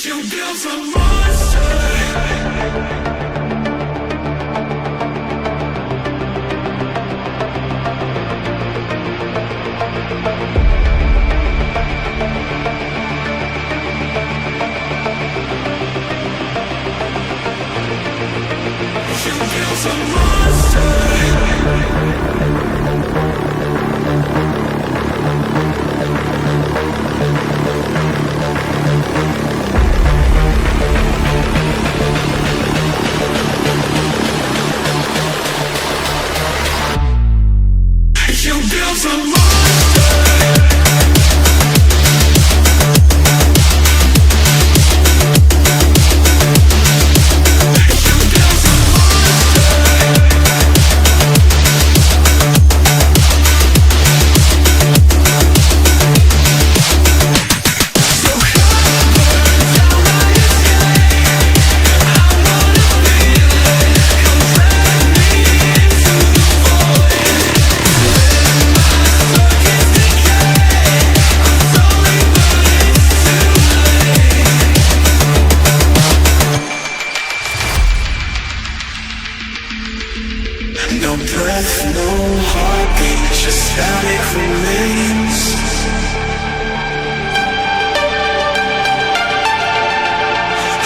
You built a monster. No breath, no heartbeat, just static remains.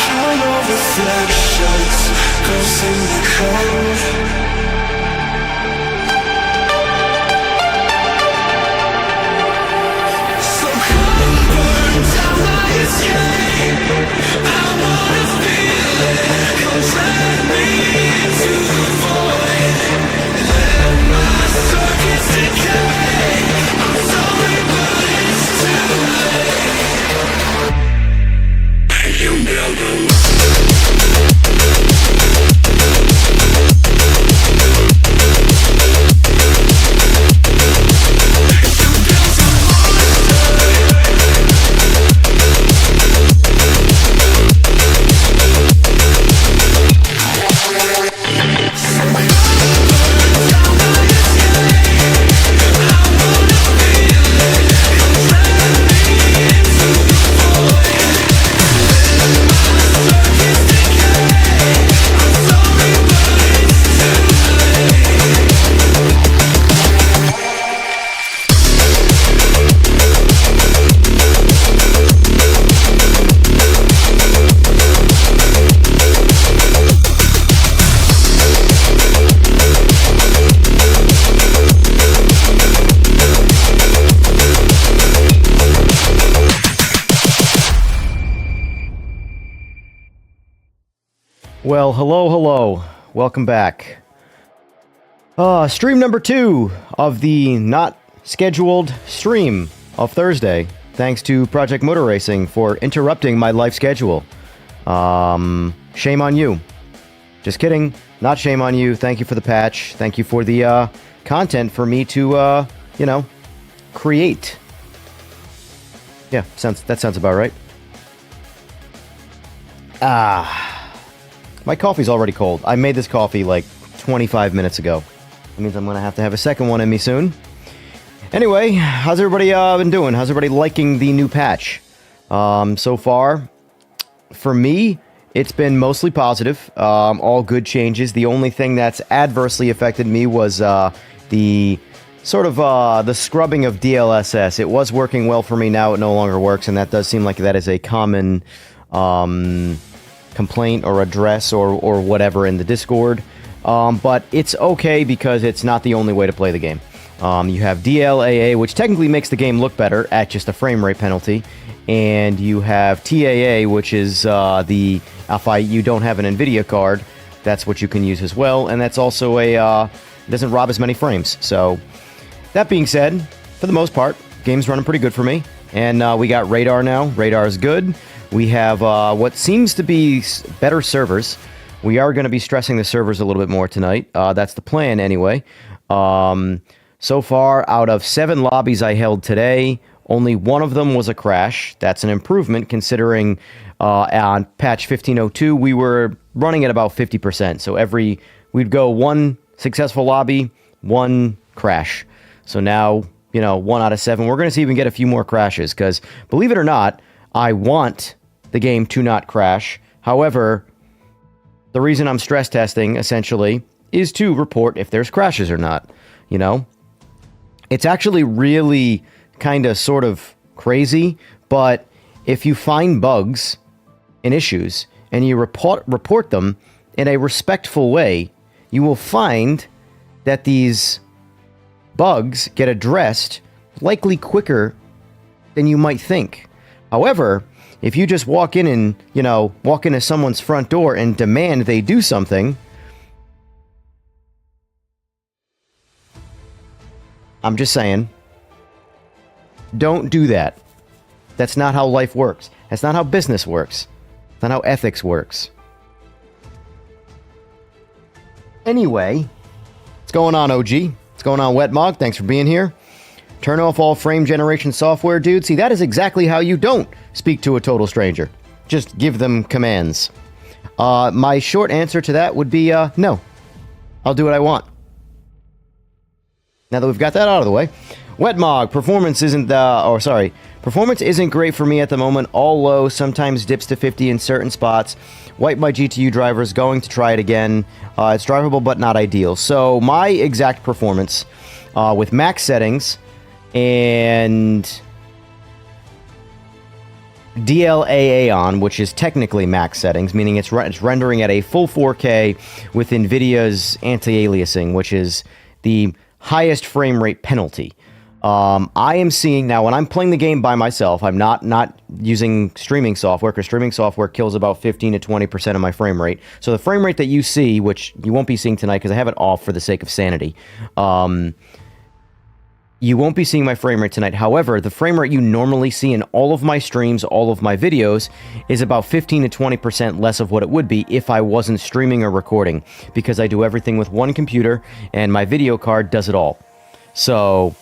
Hollow reflections, ghosts in the cold. So come burn down my escape. I wanna feel it, come drag me into the void. Circuits decay. I'm sorry, but it's too late. You build a Well, hello. Welcome back. Stream number 2 of the not scheduled stream of Thursday. Thanks to Project Motor Racing for interrupting my life schedule. Shame on you. Just kidding. Not shame on you. Thank you for the patch. Thank you for the content for me to, create. Yeah, that sounds about right. My coffee's already cold. I made this coffee like 25 minutes ago. That means I'm going to have a second one in me soon. Anyway, how's everybody been doing? How's everybody liking the new patch? So far, for me, it's been mostly positive. All good changes. The only thing that's adversely affected me was the sort of the scrubbing of DLSS. It was working well for me. Now it no longer works, and that does seem like that is a common complaint or address or whatever in the Discord, but it's okay because it's not the only way to play the game. You have DLAA, which technically makes the game look better at just a frame rate penalty, and you have TAA, which is the if you don't have an NVIDIA card, that's what you can use as well, and that's also it doesn't rob as many frames. So that being said, for the most part, game's running pretty good for me, and we got Radar now. Radar is good. We have what seems to be better servers. We are going to be stressing the servers a little bit more tonight. That's the plan anyway. So far, out of 7 lobbies I held today, only one of them was a crash. That's an improvement considering on patch 1502, we were running at about 50%. So we'd go 1 successful lobby, 1 crash. So now, 1 out of 7. We're going to see if we can get a few more crashes because, believe it or not, I want the game to not crash. However, the reason I'm stress testing, essentially, is to report if there's crashes or not, you know? It's actually really kind of sort of crazy, but if you find bugs and issues and you report them in a respectful way, you will find that these bugs get addressed likely quicker than you might think. However, if you just walk in and, you know, walk into someone's front door and demand they do something, I'm just saying, don't do that. That's not how life works. That's not how business works. That's not how ethics works. Anyway, what's going on, OG? What's going on, Wetmog? Thanks for being here. Turn off all frame generation software, dude. See, that is exactly how you don't speak to a total stranger. Just give them commands. My short answer to that would be no. I'll do what I want. Now that we've got that out of the way, Wetmog, performance isn't great for me at the moment. All low, sometimes dips to 50 in certain spots. Wipe my GTU drivers, going to try it again. It's drivable, but not ideal. So my exact performance with max settings and DLAA on, which is technically max settings, meaning it's rendering at a full 4K with NVIDIA's anti-aliasing, which is the highest frame rate penalty. I am seeing now when I'm playing the game by myself, I'm not using streaming software, because streaming software kills about 15 to 20% of my frame rate. So the frame rate that you see, which you won't be seeing tonight because I have it off for the sake of sanity, you won't be seeing my frame rate tonight. However, the frame rate you normally see in all of my streams, all of my videos, is about 15 to 20% less of what it would be if I wasn't streaming or recording, because I do everything with one computer and my video card does it all. So,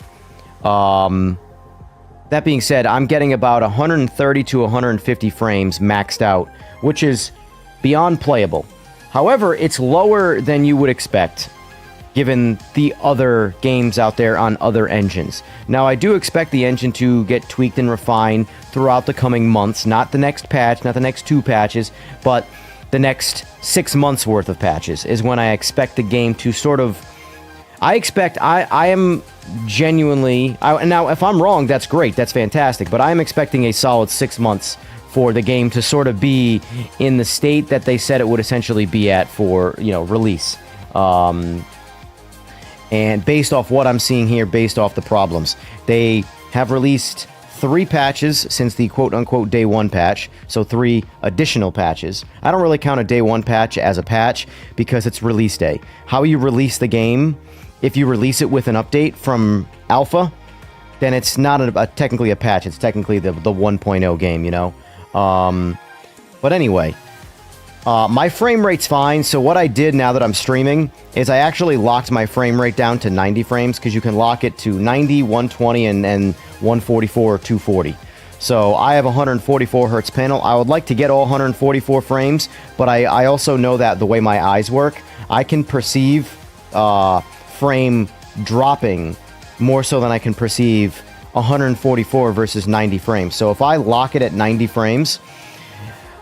that being said, I'm getting about 130 to 150 frames maxed out, which is beyond playable. However, it's lower than you would expect, given the other games out there on other engines. Now, I do expect the engine to get tweaked and refined throughout the coming months, not the next patch, not the next 2 patches, but the next 6 months worth of patches is when I expect the game to sort of... I am genuinely... now, if I'm wrong, that's great, that's fantastic, but I'm expecting a solid 6 months for the game to sort of be in the state that they said it would essentially be at for, you know, release. And based off what I'm seeing here, based off the problems, they have released 3 patches since the quote-unquote day 1 patch, so 3 additional patches. I don't really count a day 1 patch as a patch because it's release day. How you release the game, if you release it with an update from alpha, then it's not technically a patch, it's technically the 1.0 game, you know? But anyway... my frame rate's fine, so what I did now that I'm streaming is I actually locked my frame rate down to 90 frames, because you can lock it to 90, 120, and 144 or 240. So I have a 144 hertz panel. I would like to get all 144 frames, but I also know that the way my eyes work, I can perceive frame dropping more so than I can perceive 144 versus 90 frames. So if I lock it at 90 frames...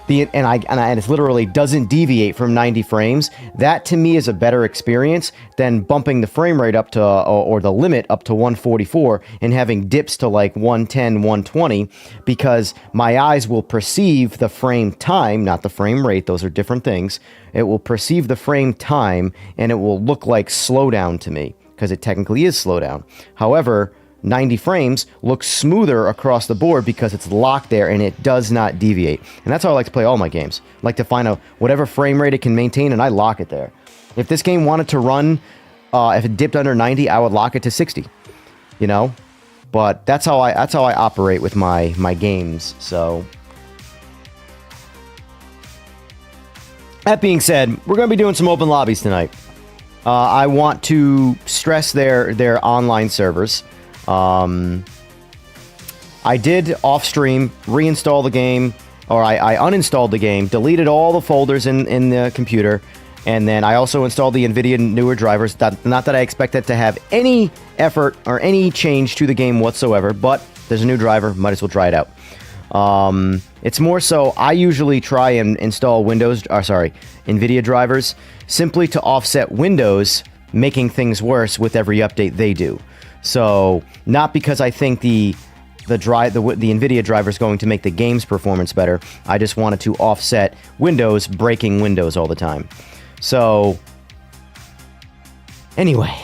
and it literally doesn't deviate from 90 frames, that to me is a better experience than bumping the frame rate up to, or the limit up to 144 and having dips to like 110, 120, because my eyes will perceive the frame time, not the frame rate, those are different things. It will perceive the frame time and it will look like slowdown to me, because it technically is slowdown. However, 90 frames looks smoother across the board because it's locked there and it does not deviate. And that's how I like to play all my games. I like to find out whatever frame rate it can maintain and I lock it there. If this game wanted to run, if it dipped under 90, I would lock it to 60. You know? But that's how I operate with my games. So that being said, we're going to be doing some open lobbies tonight. I want to stress their online servers. I did off-stream reinstall the game, or I uninstalled the game, deleted all the folders in the computer, and then I also installed the NVIDIA newer drivers. Not that I expect it to have any effort or any change to the game whatsoever, but there's a new driver, might as well try it out. It's more so I usually try and install NVIDIA drivers simply to offset Windows making things worse with every update they do. So not because I think the NVIDIA driver is going to make the game's performance better. I just wanted to offset Windows breaking Windows all the time. So anyway,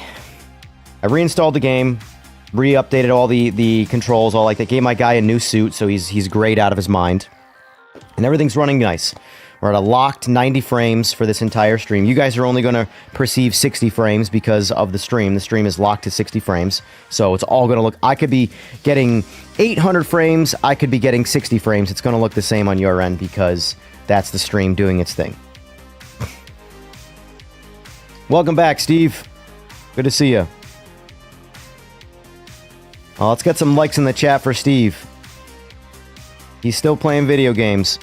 I reinstalled the game, re-updated all the controls, all like that. Gave my guy a new suit, so he's great out of his mind, and everything's running nice. We're at a locked 90 frames for this entire stream. You guys are only going to perceive 60 frames because of the stream. The stream is locked to 60 frames, so it's all going to look... I could be getting 800 frames, I could be getting 60 frames. It's going to look the same on your end because that's the stream doing its thing. Welcome back, Steve. Good to see you. Let's get some likes in the chat for Steve. He's still playing video games.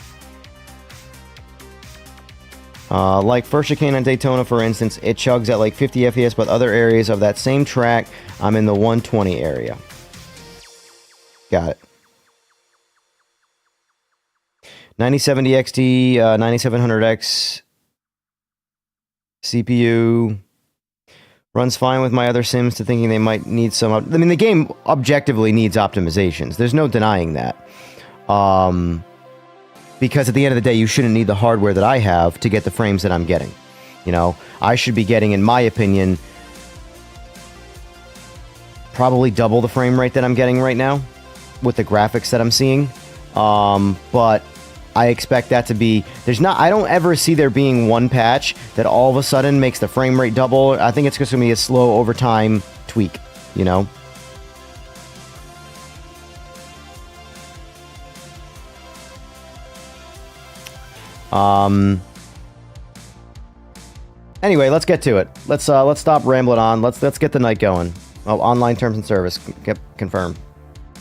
Like First Chicane on Daytona, for instance, it chugs at like 50 FPS, but other areas of that same track, I'm in the 120 area. Got it. 9070 XT, 9700X CPU. Runs fine with my other Sims to thinking they might need some... I mean, the game objectively needs optimizations. There's no denying that. Because at the end of the day, you shouldn't need the hardware that I have to get the frames that I'm getting. You know, I should be getting, in my opinion, probably double the frame rate that I'm getting right now with the graphics that I'm seeing. But I expect that to be... I don't ever see there being one patch that all of a sudden makes the frame rate double. I think it's just going to be a slow over time tweak, you know? Anyway, let's get to it. Let's stop rambling on. Let's get the night going. Oh, online terms and service. Confirm.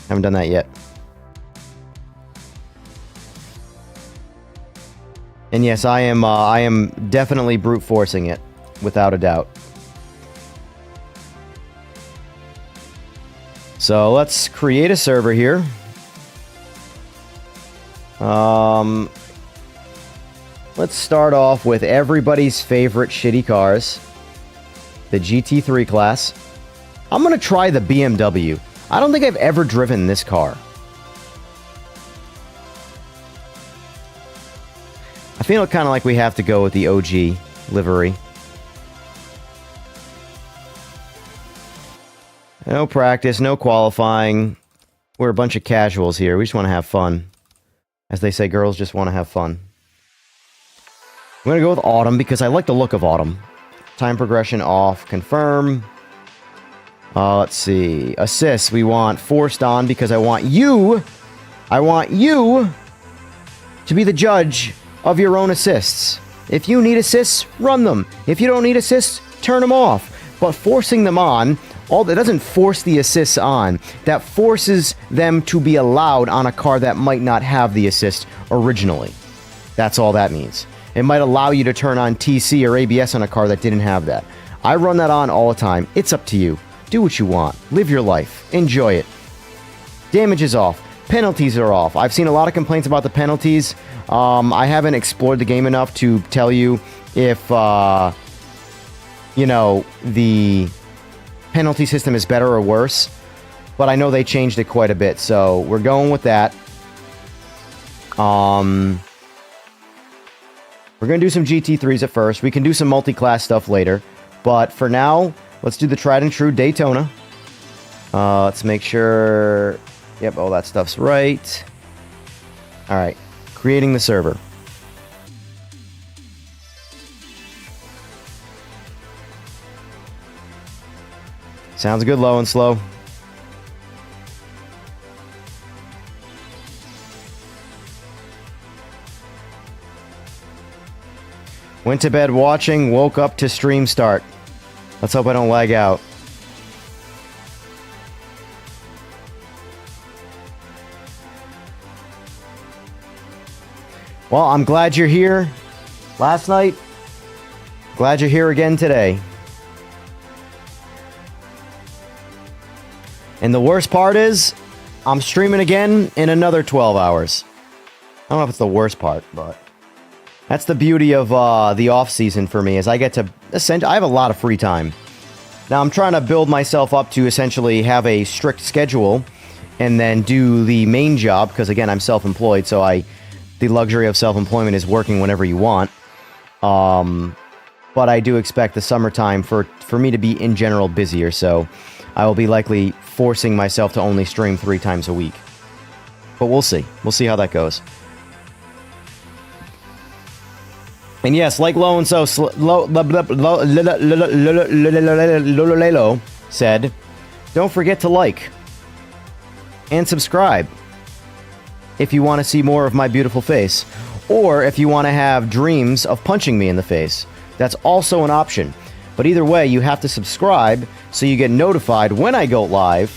Haven't done that yet. And yes, I am definitely brute forcing it, without a doubt. So let's create a server here. Let's start off with everybody's favorite shitty cars, the GT3 class. I'm gonna try the BMW. I don't think I've ever driven this car. I feel kind of like we have to go with the OG livery. No practice, no qualifying. We're a bunch of casuals here. We just want to have fun. As they say, girls just want to have fun. I'm going to go with Autumn because I like the look of Autumn. Time progression off. Confirm. Let's see. Assists, we want forced on because I want you to be the judge of your own assists. If you need assists, run them. If you don't need assists, turn them off. But forcing them on, that doesn't force the assists on. That forces them to be allowed on a car that might not have the assist originally. That's all that means. It might allow you to turn on TC or ABS on a car that didn't have that. I run that on all the time. It's up to you. Do what you want. Live your life. Enjoy it. Damage is off. Penalties are off. I've seen a lot of complaints about the penalties. I haven't explored the game enough to tell you if, you know, the penalty system is better or worse. But I know they changed it quite a bit, so we're going with that. We're going to do some GT3s at first. We can do some multi-class stuff later. But for now, let's do the tried and true Daytona. Let's make sure... Yep, all that stuff's right. Alright. Creating the server. Sounds good, low and slow. Went to bed watching, woke up to stream start. Let's hope I don't lag out. Well, I'm glad you're here last night. Glad you're here again today. And the worst part is, I'm streaming again in another 12 hours. I don't know if it's the worst part, but that's the beauty of the off season for me, is I get to I have a lot of free time. Now I'm trying to build myself up to essentially have a strict schedule and then do the main job, because again, I'm self-employed, so the luxury of self-employment is working whenever you want. But I do expect the summertime for me to be in general busier, so I will be likely forcing myself to only stream 3 times a week. But we'll see. We'll see how that goes. And yes, like Lo and So said, don't forget to like and subscribe if you want to see more of my beautiful face, or if you want to have dreams of punching me in the face. That's also an option. But either way, you have to subscribe so you get notified when I go live.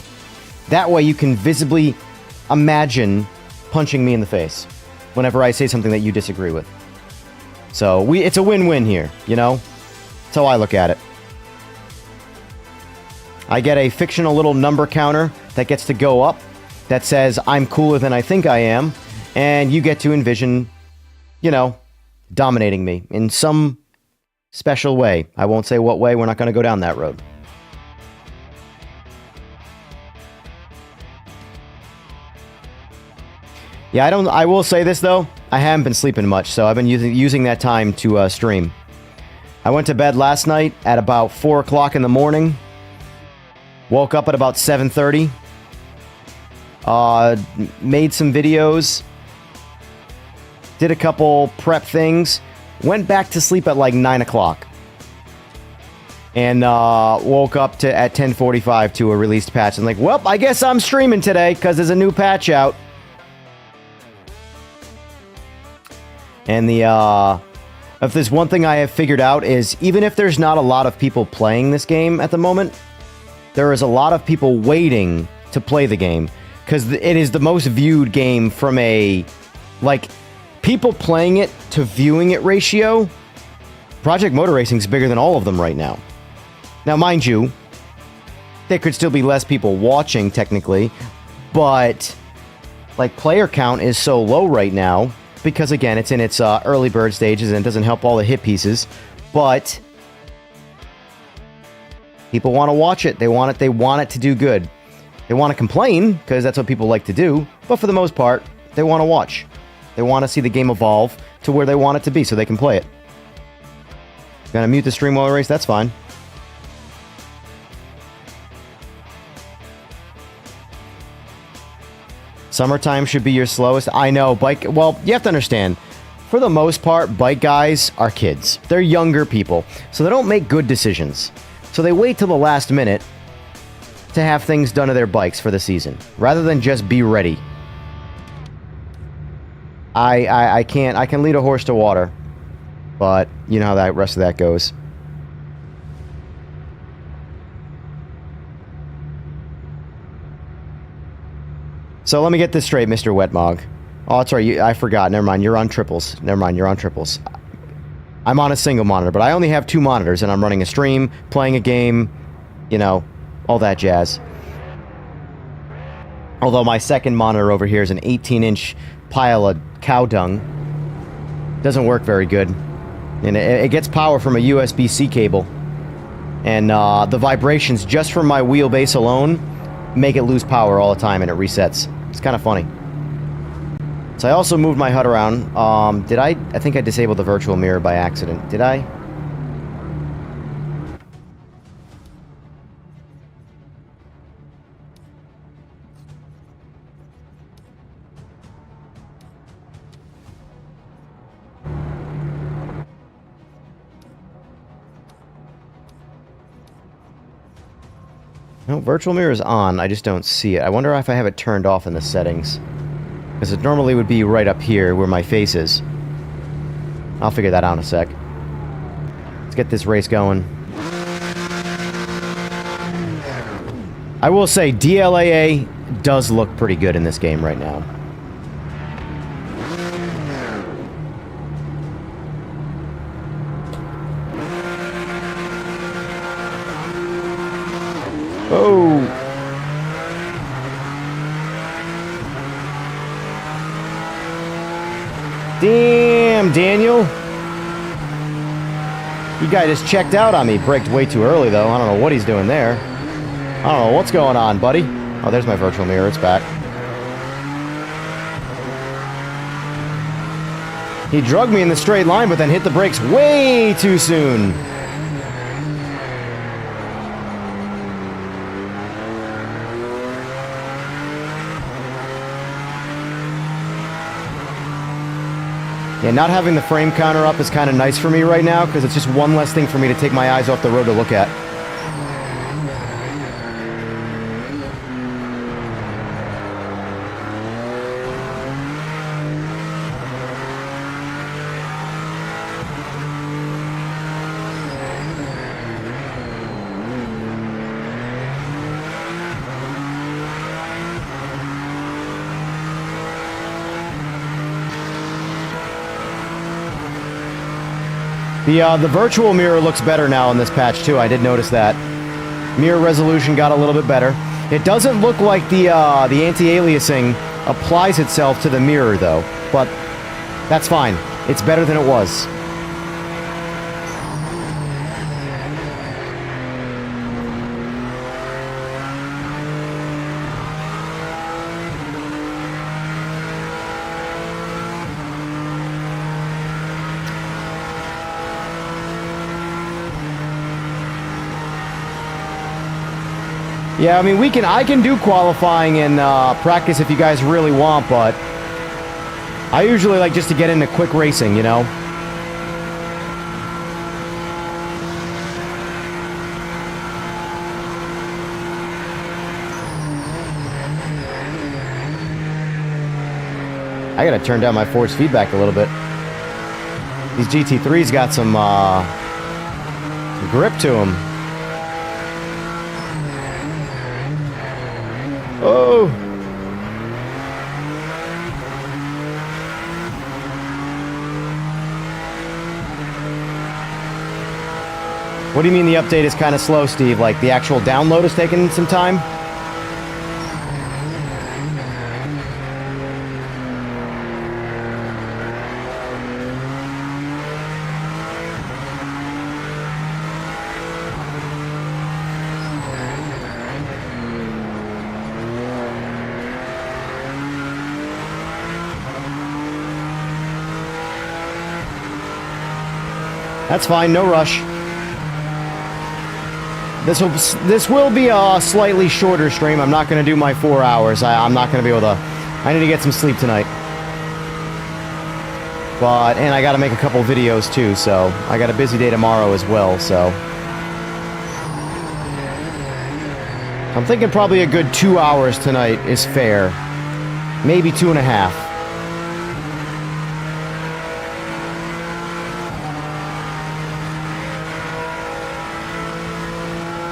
That way you can visibly imagine punching me in the face whenever I say something that you disagree with. So it's a win-win here, you know? That's how I look at it. I get a fictional little number counter that gets to go up that says I'm cooler than I think I am, and you get to envision, you know, dominating me in some special way. I won't say what way. We're not going to go down that road. Yeah, I will say this though. I haven't been sleeping much, so I've been using that time to stream. I went to bed last night at about 4 o'clock in the morning. Woke up at about 7:30. Made some videos. Did a couple prep things. Went back to sleep at like 9 o'clock. And woke up at 10:45 to a released patch. And like, well, I guess I'm streaming today because there's a new patch out. And if there's one thing I have figured out is, even if there's not a lot of people playing this game at the moment, there is a lot of people waiting to play the game, because it is the most viewed game from a, like, people playing it to viewing it ratio. Project Motor Racing is bigger than all of them right now. Now, mind you, there could still be less people watching technically, but like, player count is so low right now because, again, it's in its early bird stages and it doesn't help all the hit pieces, but people want to watch it. They want it to do good. They want to complain because that's what people like to do, but for the most part, they want to watch. They want to see the game evolve to where they want it to be so they can play it. Gonna mute the stream while I race? That's fine. Summertime should be your slowest. I know, bike... Well, you have to understand, for the most part, bike guys are kids. They're younger people, so they don't make good decisions. So they wait till the last minute to have things done to their bikes for the season, rather than just be ready. I can't... I can lead a horse to water, but you know how that rest of that goes. So let me get this straight, Mr. Wetmog. Oh, that's right. I forgot. Never mind. You're on triples. Never mind. You're on triples. I'm on a single monitor, but I only have 2 monitors, and I'm running a stream, playing a game, you know, all that jazz. Although my second monitor over here is an 18-inch pile of cow dung. Doesn't work very good. And it gets power from a USB-C cable. And the vibrations just from my wheelbase alone make it lose power all the time, and it resets. It's kind of funny. So I also moved my HUD around. I think I disabled the virtual mirror by accident. Did I? No, virtual mirror is on. I just don't see it. I wonder if I have it turned off in the settings. Because it normally would be right up here where my face is. I'll figure that out in a sec. Let's get this race going. I will say, DLAA does look pretty good in this game right now. Oh! Damn, Daniel. You guy just checked out on me. Braked way too early, though. I don't know what he's doing there. I don't know what's going on, buddy. Oh, there's my virtual mirror. It's back. He drugged me in the straight line, but then hit the brakes way too soon. Yeah, not having the frame counter up is kind of nice for me right now, because it's just one less thing for me to take my eyes off the road to look at. The virtual mirror looks better now in this patch too. I did notice that. Mirror resolution got a little bit better. It doesn't look like the anti-aliasing applies itself to the mirror though, but that's fine. It's better than it was. Yeah, I mean, I can do qualifying and practice if you guys really want, but I usually like just to get into quick racing, you know? I gotta turn down my force feedback a little bit. These GT3s got some grip to them. Oh! What do you mean the update is kind of slow, Steve? Like the actual download is taking some time? That's fine, no rush. This will be a slightly shorter stream. I'm not going to do my 4 hours. I'm not going to be able to... I need to get some sleep tonight. And I got to make a couple videos too, so... I got a busy day tomorrow as well, so... I'm thinking probably a good 2 hours tonight is fair. Maybe 2.5.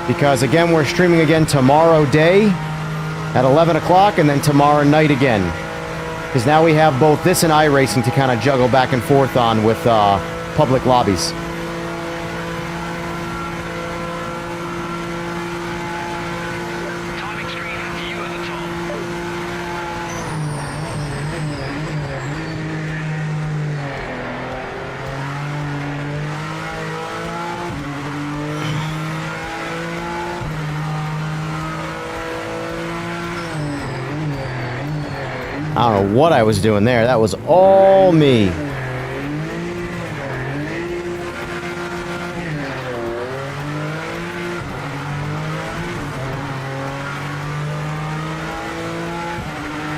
Because, again, we're streaming again tomorrow day at 11 o'clock and then tomorrow night again. Because now we have both this and iRacing to kind of juggle back and forth on with public lobbies. I don't know what I was doing there. That was all me.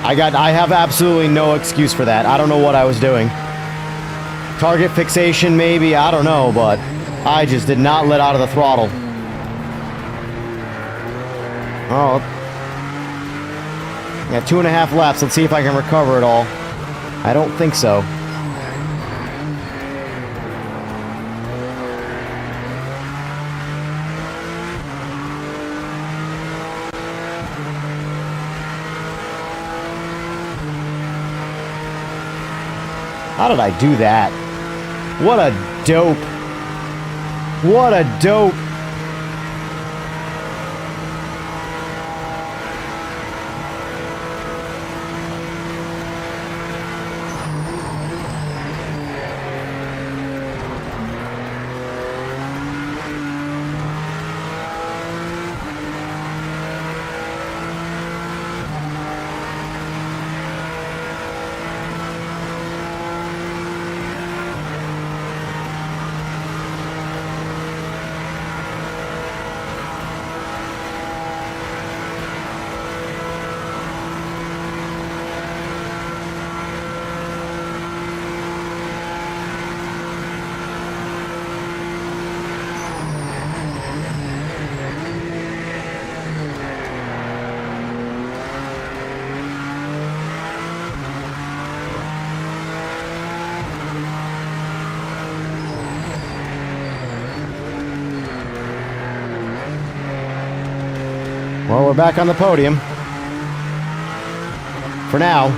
I have absolutely no excuse for that. I don't know what I was doing. Target fixation, maybe. I don't know, but I just did not let out of the throttle. Oh. I got 2.5 laps. Let's see if I can recover it all. I don't think so. How did I do that? What a dope. What a dope. we're back on the podium. For now.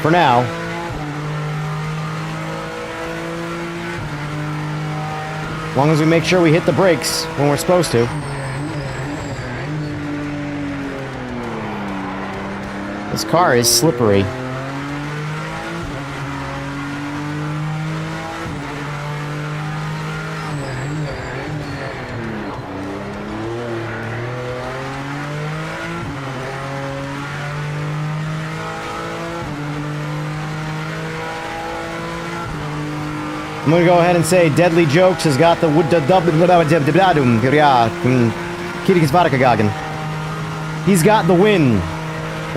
For now. As long as we make sure we hit the brakes when we're supposed to. This car is slippery. I'm gonna go ahead and say Deadly Jokes has got the He's got the win.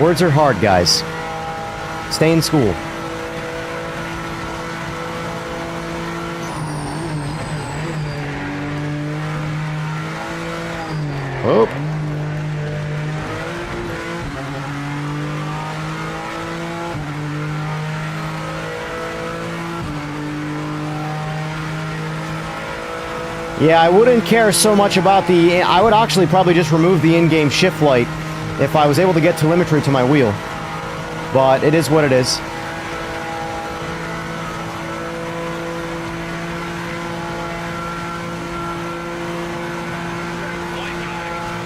Words are hard, guys. Stay in school. Oh. Yeah, I wouldn't care so much about the... I would actually probably just remove the in-game shift light if I was able to get telemetry to my wheel. But it is what it is.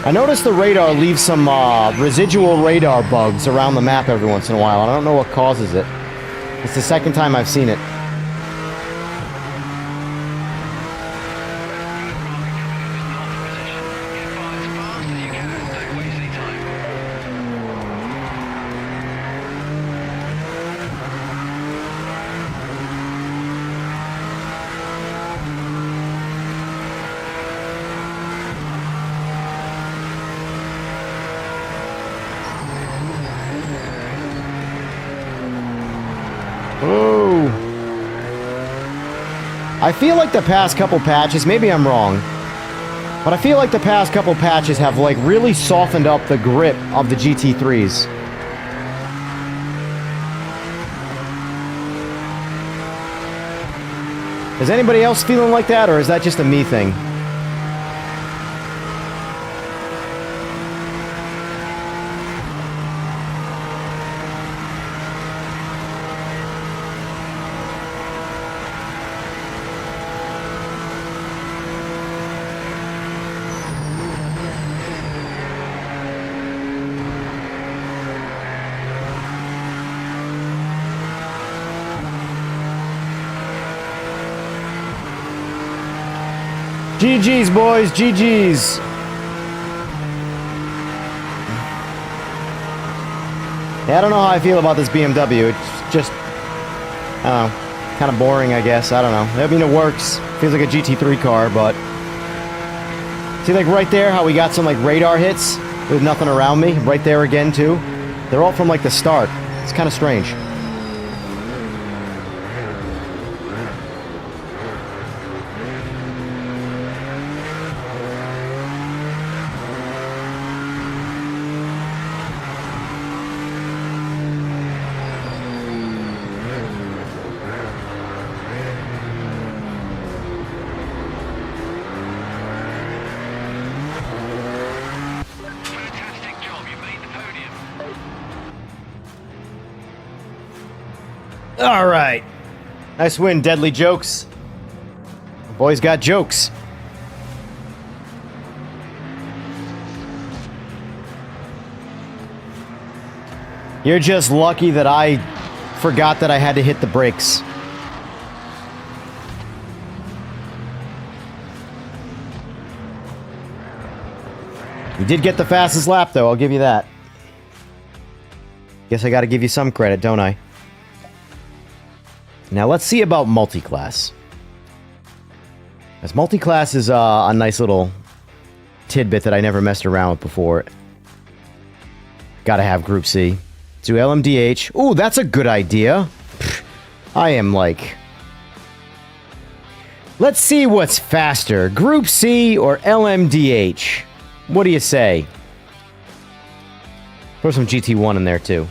I noticed the radar leaves some residual radar bugs around the map every once in a while. I don't know what causes it. It's the second time I've seen it. Oh. I feel like the past couple patches, maybe I'm wrong, but I feel like the past couple patches have like really softened up the grip of the GT3s. Is anybody else feeling like that, or is that just a me thing? GG's, boys, GG's. Yeah, I don't know how I feel about this BMW. It's just, I don't know, kind of boring, I guess. I don't know. I mean, it works. Feels like a GT3 car, but... See, like, right there, how we got some, like, radar hits with nothing around me? Right there again, too. They're all from, like, the start. It's kind of strange. All right. Nice win, Deadly Jokes. The boys got jokes. You're just lucky that I forgot that I had to hit the brakes. You did get the fastest lap, though. I'll give you that. Guess I gotta give you some credit, don't I? Now let's see about multi-class. As multi-class is a nice little tidbit that I never messed around with before. Gotta have Group C. Do LMDH. Ooh, that's a good idea. Pfft, I am like... Let's see what's faster. Group C or LMDH? What do you say? Throw some GT1 in there too.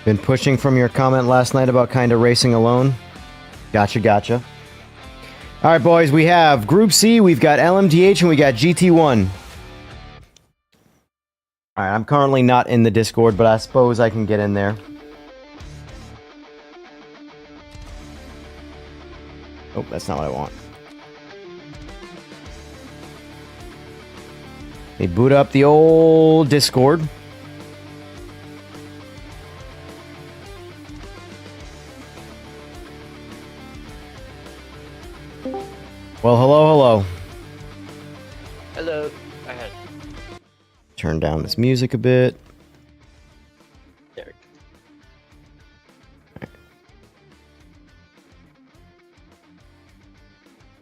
Been pushing from your comment last night about kind of racing alone. Gotcha. All right, boys, we have Group C, we've got LMDH, and we got GT1. All right, I'm currently not in the Discord, but I suppose I can get in there. Oh, that's not what I want. They boot up the old Discord. Well, hello. Hello. I had Turn down this music a bit. Derek.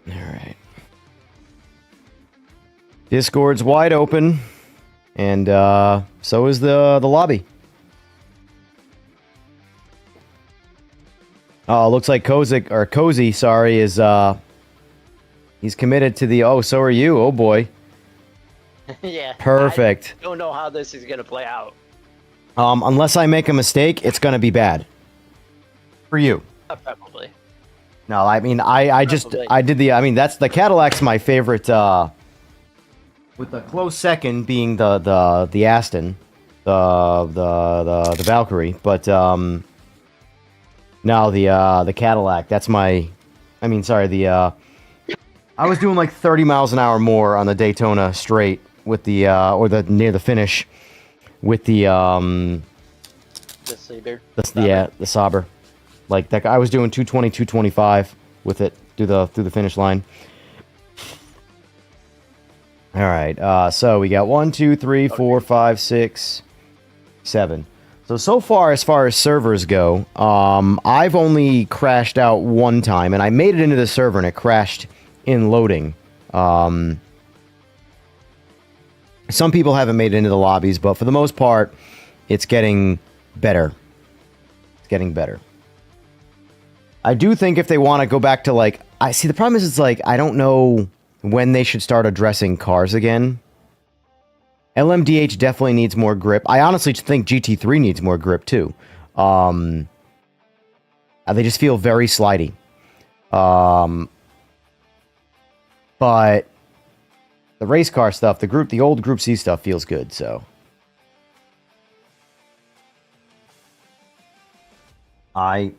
All right. Discord's wide open, and so is the lobby. Oh, looks like Cozy, sorry, is he's committed to the. Oh, so are you? Oh boy. Yeah. Perfect. I don't know how this is gonna play out. Unless I make a mistake, it's gonna be bad. For you. Probably. No, I mean I did the. I mean that's the Cadillac's my favorite. With the close second being the Aston, the Valkyrie, but no, the Cadillac. That's my. I mean, sorry, the. I was doing like 30 miles an hour more on the Daytona straight with the or the near the finish with the The Saber. the Saber. Like that, I was doing 220, 225 with it through the finish line. All right, so we got 1, 2, 3, 4, 5, 6, 7. So far as servers go, I've only crashed out one time, and I made it into the server and it crashed in loading. Some people haven't made it into the lobbies, but for the most part, it's getting better. It's getting better. I do think if they want to go back to like, I see the problem is it's like, I don't know when they should start addressing cars again. LMDH definitely needs more grip. I honestly think GT3 needs more grip too. They just feel very slidey. But the race car stuff, the old Group C stuff feels good, so. I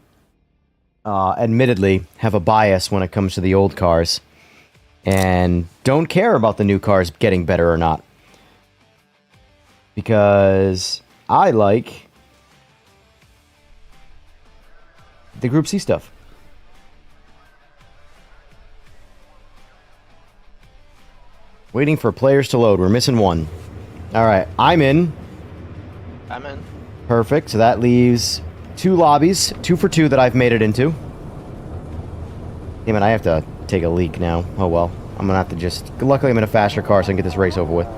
admittedly have a bias when it comes to the old cars and don't care about the new cars getting better or not. Because I like the Group C stuff. Waiting for players to load. We're missing one. All right, I'm in. I'm in. Perfect. So that leaves 2 lobbies, 2 for 2 that I've made it into. Damn it, I have to take a leak now. Oh well. I'm gonna have to just. Luckily, I'm in a faster car, so I can get this race over with.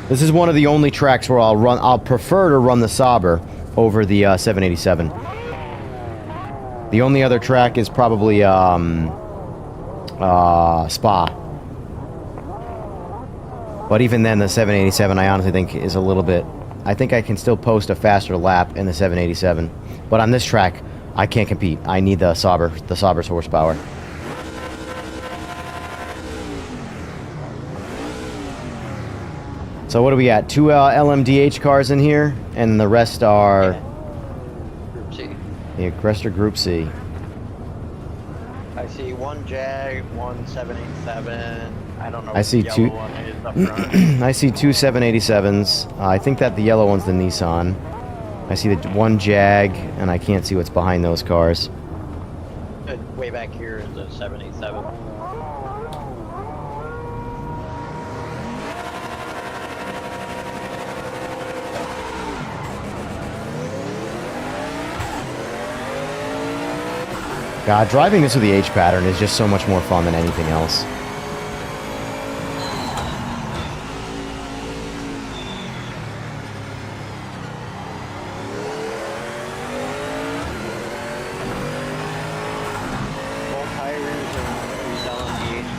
This is one of the only tracks where I'll prefer to run the Saber over the 787. The only other track is probably Spa. But even then, the 787 I honestly think is a little bit. I think I can still post a faster lap in the 787, but on this track, I can't compete. I need the Saber's horsepower. So what do we got? 2 LMDH cars in here, and the rest are... Group C. The rest are Group C. I see 1 Jag, 1 787. I don't know. I see what the 2. yellow one is up front. I see 2 787s. I think that the yellow one's the Nissan. I see the 1 Jag, and I can't see what's behind those cars. Way back here is a 787. God, driving this with the H pattern is just so much more fun than anything else.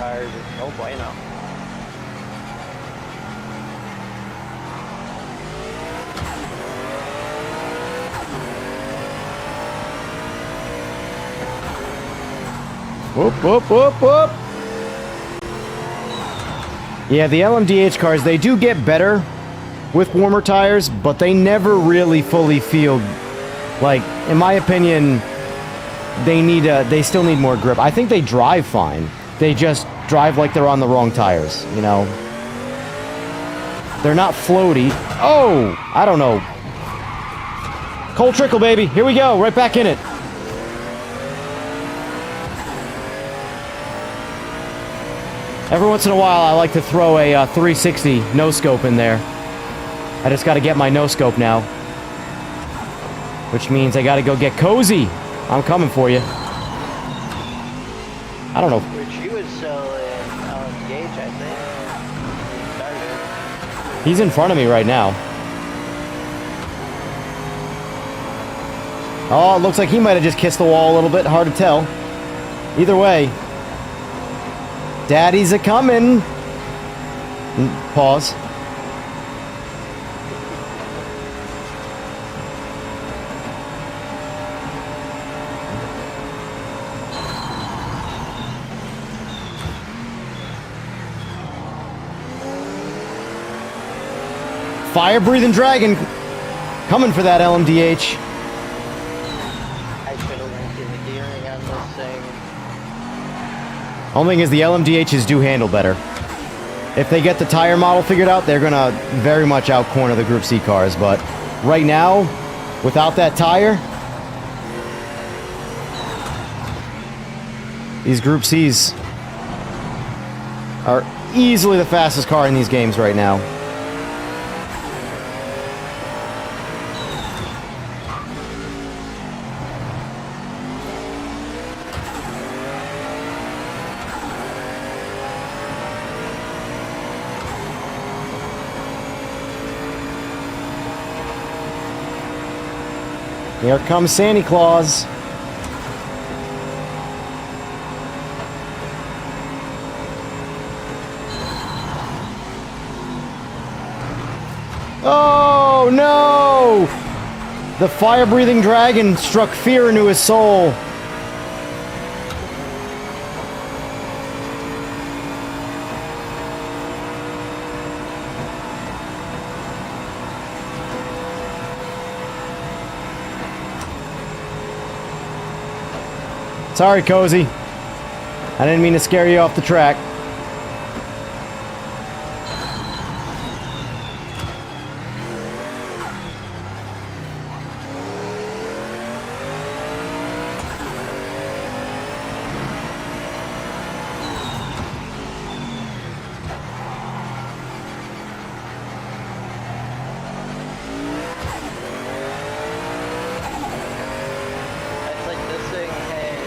tires. Oh bueno. Whoop, whoop, whoop, whoop. Yeah, the LMDH cars, they do get better with warmer tires, but they never really fully feel like, in my opinion, they still need more grip. I think they drive fine. They just drive like they're on the wrong tires, you know? They're not floaty. Oh, I don't know. Cold trickle, baby. Here we go. Right back in it. Every once in a while, I like to throw a 360 no-scope in there. I just got to get my no-scope now. Which means I got to go get cozy. I'm coming for you. I don't know. Which you would sell in Gage, I think. He's in front of me right now. Oh, it looks like he might have just kissed the wall a little bit. Hard to tell. Either way. Daddy's a-comin'. Pause. Fire-breathing dragon coming for that LMDH. I should have linked in the gearing on this thing. Only thing is the LMDHs do handle better. If they get the tire model figured out, they're gonna very much outcorner the Group C cars, but right now, without that tire, these Group Cs are easily the fastest car in these games right now. Here comes Santa Claus. Oh no! The fire-breathing dragon struck fear into his soul. Sorry, Cozy. I didn't mean to scare you off the track. It's like this thing has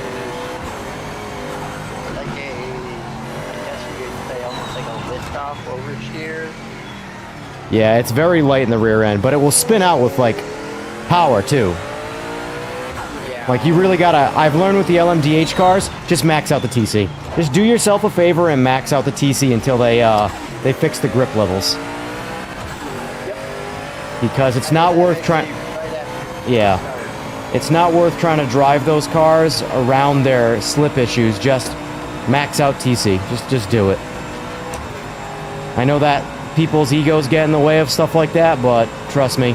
like a, I guess you could say almost like a lift-off oversteer. Yeah, it's very light in the rear end, but it will spin out with, like, power, too. Yeah. Like, you really gotta... I've learned with the LMDH cars, just max out the TC. Just do yourself a favor and max out the TC until they fix the grip levels. Yep. Because it's not worth trying... Right after Yeah. start. It's not worth trying to drive those cars around their slip issues. Just max out TC. Just do it. I know that people's egos get in the way of stuff like that, but trust me.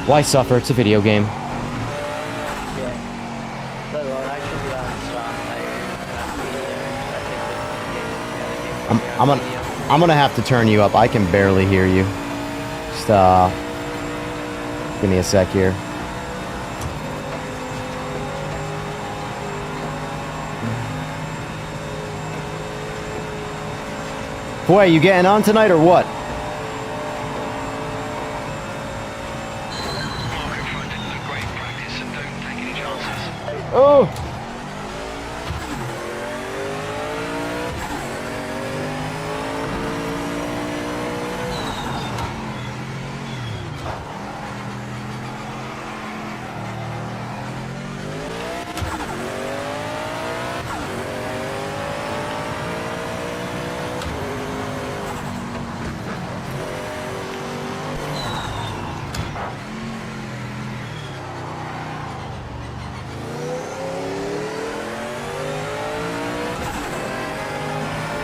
Why suffer? It's a video game. Yeah. Let alone I should be on soft tire, not medium. I'm gonna have to turn you up. I can barely hear you. Just give me a sec here. Boy, you getting on tonight or what? Oh!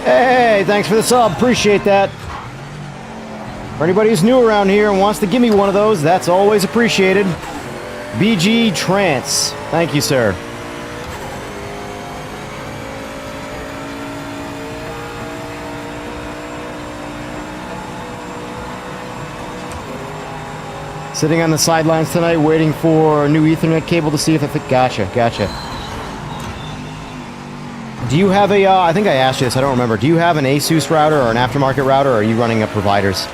Hey, thanks for the sub. Appreciate that. For anybody who's new around here and wants to give me one of those, that's always appreciated. BG Trance. Thank you, sir. Sitting on the sidelines tonight, waiting for a new Ethernet cable to see if it fit. Gotcha, gotcha. Do you have a, I think I asked you this, I don't remember. Do you have an ASUS router or an aftermarket router, or are you running a provider's?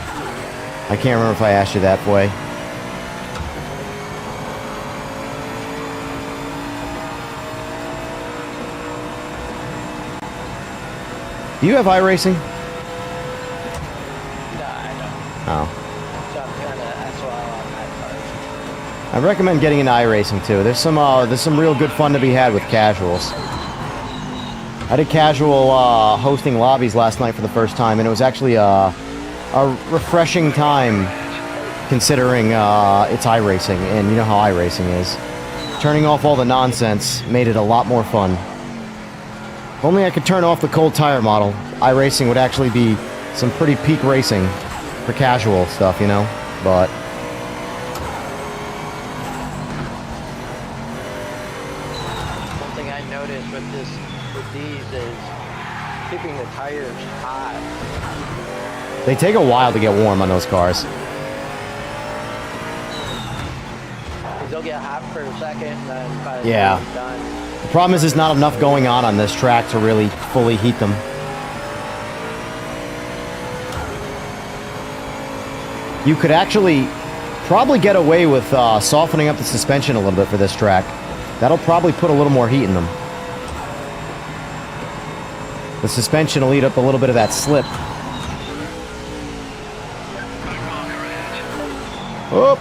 I can't remember if I asked you that, boy. Do you have iRacing? No, I don't. Oh. So I'm kind of SOL on that part. I recommend getting into iRacing too. There's some real good fun to be had with casuals. I did casual hosting lobbies last night for the first time, and it was actually a refreshing time considering it's iRacing, and you know how iRacing is. Turning off all the nonsense made it a lot more fun. If only I could turn off the cold tire model, iRacing would actually be some pretty peak racing for casual stuff, you know? But One thing I noticed with these is keeping the tires hot. they take a while to get warm on those cars. 'Cause they'll get hot for a second, and then by the Yeah. time it's done, The problem is there's not enough going on this track to really fully heat them. You could actually probably get away with softening up the suspension a little bit for this track. That'll probably put a little more heat in them. The suspension will eat up a little bit of that slip. Oh,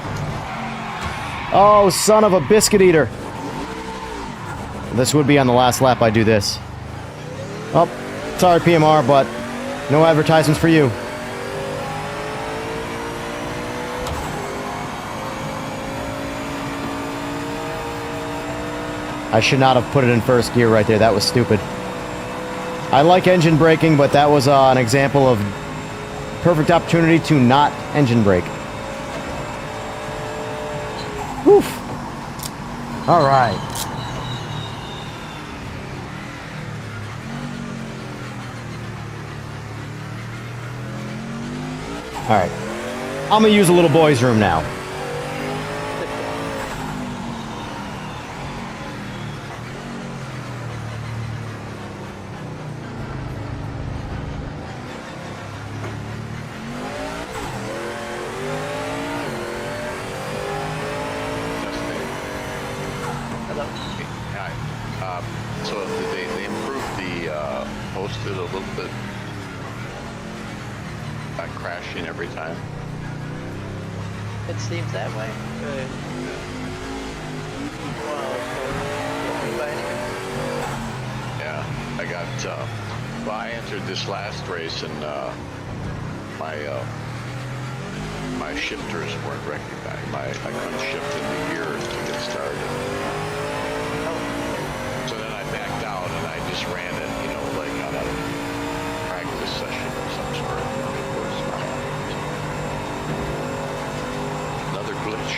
oh, son of a biscuit eater. This would be on the last lap I do this. Oh, sorry PMR, but no advertisements for you. I should not have put it in first gear right there. That was stupid. I like engine braking, but that was an example of perfect opportunity to not engine brake. Woof. All right. All right. I'm gonna use a little boy's room now. So they improved the hosted a little bit, not crashing every time. it seems that way. Well, Yeah, I got. Well, I entered this last race and my shifters weren't recognized. I couldn't shift in the gear to get started. So then I backed out and I just ran it, you know, like on a practice session of some sort. It was another glitch.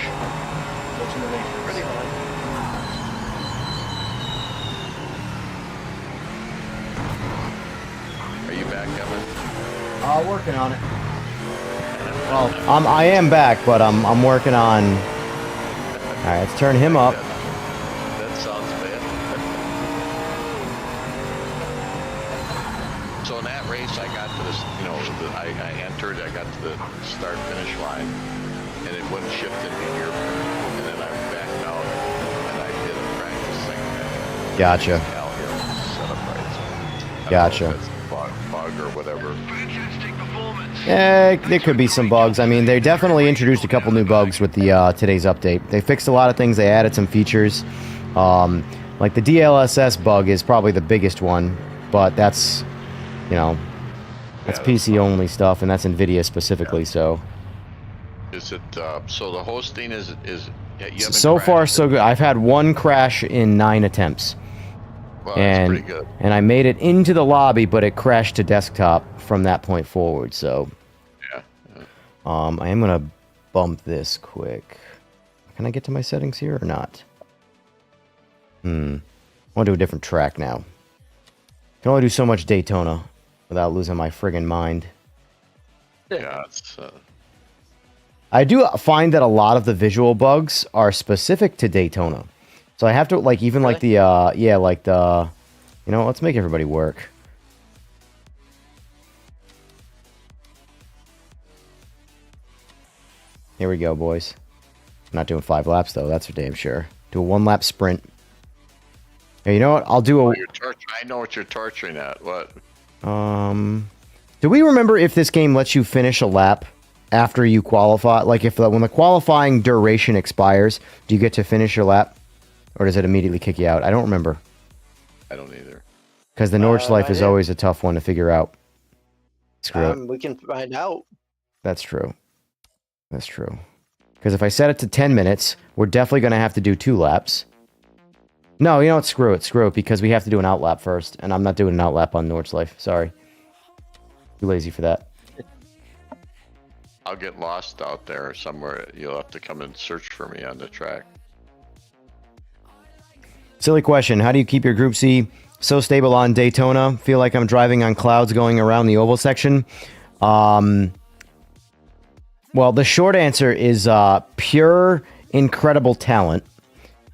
pretty much. Are you back, Evan? Working on it. Well, I am back, but I'm working on. All right, let's turn him up. That sounds bad. So in that race, I got to this, you know, I entered, I got to the start-finish line, and it wouldn't shift into gear, and then I backed out, and I did a practice thing. Gotcha. Set up right. Gotcha. I don't know if it's bug or whatever. Yeah, there could be some bugs. I mean, they definitely introduced a couple new bugs with the today's update. They fixed a lot of things. They added some features. Like the DLSS bug is probably the biggest one, but that's, you know, that's PC only stuff, and that's NVIDIA specifically. So. Is it so? The hosting is yeah, you haven't So far, crashed so it? good. I've had one crash in 9 attempts. Well, that's pretty good. And I made it into the lobby, but it crashed to desktop from that point forward. So, Yeah. I am gonna bump this quick. Can I get to my settings here or not? I want to do a different track now. Can only do so much Daytona without losing my friggin' mind. Yeah, it's I do find that a lot of the visual bugs are specific to Daytona. So I have to, like, even like the, like the, you know, let's make everybody work. Here we go, boys. I'm not doing 5 laps, though. That's for damn sure. Do a 1-lap sprint. Hey, you know what? I'll do a... I know what you're torturing at. What? Do we remember if this game lets you finish a lap after you qualify? Like, if when the qualifying duration expires, do you get to finish your lap? Or does it immediately kick you out? I don't remember. I don't either. Because the Nordschleife is always a tough one to figure out. Screw it. We can find out. That's true. That's true. Because if I set it to 10 minutes, we're definitely going to have to do 2 laps. No, you know what? Screw it. Screw it. Because we have to do an outlap first. And I'm not doing an outlap on Nordschleife. Sorry. Too lazy for that. I'll get lost out there somewhere. You'll have to come and search for me on the track. Silly question. How do you keep your Group C so stable on Daytona? Feel like I'm driving on clouds going around the oval section. Well, the short answer is pure, incredible talent.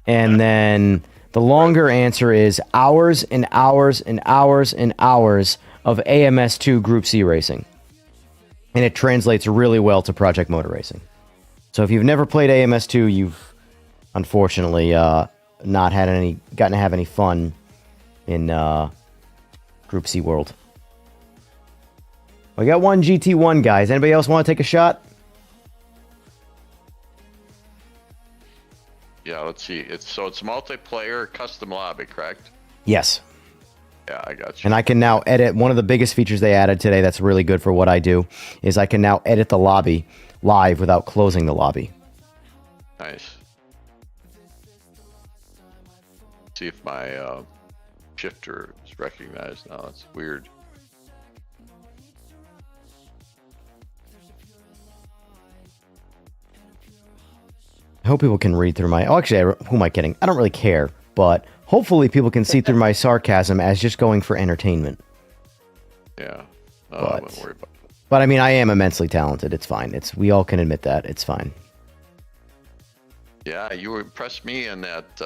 And then the longer answer is hours and hours and hours and hours of AMS2 Group C racing. And it translates really well to Project Motor Racing. So if you've never played AMS2, you've unfortunately not had gotten to have any fun in Group C world. We got one GT1, guys. Anybody else want to take a shot? Yeah, let's see. It's multiplayer custom lobby, correct? Yes. Yeah, I got you. And I can now edit. One of the biggest features they added today that's really good for what I do is I can now edit the lobby live without closing the lobby. Nice. See if my shifter is recognized now. That's weird. I hope people can read through my... Oh, actually, who am I kidding? I don't really care, but hopefully people can see through my sarcasm as just going for entertainment. Yeah. No, I wouldn't worry about it. But I mean, I am immensely talented. It's fine. We all can admit that. It's fine. Yeah, you impressed me in that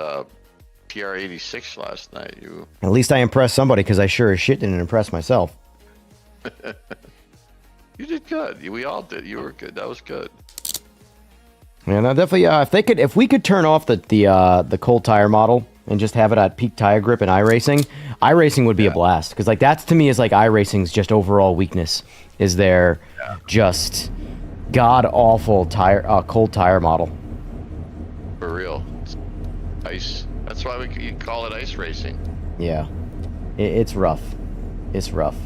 PR86 last night. At least I impressed somebody, because I sure as shit didn't impress myself. You did good. We all did. You were good. That was good. Yeah, no, definitely. If we could turn off the cold tire model and just have it at peak tire grip in iRacing would be a blast. Because like that's to me is like iRacing's just overall weakness is their just god awful cold tire model. For real. It's ice. That's why you call it ice racing. Yeah, it's rough. It's rough.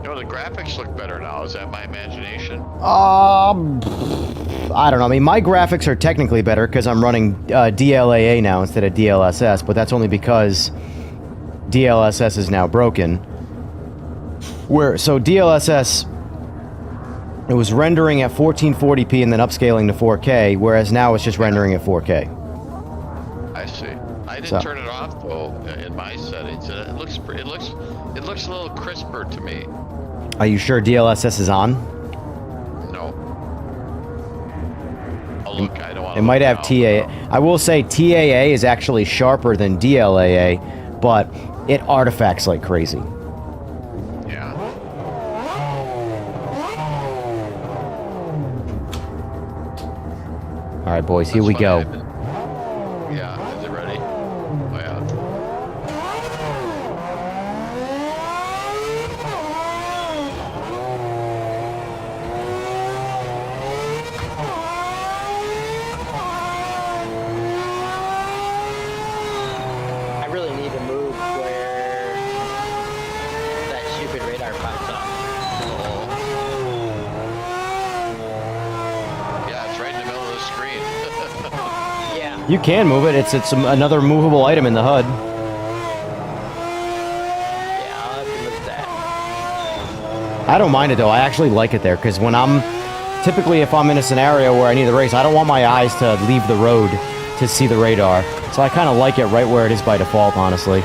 You know, the graphics look better now. Is that my imagination? I don't know. I mean, my graphics are technically better because I'm running DLAA now instead of DLSS, but that's only because DLSS is now broken. So DLSS, it was rendering at 1440p and then upscaling to 4K, whereas now it's just rendering at 4K. I see. I didn't turn it off though in my settings. It looks a little crisper to me. Are you sure DLSS is on? No. Oh, look, I don't want to. It might have TAA. I will say TAA is actually sharper than DLAA, but it artifacts like crazy. Yeah. All right, boys, here we go. Yeah, is it ready? Oh, yeah. I really need to move where that stupid radar pops up. Yeah, it's right in the middle of the screen. You can move it. It's another movable item in the HUD. Yeah, I'll have to look at that. I don't mind it though. I actually like it there because when typically if I'm in a scenario where I need to race, I don't want my eyes to leave the road to see the radar. So I kind of like it right where it is by default, honestly.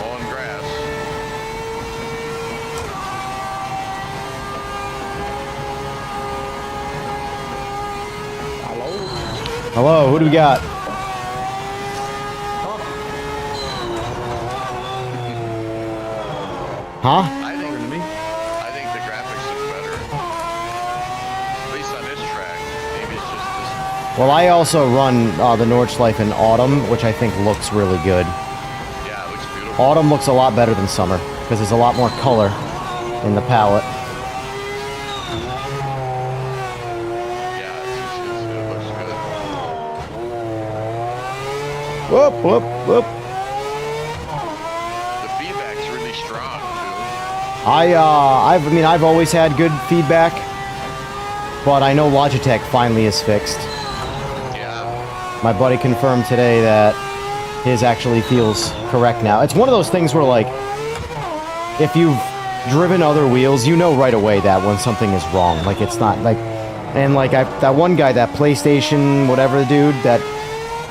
Mowing grass. Hello, who do we got? Huh? I think the graphics look better. At least on this track. Maybe it's just this. Well, I also run the Nordschleife in autumn, which I think looks really good. Yeah, it looks beautiful. Autumn looks a lot better than summer because there's a lot more color in the palette. Yeah, it looks good. Whoop, whoop, whoop. The feedback's really strong too. I've always had good feedback, but I know Logitech finally is fixed. Yeah. My buddy confirmed today that his actually feels correct now. It's one of those things where, like, if you've driven other wheels, you know right away that when something is wrong. Like, it's not, like... And, like, that one guy, that PlayStation whatever dude, that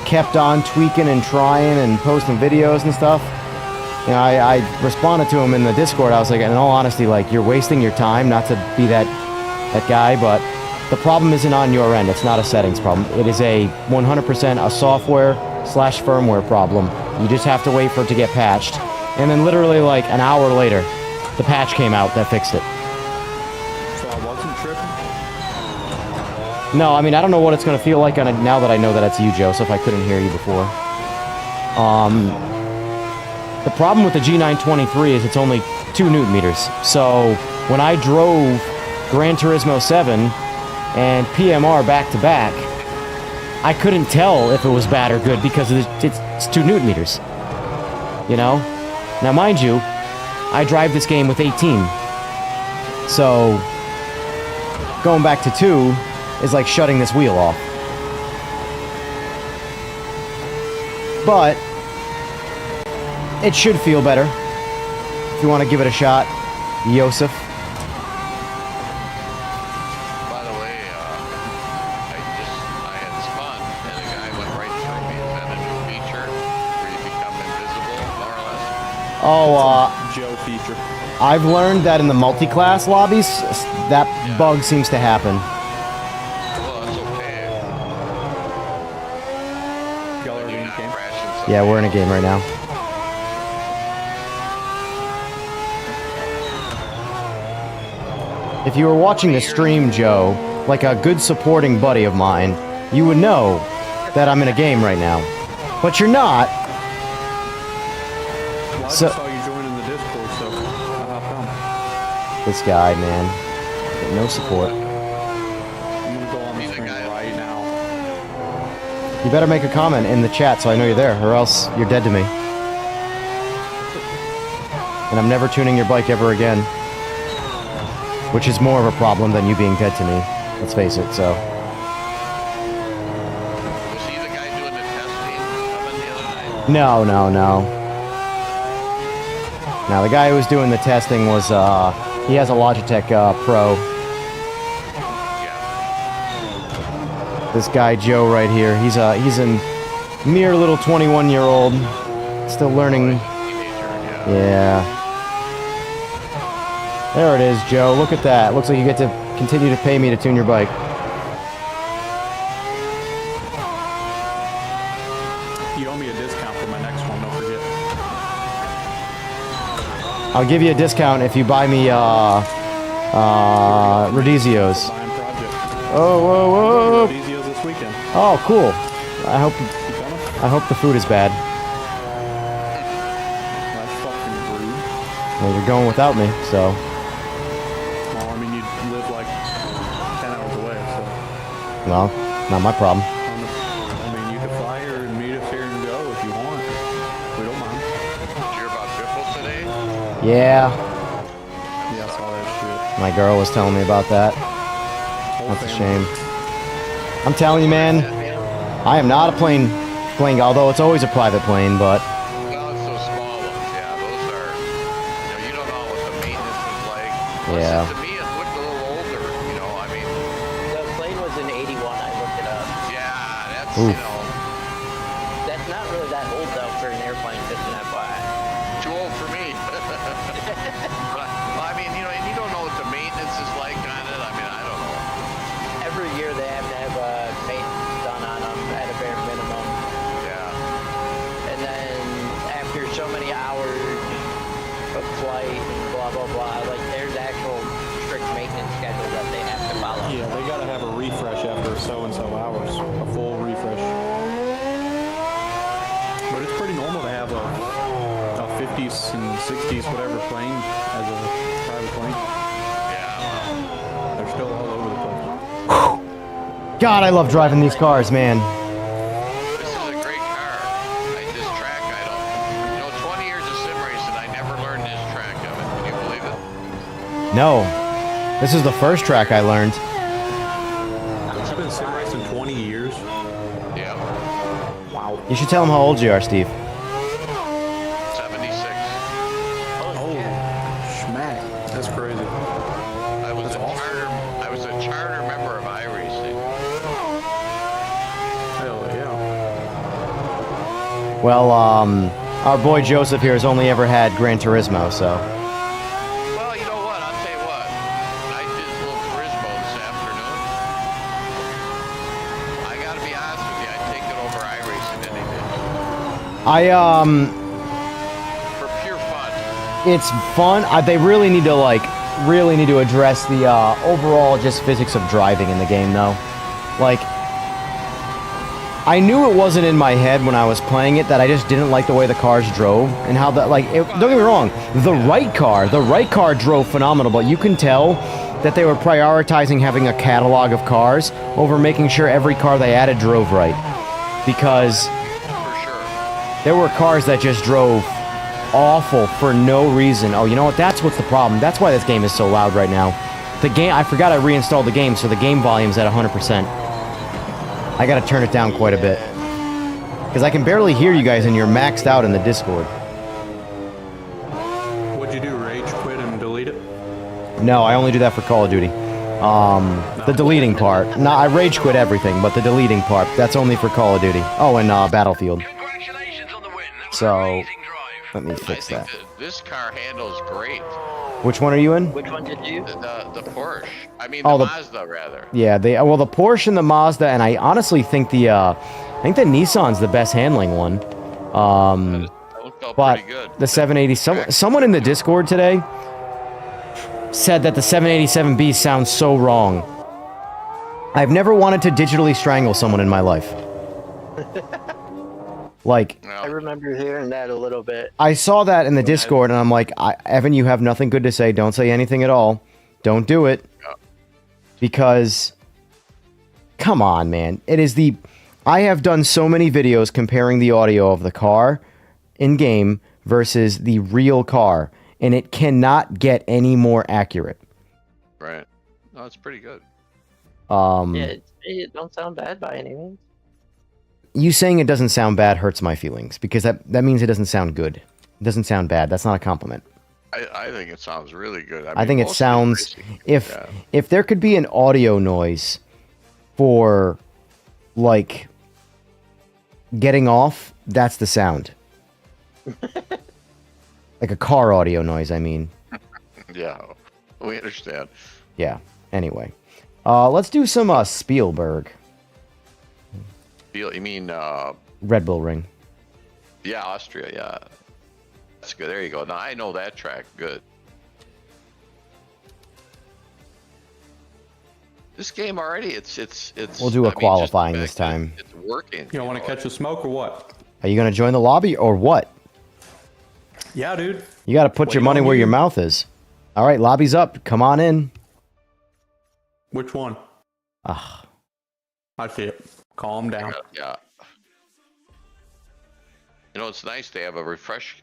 kept on tweaking and trying and posting videos and stuff, you know, I responded to him in the Discord. I was like, in all honesty, like, you're wasting your time, not to be that guy, but the problem isn't on your end. It's not a settings problem. It is a 100% a software/firmware problem. You just have to wait for it to get patched. And then literally like an hour later, the patch came out that fixed it. So I wasn't tripping? No, I mean, I don't know what it's going to feel like on it now that I know that it's you, Joseph. I couldn't hear you before. The problem with the G923 is it's only 2 newton meters. So when I drove Gran Turismo 7 and PMR back to back, I couldn't tell if it was bad or good because it's 2 newton meters. You know? Now, mind you, I drive this game with 18. So going back to 2 is like shutting this wheel off. But it should feel better. If you want to give it a shot, Yosef. By the way, I had spun and a guy went right through me. Is that a new feature where you become invisible, more or less? Oh, Joe feature. I've learned that in the multi-class lobbies, that bug seems to happen. Well, that's okay. Y'all are You're in not game. crashing something. Yeah, we're in a game right now. If you were watching the stream, Joe, like a good supporting buddy of mine, you would know that I'm in a game right now. But you're not. Well, I So- just saw you joining the Discord, so how come? This guy, man. Get no support. I'm gonna go on the He's a screen guy. right now. You better make a comment in the chat so I know you're there, or else you're dead to me. And I'm never tuning your bike ever again. Which is more of a problem than you being dead to me. Let's face it, so. Was he the guy doing the testing coming the other night? No. Now, the guy who was doing the testing was, he has a Logitech Pro. Yeah. This guy, Joe, right here, he's a mere little 21-year-old, still learning. Teenager, yeah. Yeah. There it is, Joe. Look at that. Looks like you get to continue to pay me to tune your bike. You owe me a discount for my next one, don't forget. I'll give you a discount if you buy me, Rhodesios. Buying project. Oh, whoa, whoa. Rhodesios this weekend. Oh, cool. I You coming? hope the food is bad. That's fucking rude. Well, you're going without me, so. Well, I mean, you live like 10 hours away, so. Well, not my problem. I mean, you could fly here and meet us here and go if you want. We don't mind. Did you hear about Biffle today? Yeah, Yeah, I saw that my girl was telling me about that. shit. That's a shame. I'm telling you, man, I am not a plane, although it's always a private plane, but Well, it's those small ones. Yeah, those are. You don't know what the maintenance is like. Plus, Yeah. to me, it looked a little older. I mean, The plane was in 81. I looked it up. yeah, that's Oof. That's not really that old though for an airplane, just an FYI. too old for me. But, well, I mean, and you don't know what the maintenance is like on it. I mean, I don't know. Every year they have to have maintenance done on them at a bare minimum, Yeah. and then after so many hours of flight and blah blah blah, like there's actual strict maintenance schedule that they have to follow. Yeah, they gotta have a refresh after so and so hours, a full refresh. But it's pretty normal to have a 50s and 60s whatever plane as a private plane. Yeah. Well, They're still all over the place. God, I love driving these cars, man. this is a great car. This track, I don't. 20 years of sim racing, I never learned this track of it. Can you believe it? No, this is the first track I learned. You've been sim racing 20 years? Yeah. Wow. You should tell them how old you are, Steve. 76. Oh, schmack. That's crazy. I was a charter member of iRacing. Hell yeah. Well, our boy Joseph here has only ever had Gran Turismo, so. Well, you know what? I'll tell you what. I did a little Turismo this afternoon. I gotta be honest with you, I'd take it over iRacing any day. For pure fun. It's fun. They really need to address the overall just physics of driving in the game, though. Like, I knew it wasn't in my head when I was playing it that I just didn't like the way the cars drove and how that, don't get me wrong, the right car drove phenomenal, but you can tell that they were prioritizing having a catalog of cars over making sure every car they added drove right. Because For sure. there were cars that just drove awful for no reason. Oh, you know what? That's what's the problem. That's why this game is so loud right now. I forgot I reinstalled the game, so the game volume's at 100%. I gotta turn it down quite a bit. Because I can barely hear you guys and you're maxed out in the Discord. What'd you do, rage quit and delete it? No, I only do that for Call of Duty. The deleting part. No, I rage quit everything, but the deleting part, that's only for Call of Duty. Oh, and Battlefield. Congratulations on the win. That was So, an amazing drive. let me I fix think that. this car handles great. Which one are you in? Which one did you? The Porsche. I mean, Oh, the the- Mazda, rather. Yeah, the Porsche and the Mazda, and I honestly think the Nissan's the best handling one. It felt But pretty good. the 780, someone in the Discord today said that the 787B sounds so wrong. I've never wanted to digitally strangle someone in my life. Like, I remember hearing that a little bit. I saw that in the Discord, and I'm like, Evan, you have nothing good to say. Don't say anything at all. Don't do it. Because, come on, man. I have done so many videos comparing the audio of the car in-game versus the real car, and it cannot get any more accurate. Right. No, it's pretty good. Yeah, it don't sound bad by any means. You saying it doesn't sound bad hurts my feelings, because that means it doesn't sound good. It doesn't sound bad. That's not a compliment. I think it sounds really good. I think it most sounds... racing- If there could be an audio noise for, like, getting off, that's the sound. Like a car audio noise, I mean. Yeah, we understand. Yeah, anyway. Let's do some Spielberg. You mean, Red Bull Ring. yeah, Austria, yeah. That's good. There you go. Now I know that track good. This game already, it's. We'll do a I mean, just qualifying the this fact that time. It's working. You don't want to catch the smoke or what? Are you going to join the lobby or what? Yeah, dude. You got to put Wait your money on where you. your mouth is. All right, lobby's up. Come on in. Which one? Ah, I see it. Calm down. Yeah. You know, it's nice to have a refresh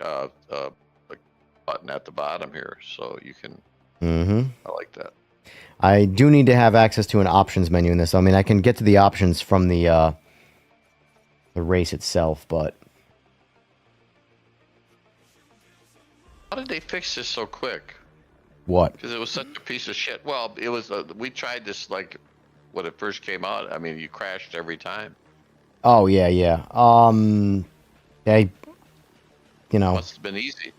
button at the bottom here, so you can. I like that. I do need to have access to an options menu in this. I mean, I can get to the options from the race itself, but How did they fix this so quick? what? Because it was such a piece of shit. Well, it was. We tried this like when it first came out. I mean, you crashed every time. Oh yeah, yeah. They, you know, Must have been easy.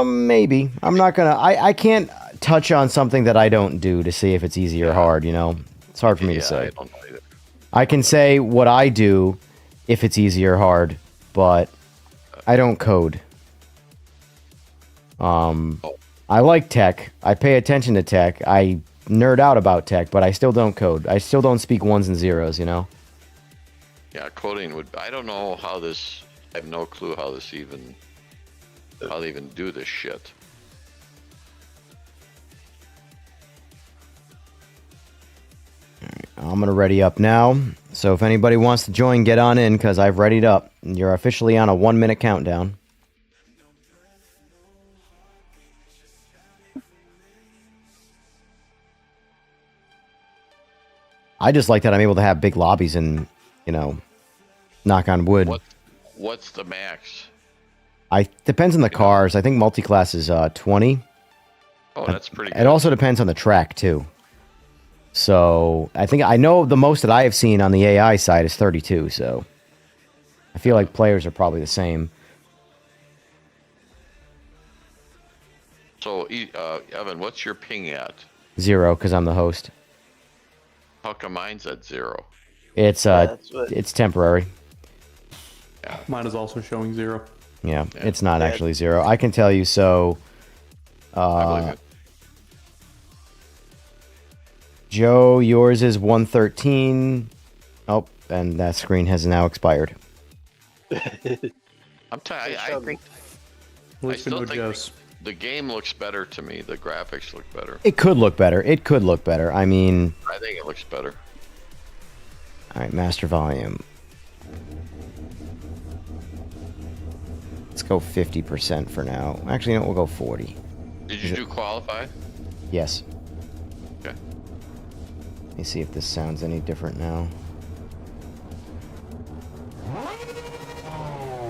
maybe. I'm not gonna. I can't touch on something that I don't do to see if it's easy or hard. You know, it's hard for me to say. I don't know either. I can say what I do if it's easy or hard, but I don't code. I like tech. I pay attention to tech. I nerd out about tech, but I still don't code. I still don't speak ones and zeros, you know? Yeah, coding would. I don't know how this. I have no clue how this even. How they even do this shit. I'm going to ready up now. So if anybody wants to join, get on in because I've readied up. You're officially on a 1-minute countdown. I just like that I'm able to have big lobbies and, you know, knock on wood. What's the max? Depends on the cars. I think multi-class is 20. Oh, that's pretty good. It also depends on the track, too. So, I know the most that I have seen on the AI side is 32, so I feel like players are probably the same. So, Evan, what's your ping at? 0, because I'm the host. How come mine's at 0? It's it's temporary. Mine is also showing 0. Yeah, it's not actually 0. I can tell you, so... I believe it. Joe, yours is 113. Oh, and that screen has now expired. I'm tired. I think. I Listen still to think Joe's. the game looks better to me. The graphics look better. It could look better. It could look better. I mean... I think it looks better. Alright, master volume. Let's go 50% for now. Actually, no, we'll go 40. Did you do qualify? Yes. Okay. Let me see if this sounds any different now.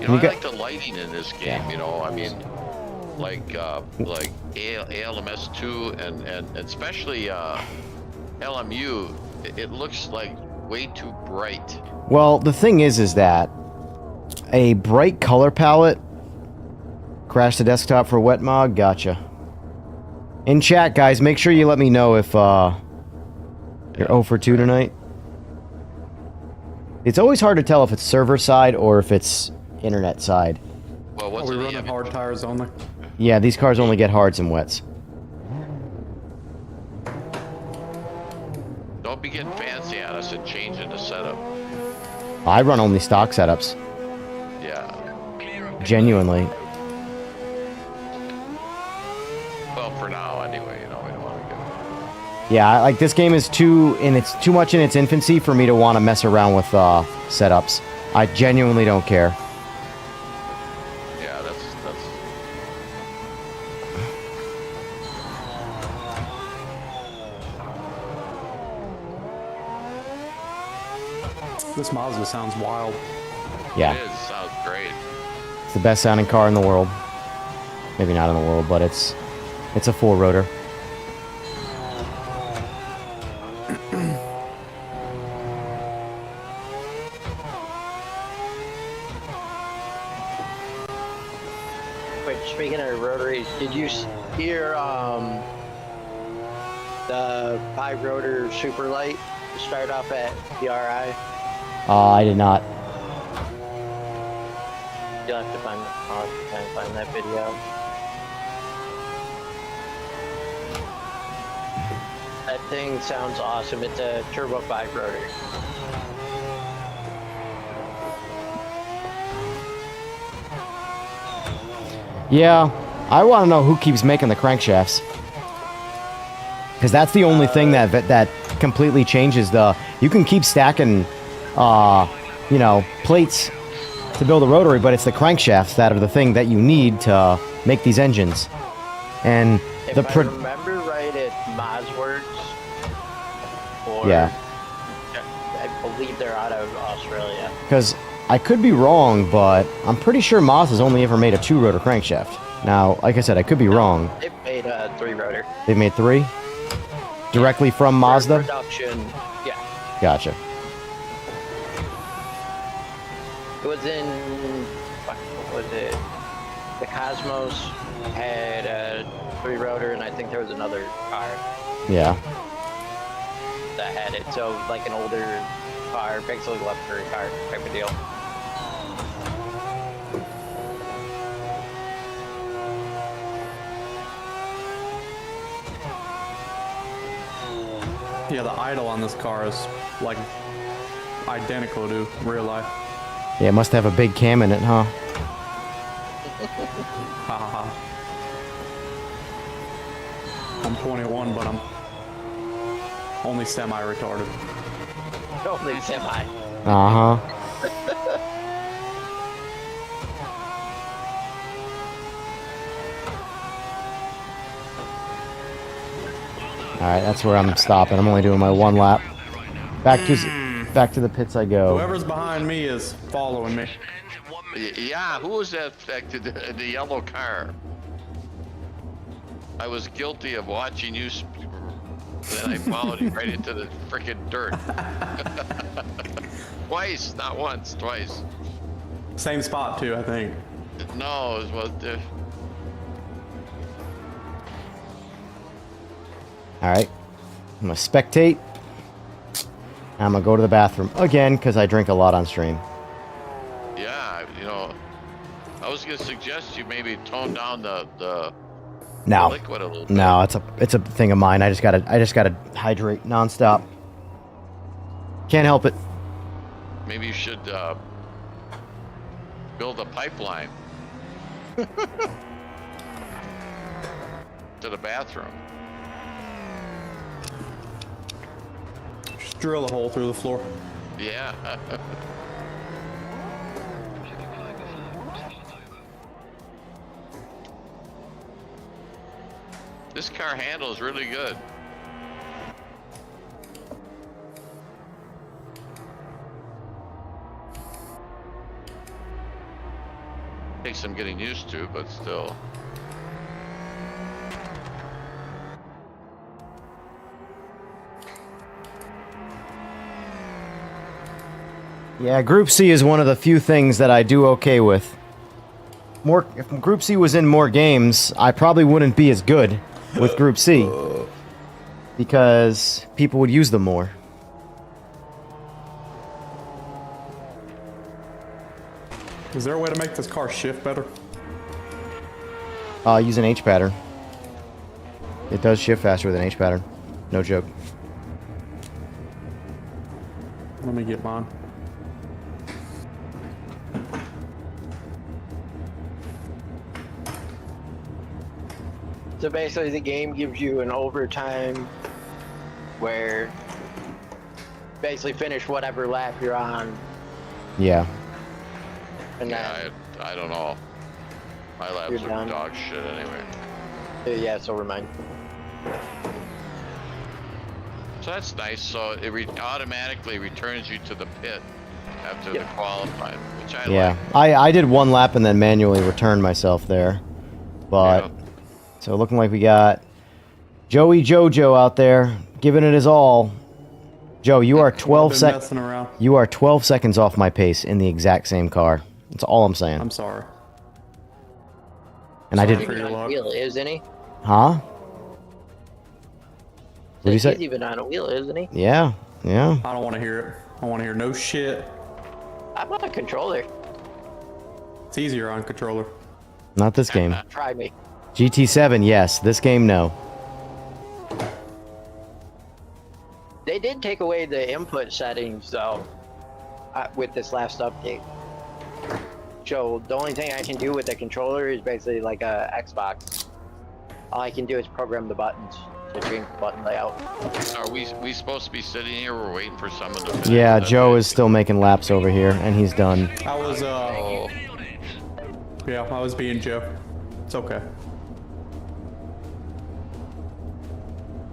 You know, I like the lighting in this game. You know, I mean, like ALMS2 and especially LMU. It looks like way too bright. Well, the thing is that a bright color palette. Crash the desktop for wet mod. Gotcha. In chat, guys, make sure you let me know if you're 0 for 2 tonight. It's always hard to tell if it's server side or if it's internet side. Well, Are what's we the running hard tires only? Yeah, these cars only get hards and wets. Don't be getting fancy on us and changing the setup. I run only stock setups. Yeah. Genuinely. Well, for now, anyway. You know, we don't want to get. Yeah, like this game is too much in its infancy for me to want to mess around with setups. I genuinely don't care. Yeah, that's. This Mazda sounds wild. Yeah, It is. Sounds great. it's the best sounding car in the world. Maybe not in the world, but it's a 4-rotor. Wait, speaking of rotary, did you hear the 5-rotor super light start off at DRI? I did not. You'll have to find. I'll have to try and find that video. That thing sounds awesome. It's a turbo 5-rotor. Yeah, I want to know who keeps making the crankshafts. Because that's the only thing that completely changes the... You can keep stacking, you know, plates to build a rotary, but it's the crankshafts that are the thing that you need to make these engines. And If I remember right, at Mosworks, or yeah, I believe they're out of Australia. because I could be wrong, but I'm pretty sure Moz has only ever made a 2-rotor crankshaft. Now, like I said, I could be wrong. They've made a 3-rotor. They've made 3? Directly from Mazda? Production, yeah. Gotcha. It was in, what was it? The Cosmos had a 3-rotor, and I think there was another car Yeah. that had it. So, like an older car, basically luxury car type of deal. Yeah, the idle on this car is like identical to real life. Yeah, it must have a big cam in it, huh? Ha ha ha. I'm 21, but I'm only semi-retarded. Only semi. Uh-huh. Alright, that's where I'm stopping. I'm only doing my 1 lap. Back to the pits I go. Whoever's behind me is following me. Yeah, who was that the yellow car? I was guilty of watching you, and I followed you right into the frickin' dirt. Twice, not once, twice. Same spot too, I think. No, it was Alright. I'm gonna spectate. I'm gonna go to the bathroom again because I drink a lot on stream. yeah, you know, I was gonna suggest you maybe tone down the No. liquid a little bit. No, it's a thing of mine. I just gotta hydrate nonstop. Can't help it. Maybe you should build a pipeline to the bathroom. Just drill a hole through the floor. Yeah. This car handles really good. Takes some getting used to, but still. Yeah, Group C is one of the few things that I do okay with. If Group C was in more games, I probably wouldn't be as good with Group C. Because people would use them more. Is there a way to make this car shift better? Use an H pattern. It does shift faster with an H pattern. No joke. Let me get mine. So basically, the game gives you an overtime where basically finish whatever lap you're on, Yeah. and Yeah, then I don't know. My labs You're are done. dog shit anyway. yeah, so remind. So that's nice. So it automatically returns you to the pit after the qualifying, which I Yeah. like. I did 1 lap and then manually returned myself there. But, Yeah. so looking like we got Joey Jojo out there giving it his all. Joe, you are 12 Been seconds. messing around. You are 12 seconds off my pace in the exact same car. That's all I'm saying. I'm sorry. And I sorry did. for your On a luck. wheel, isn't he? Huh? What do you say? He's even on a wheel, isn't he? Yeah. Yeah. I don't want to hear it. I want to hear no shit. I'm on a controller. It's easier on controller. Not this game. Try me. GT7, yes. This game, no. They did take away the input settings though, with this last update. So the only thing I can do with the controller is basically like a Xbox. All I can do is program the buttons. between button layout. Are we supposed to be sitting here? We're waiting for someone to finish. Yeah, That's Joe it. is still making laps over here, and he's done. I was, Oh, yeah, I was being Joe. It's okay.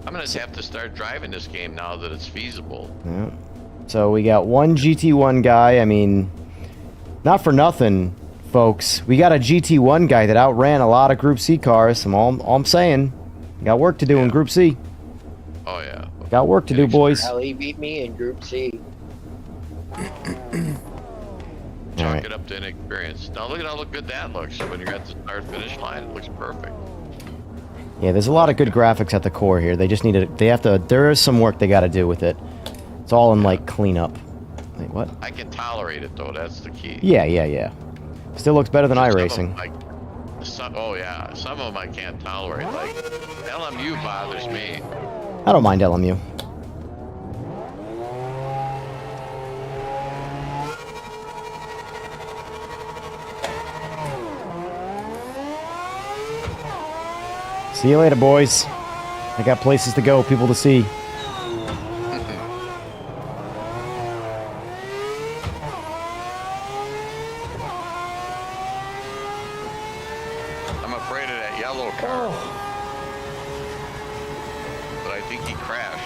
I'm gonna have to start driving this game now that it's feasible. Yeah. So we got one GT1 guy. I mean, not for nothing, folks. We got a GT1 guy that outran a lot of Group C cars. All I'm saying. Got work to do in Group C. Oh yeah. Got work to do, boys. Hell, he beat me in Group C. Chalk Alright. it up to inexperience. Now look at how good that looks. When you're at the start-finish line, it looks perfect. Yeah, there's a lot of good graphics at the core here. They just need to. They have to. There is some work they got to do with it. It's all in like cleanup. Wait, what? I can tolerate it though. That's the key. Yeah. Still looks better than Some of iRacing. them, oh yeah, some of them I can't tolerate. Like LMU bothers me. I don't mind LMU. See you later, boys. I got places to go, people to see. I'm afraid of that yellow car. But I think he crashed.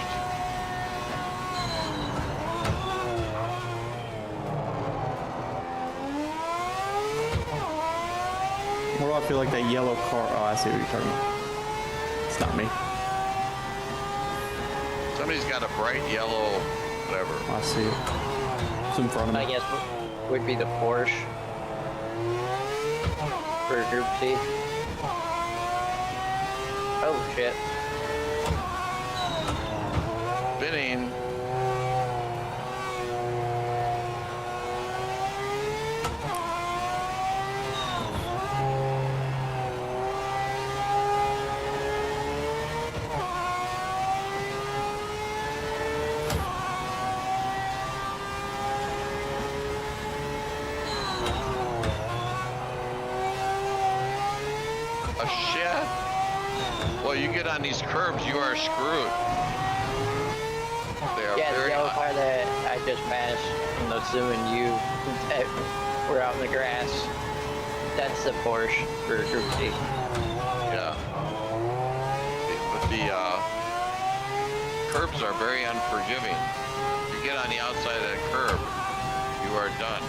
What do I feel like that yellow car? Oh, I see what you're talking about. It's not me. Somebody's got a bright yellow, whatever. I see it. It's in front of I me. guess would be the Porsche for Group C. Oh shit. Spinning. Oh shit. Well, you get on these curbs, you are screwed. They are Yeah, the very yellow car that I just passed, and those Zoom and you that were out in the grass. That's the Porsche for Group C. Yeah. But the curbs are very unforgiving. If you get on the outside of that curb, you are done.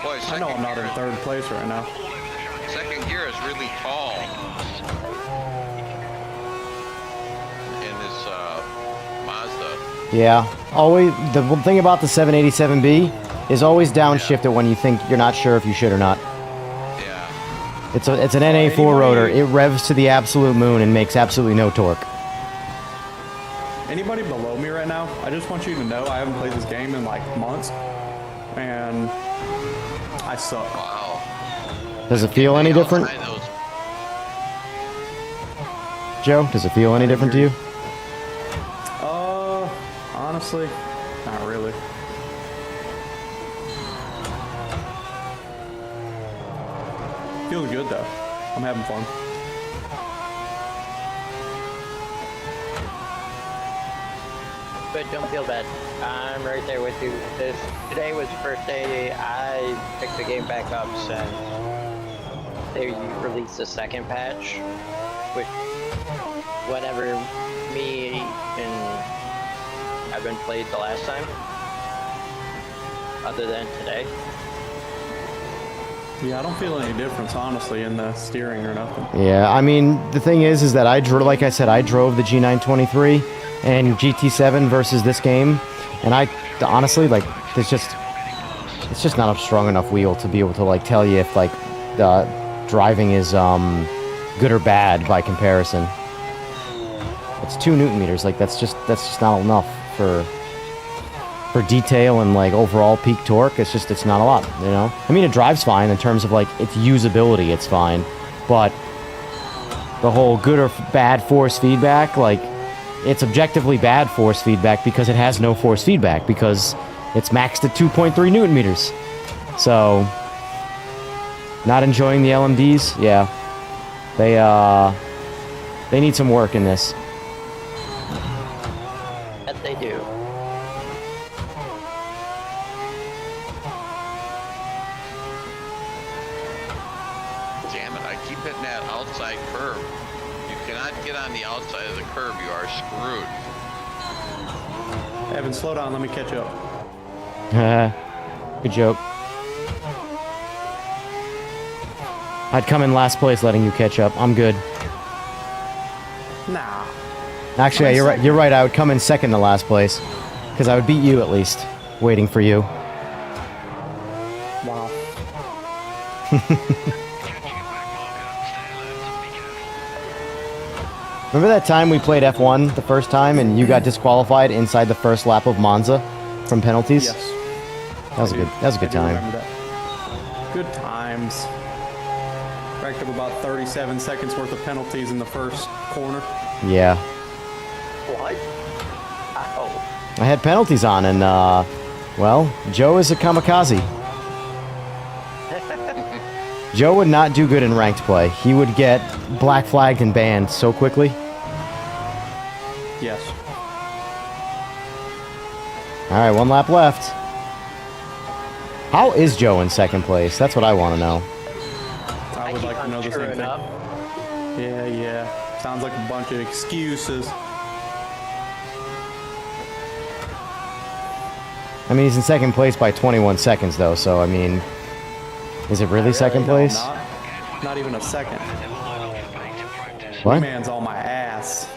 Boy, I know I'm not in third place right now. second gear is really tall in this Mazda. Yeah. Always. The one thing about the 787B is always downshift it when you think you're not sure if you should or not. Yeah. It's an NA4 rotor. It revs to the absolute moon and makes absolutely no torque. Anybody below me right now? I just want you to know I haven't played this game in like months, and I suck. Wow. Does it feel any different, Outside those- Joe? Does it feel any different to you? Honestly, not really. Feels good though. I'm having fun. But don't feel bad. I'm right there with you. Today was the first day I picked the game back up since they released the second patch, which whenever me and Evan played the last time, other than today. Yeah, I don't feel any difference honestly in the steering or nothing. Yeah, I mean, the thing is that like I said, I drove the G923 and GT7 versus this game, and I honestly, like, it's just not a strong enough wheel to be able to, like, tell you if, like, the driving is, good or bad by comparison. It's 2 Newton meters. Like that's just not enough for detail and like overall peak torque. It's not a lot, you know. I mean, it drives fine in terms of like its usability. It's fine, but the whole good or bad force feedback, like it's objectively bad force feedback because it has no force feedback because it's maxed at 2.3 Newton meters. So, not enjoying the LMDs? Yeah, they need some work in this. That they do. Damn it, I keep hitting that outside curve. You cannot get on the outside of the curve, you are screwed. Evan, slow down, let me catch up. Good joke. I'd come in last place letting you catch up. I'm good. Nah. Actually, yeah, you're right. You're right. I would come in second to last place because I would beat you at least, waiting for you. Wow. Remember that time we played F1 the first time and you got disqualified inside the first lap of Monza from penalties? Yes. That was a good. That was a good I do time. remember that. Good times. Racked up about 37 seconds worth of penalties in the first corner. Yeah. What? Ow. I had penalties on, and well, Joe is a kamikaze. Joe would not do good in ranked play. He would get black flagged and banned so quickly. Yes. All right, 1 lap left. How is Joe in second place? That's what I want to know. I would keep like to on know the same screwing thing. up. Yeah. Sounds like a bunch of excuses. I mean, he's in second place by 21 seconds, though, so, I mean, is it really second place? Not even a second. What? Man's on my ass.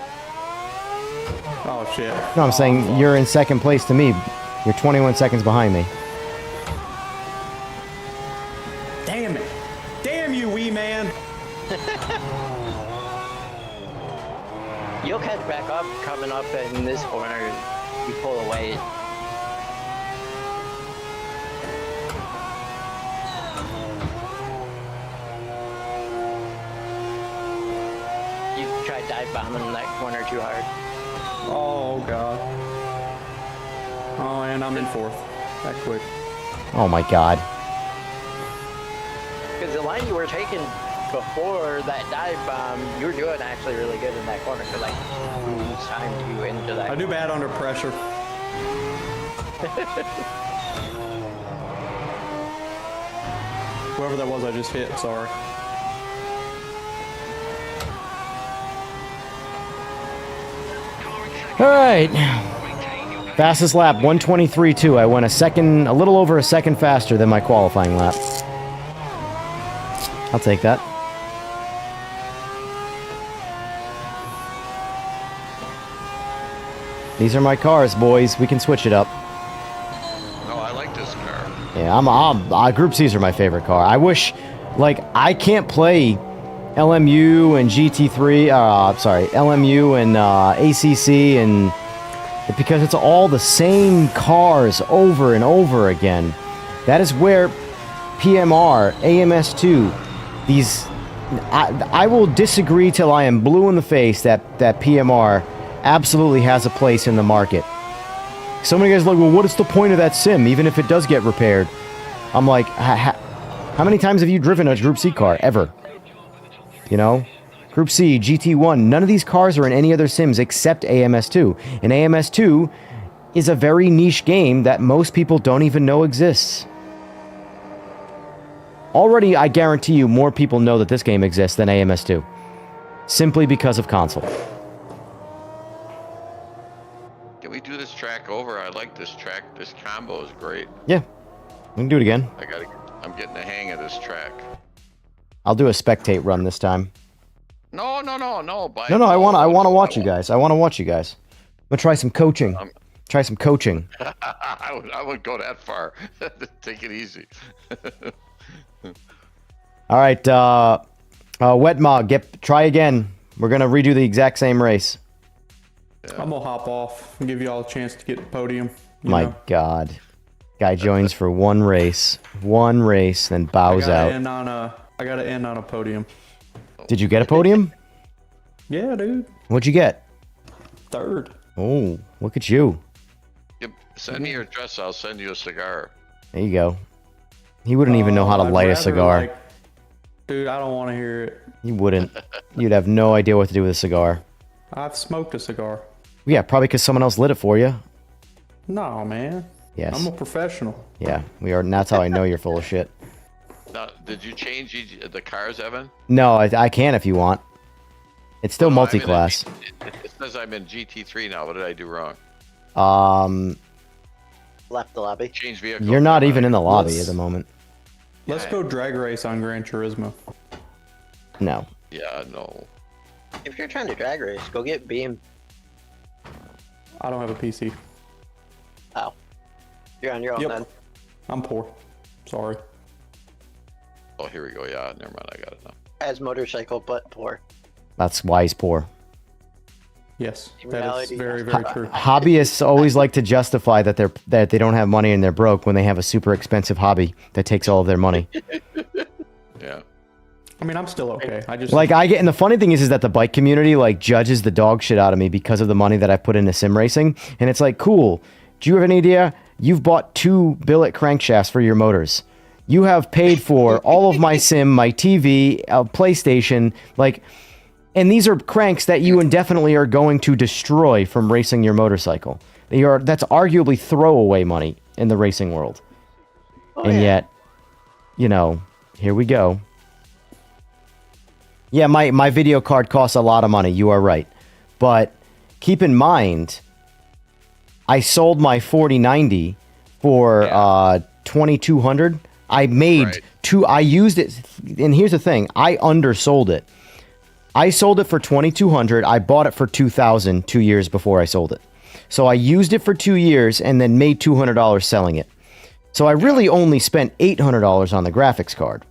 Oh shit. No, I'm saying you're in second place to me. You're 21 seconds behind me. Damn it. Damn you, wee man. You'll catch back up coming up in this corner. You pull away. You tried dive bombing that corner too hard. Oh god. Oh, and I'm in fourth. That quick. Oh my god. Because the line you were taking before that dive bomb, you were doing actually really good in that corner. So like, timed you into that. I do bad under pressure. Whoever that was I just hit, sorry. All right. Fastest lap, 1:23.2. I went a little over a second faster than my qualifying lap. I'll take that. These are my cars, boys. We can switch it up. No, I like this car. Yeah, Group C's are my favorite car. I wish, like, I can't play LMU and GT3, LMU and ACC, and because it's all the same cars over and over again. That is where PMR, AMS2, these, I will disagree till I am blue in the face that PMR absolutely has a place in the market. So many guys are like, well, what is the point of that sim, even if it does get repaired? I'm like, how many times have you driven a Group C car, ever? You know? Group C, GT1, none of these cars are in any other sims except AMS2. And AMS2 is a very niche game that most people don't even know exists. Already, I guarantee you, more people know that this game exists than AMS2. Simply because of console. Can we do this track over? I like this track. This combo is great. Yeah. We can do it again. I'm getting the hang of this track. I'll do a spectate run this time. No. No, I want to watch you guys. I want to watch you guys. I'm going to try some coaching. Try some coaching. I would go that far. Take it easy. All right, Wet Mog, try again. We're going to redo the exact same race. I'm gonna hop off and give you all a chance to get the podium. you My know. God. Guy joins for one race, then bows out. I gotta end on a podium. Did you get a podium? Yeah, dude. What'd you get? Third. Oh, look at you. Send me your address. I'll send you a cigar. There you go. He wouldn't even know how to I'd light a rather, cigar. like- dude, I don't want to hear it. You wouldn't. You'd have no idea what to do with a cigar. I've smoked a cigar. Yeah, probably because someone else lit it for you. No, man. Yes. I'm a professional. Yeah, we are. And that's how I know you're full of shit. Now, did you change the cars, Evan? No, I can if you want. It's still No, I'm in a multi-class. It says I'm in GT3 now. What did I do wrong? Left the lobby. Change vehicle. You're not even in the lobby Let's- at the moment. Let's go drag race on Gran Turismo. No. Yeah, no. If you're trying to drag race, go get Beam. I don't have a PC. Oh. You're on your own Yep. then. I'm poor. Sorry. Oh, here we go. Yeah, never mind. I got it now. As motorcycle, but poor. That's why he's poor. Yes, In that is reality, very, yes. very true. Hobbyists always like to justify that they don't have money and they're broke when they have a super expensive hobby that takes all of their money. Yeah. I mean, I'm still okay. I just Like I get, and the funny thing is that the bike community like judges the dog shit out of me because of the money that I put into sim racing, and it's like, cool. Do you have any idea? You've bought 2 billet crankshafts for your motors. You have paid for all of my sim, my TV, PlayStation, like, and these are cranks that you indefinitely are going to destroy from racing your motorcycle. That's arguably throwaway money in the racing world. And yet, you know, here we go. Yeah, my video card costs a lot of money. You are right. But keep in mind, I sold my 4090 for $2,200. I made Right. I used it, and here's the thing, I undersold it. I sold it for $2,200. I bought it for $2,000 2 years before I sold it. So I used it for 2 years and then made $200 selling it. So I really only spent $800 on the graphics card.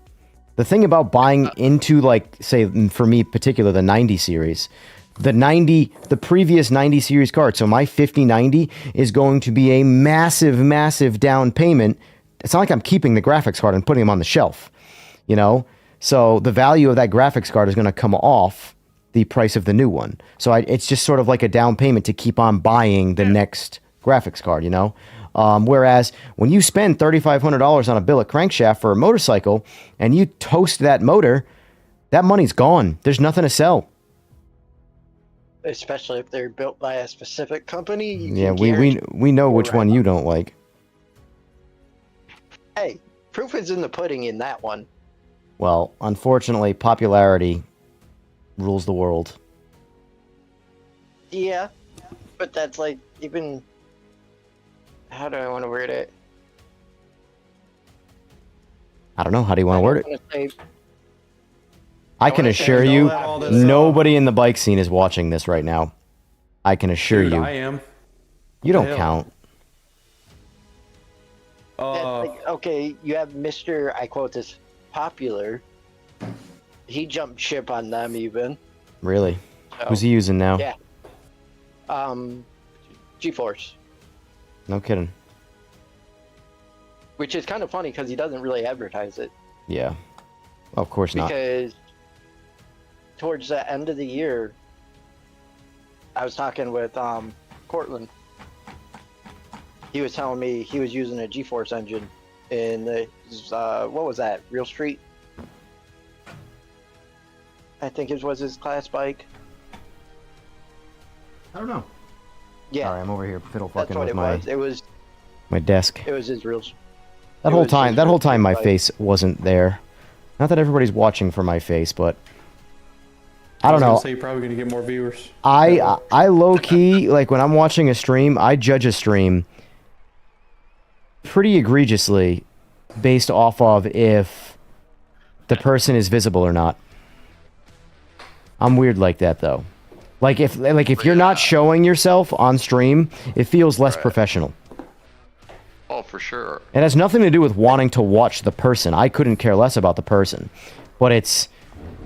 The thing about buying into, like, say, for me particular, the 90 series, the previous 90 series card, so my 5090 is going to be a massive, massive down payment. It's not like I'm keeping the graphics card and putting them on the shelf, you know? So the value of that graphics card is going to come off the price of the new one. So it's just sort of like a down payment to keep on buying the next graphics card, you know? Whereas when you spend $3,500 on a billet crankshaft for a motorcycle and you toast that motor, that money's gone. There's nothing to sell. Especially if they're built by a specific company. Yeah, we know which one you don't like. Hey, proof is in the pudding in that one. Well, unfortunately, popularity rules the world. Yeah, but that's like even. How do I want to word it? I don't know. How do you want to word it? I wanna say- I can wanna say assure don't you, let all this, nobody in the bike scene is watching this right now. I can assure dude, you. I am. You don't hell. count. that's like, okay, you have Mr. I quote this popular. He jumped ship on them even. Really? So, Who's he using now? Yeah. G-Force, No kidding. which is kind of funny because he doesn't really advertise it. Yeah. Of course not. Because towards the end of the year, I was talking with Cortland. He was telling me he was using a G-Force engine in the what was that? Real Street? I think it was his class bike. I don't know. Yeah, Sorry, I'm over here fiddle that's fucking what with it was. my desk. It was his real. That it whole was time, his that whole real time, my bike. face wasn't there. Not that everybody's watching for my face, but I don't know. So you're probably gonna get more viewers. I low key, like when I'm watching a stream, I judge a stream pretty egregiously based off of if the person is visible or not. I'm weird like that though. Like if you're not showing yourself on stream, it feels less professional. Oh, for sure. It has nothing to do with wanting to watch the person. I couldn't care less about the person. But it's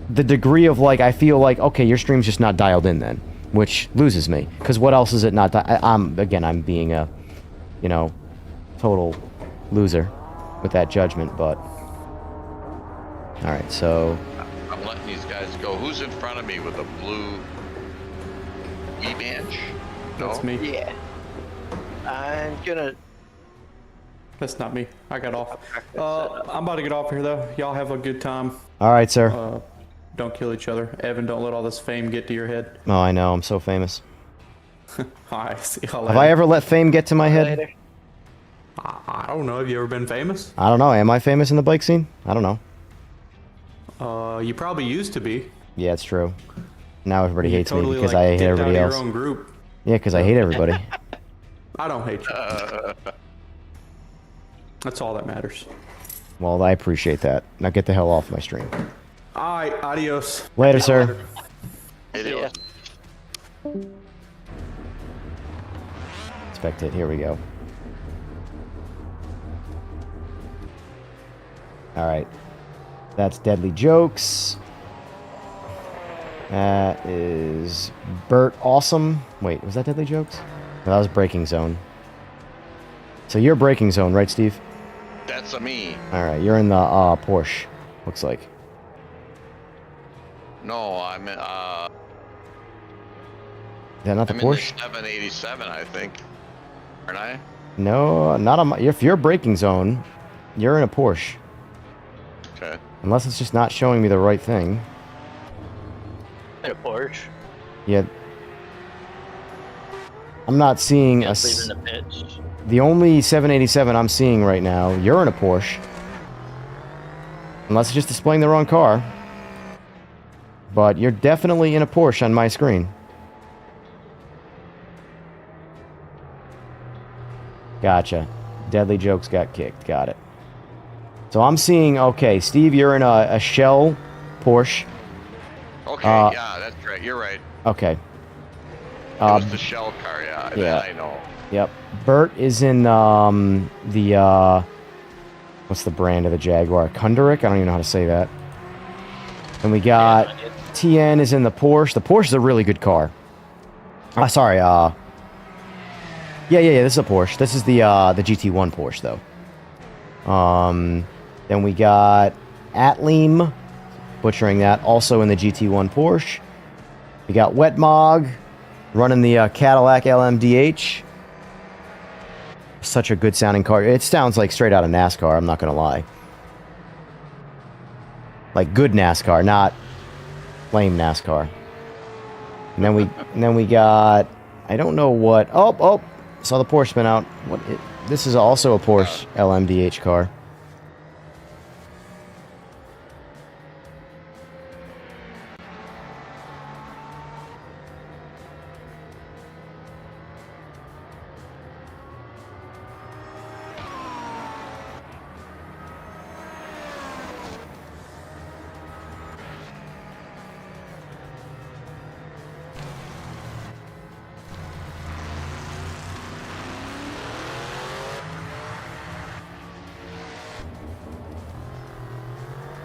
the degree of, like, I feel like, okay, your stream's just not dialed in then. which loses me. Because what else is it not? I'm being a, you know, total loser with that judgment. But all right, so I'm letting these guys go. Who's in front of me with a blue E-Bench? No? That's me. Yeah. I'm gonna. That's not me. I got off. I'm about to get off here though. Y'all have a good time. all right, sir. Don't kill each other. Evan, don't let all this fame get to your head. Oh, I know. I'm so famous. Alright, see y'all Have later. I ever let fame get to my head? Later. I don't know. Have you ever been famous? I don't know. Am I famous in the bike scene? I don't know. You probably used to be. Yeah, it's true. Now everybody hates me Totally, because like, I hate dipped everybody out else. of your own group. Yeah, because I hate everybody. I don't hate you. That's all that matters. Well, I appreciate that. Now get the hell off my stream. Alright, adios. Later, sir. Yeah. Spectate, here we go. Alright. That's Deadly Jokes. That is Bert Awesome. Wait, was that Deadly Jokes? No, that was Breaking Zone. So you're Breaking Zone, right, Steve? That's a me. Alright, you're in the Porsche, looks like. No, I'm Is that not the in Porsche? the 787, I think. Aren't I? No, not on my... If you're Breaking Zone, you're in a Porsche. Okay. Unless it's just not showing me the right thing. In a Porsche. Yeah. I'm not seeing a... Just leaving the pitch. The only 787 I'm seeing right now, you're in a Porsche. Unless it's just displaying the wrong car. But you're definitely in a Porsche on my screen. Gotcha. Deadly Jokes got kicked. Got it. So I'm seeing... Okay, Steve, you're in a Shell Porsche. Okay, yeah, that's right. You're right. Okay. It was the shell car, yeah. yeah. That I know. Yep. Bert is in what's the brand of the Jaguar? Kunderick? I don't even know how to say that. And we got TN is in the Porsche. The Porsche is a really good car. Sorry. Yeah. This is a Porsche. This is the GT1 Porsche though. Then we got Atleem, butchering that, also in the GT1 Porsche. We got Wetmog running the Cadillac LMDH. Such a good sounding car. It sounds like straight out of NASCAR, I'm not gonna lie. Like good NASCAR, not lame NASCAR. And then we got, I don't know what. Oh, saw the Porsche spin out. This is also a Porsche LMDH car.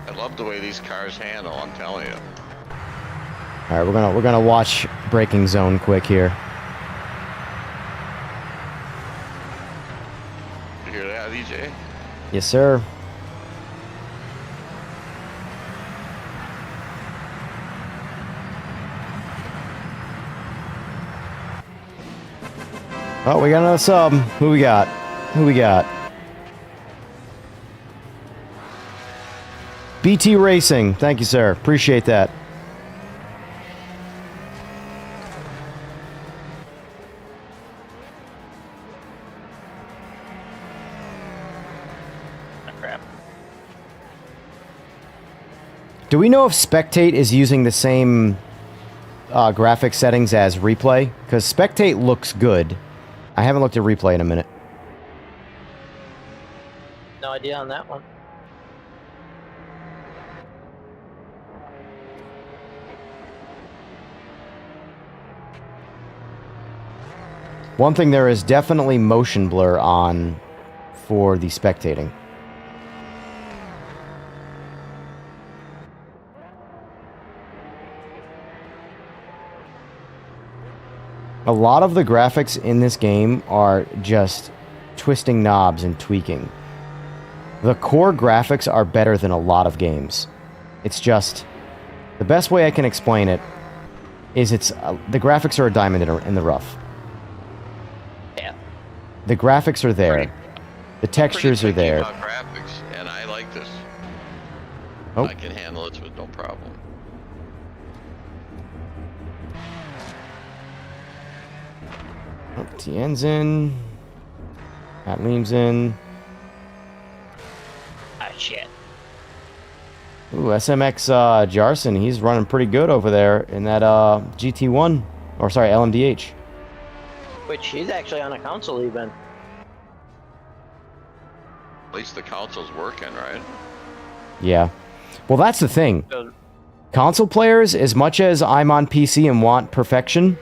I love the way these cars handle, I'm telling you. All right, we're gonna watch Breaking Zone quick here. You hear that, EJ? Yes, sir. Oh, we got another sub. Who we got? BT Racing. Thank you, sir. Appreciate that. Crap. Do we know if Spectate is using the same graphic settings as Replay? Because Spectate looks good. I haven't looked at Replay in a minute. No idea on that one. One thing, there is definitely motion blur on for the spectating. A lot of the graphics in this game are just twisting knobs and tweaking. The core graphics are better than a lot of games. It's just... The best way I can explain it is the graphics are a diamond in the rough. Yeah. The graphics are there. The textures are there. About graphics, and I like this. Oh. I can handle it with no problem. Oh, Tien's in. Matt Leem's in. Ah, shit. Ooh, SMX Jarson, he's running pretty good over there in that GT1. Or sorry, LMDH. Which he's actually on a console even. At least the console's working, right? Yeah. Well, that's the thing. So, Console players, as much as I'm on PC and want perfection,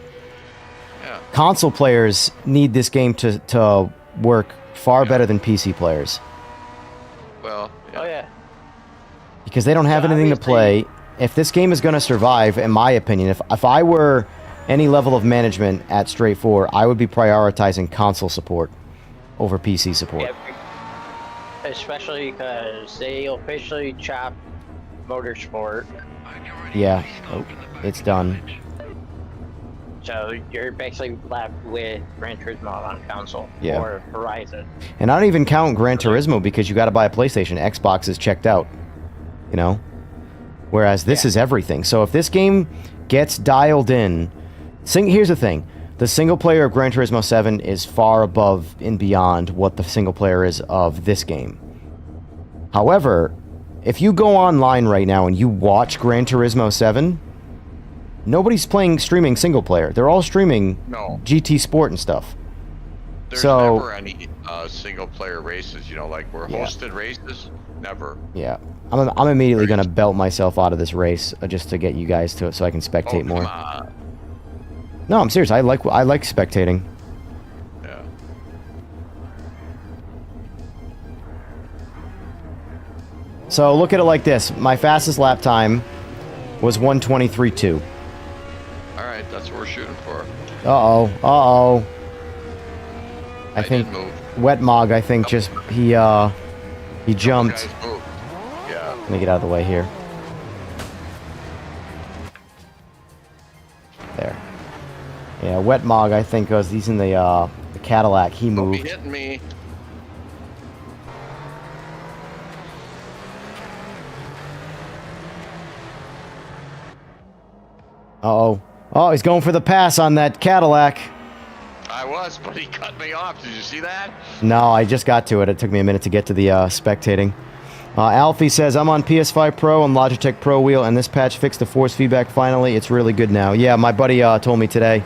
Yeah. console players need this game to work far better than PC players. Well, oh yeah. Because they don't have So anything to obviously- play. If this game is going to survive, in my opinion, if I were any level of management at Straight 4, I would be prioritizing console support over PC support. Yeah, especially because they officially chopped Motorsport, Yeah. Oh, it's done. so you're basically left with Gran Turismo on console Yeah. or Horizon. And I don't even count Gran Turismo because you got to buy a PlayStation. Xbox is checked out. You know? Whereas this is everything. So if this game gets dialed in... Here's the thing. The single player of Gran Turismo 7 is far above and beyond what the single player is of this game. However, if you go online right now and you watch Gran Turismo 7, nobody's streaming single player. They're all streaming No. GT Sport and stuff. there's So- never any single player races, you know, like we're Yeah. hosted races. Never. Yeah. I'm immediately going to belt myself out of this race just to get you guys to it so I can spectate Oh, more. come on. No, I'm serious. I like spectating. Yeah. So look at it like this. My fastest lap time was 1:23.2. All right, that's what we're shooting for. Uh-oh. Uh-oh. I think did move. Wet Mog, I think just he jumped. Guys, move. Yeah. Let me get out of the way here. There. Yeah, Wet Mog, I think, because he's in the Cadillac. He Don't be moved. hitting me. Uh-oh. Oh, he's going for the pass on that Cadillac. I was, but he cut me off. Did you see that? No, I just got to it. It took me a minute to get to the spectating. Alfie says, I'm on PS5 Pro and Logitech Pro Wheel, and this patch fixed the force feedback finally. It's really good now. Yeah, my buddy told me today.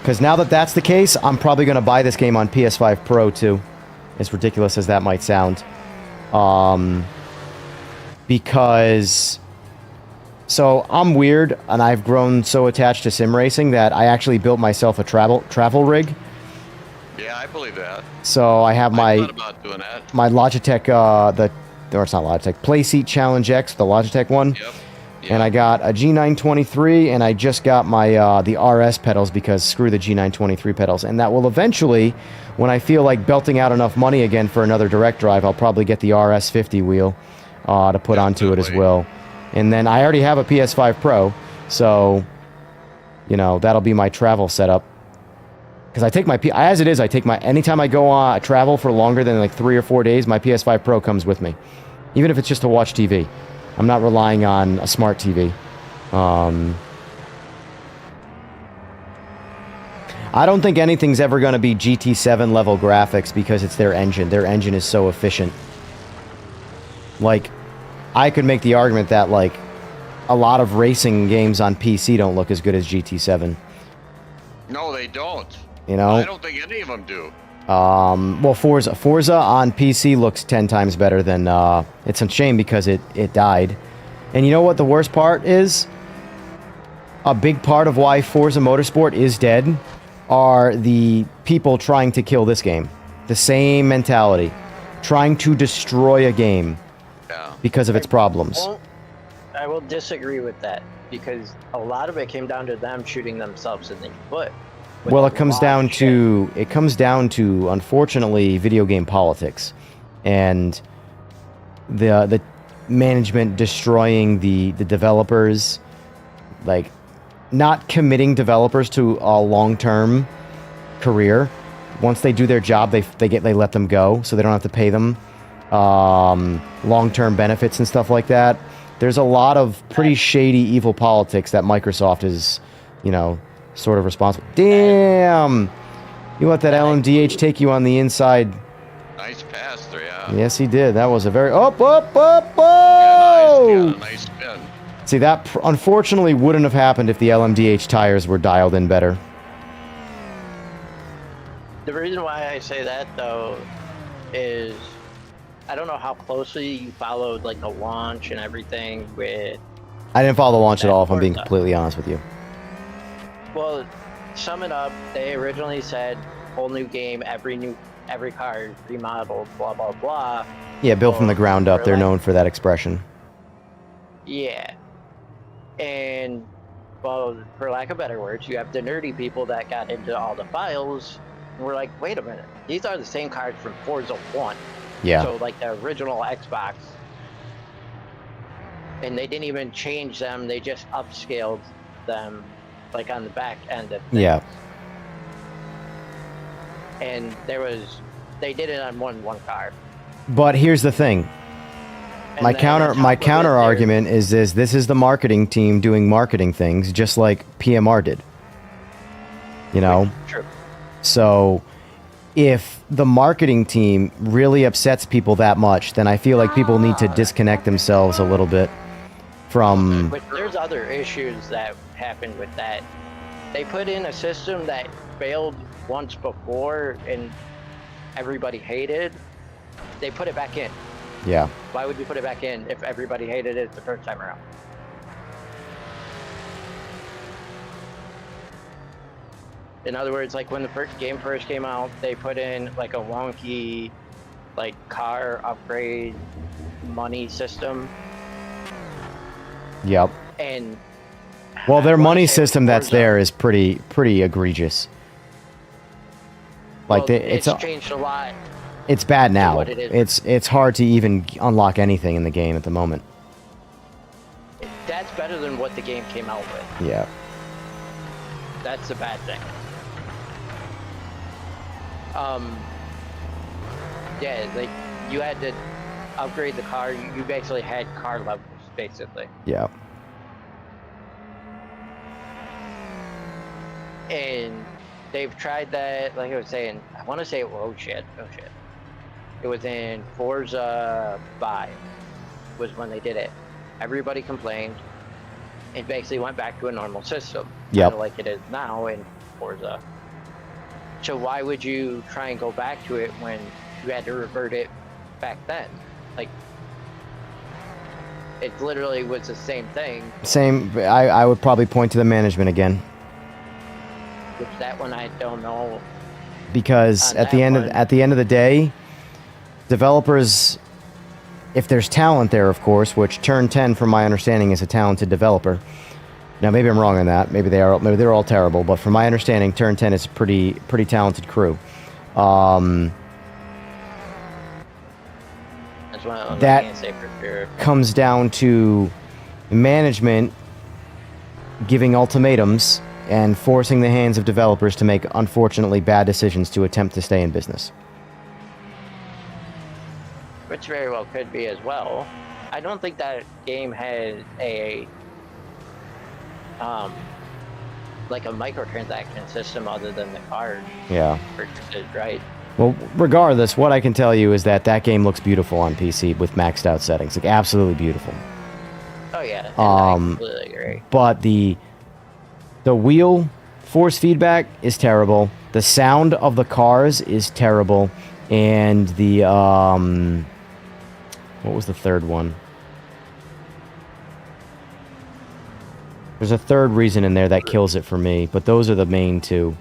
Because now that that's the case, I'm probably going to buy this game on PS5 Pro, too. As ridiculous as that might sound. Because... So, I'm weird, and I've grown so attached to sim racing that I actually built myself a travel rig. Yeah, I believe that. So, I have I my... thought about doing that. my Logitech, or it's not Logitech, Playseat Challenge X, the Logitech one. Yep. And I got a G923, and I just got my the RS pedals because screw the G923 pedals. And that will eventually, when I feel like belting out enough money again for another direct drive, I'll probably get the RS50 wheel to put onto it as Definitely. well. And then I already have a PS5 Pro, so, you know, that'll be my travel setup. Because I take as it is, I take my, anytime I go on travel for longer than like 3 or 4 days, my PS5 Pro comes with me. Even if it's just to watch TV. I'm not relying on a smart TV. I don't think anything's ever going to be GT7 level graphics because it's their engine. Their engine is so efficient. Like, I could make the argument that, like, a lot of racing games on PC don't look as good as GT7. No, they don't. You know? I don't think any of them do. Well, Forza on PC looks 10 times better than, it's a shame because it died. And you know what the worst part is? A big part of why Forza Motorsport is dead are the people trying to kill this game. The same mentality. Trying to destroy a game Yeah. because of its problems. Well, I will disagree with that because a lot of it came down to them shooting themselves in the foot. Well, a it comes lot down of shit. to unfortunately video game politics, and the management destroying the developers, like not committing developers to a long-term career. Once they do their job, they let them go, so they don't have to pay them long-term benefits and stuff like that. There's a lot of pretty shady, evil politics that Microsoft is, sort of responsible. Damn! You let that LMDH take you on the inside. Nice pass there, yeah. Yes, he did. That was a very... Up! Yeah, nice spin. See, that unfortunately wouldn't have happened if the LMDH tires were dialed in better. The reason why I say that though is I don't know how closely you followed like the launch and everything with. I didn't follow the launch at all, if I'm being Forza. completely honest with you. Well, sum it up. They originally said whole new game, every car remodeled, blah blah blah. Yeah, built from the ground up. For They're like- known for that expression. Yeah, and well, for lack of better words, you have the nerdy people that got into all the files. And we're like, wait a minute, these are the same cars from Forza 1. Yeah. So like the original Xbox. And they didn't even change them, they just upscaled them like on the back end of things. Yeah. And they did it on one car. But here's the thing. And My then counter on top my of it, counter there- argument is this is the marketing team doing marketing things just like PMR did. True. So if the marketing team really upsets people that much, then I feel like people need to disconnect themselves a little bit from... But there's other issues that happened with that. They put in a system that failed once before and everybody hated. They put it back in. Yeah. Why would you put it back in if everybody hated it the first time around? In other words, like when the game first came out, they put in like a wonky, like car upgrade money system, Yep. and Well, their I wanna money say with system that's Forza- there is pretty egregious. Like well, it's changed a lot. it's bad now. what it is. It's hard to even unlock anything in the game at the moment. That's better than what the game came out with. Yeah. That's the bad thing. Yeah, like you had to upgrade the car. You basically had car levels, basically. Yeah. And they've tried that, like I was saying, I want to say, oh shit. It was in Forza 5 was when they did it. Everybody complained. It basically went back to a normal system. Yep. Kinda like it is now in Forza. So why would you try and go back to it when you had to revert it back then? Like, it literally was the same thing, Same. I would probably point to the management again, which that one I don't know. because On at the that end one. at the end of the day, developers, if there's talent there, of course, which Turn 10, from my understanding, is a talented developer. Now, maybe I'm wrong on that. Maybe they're all terrible. But from my understanding, Turn 10 is a pretty talented crew. That's one I That- can't say for sure. Comes down to management giving ultimatums and forcing the hands of developers to make unfortunately bad decisions to attempt to stay in business. Which very well could be as well. I don't think that game has a like a microtransaction system other than the card Yeah. purchases, right? Well, regardless, what I can tell you is that game looks beautiful on PC with maxed out settings. Like, absolutely beautiful. Oh yeah, and I Um, completely agree. But the wheel force feedback is terrible. The sound of the cars is terrible. And the what was the third one? There's a third reason in there that kills it for me, but those are the main two.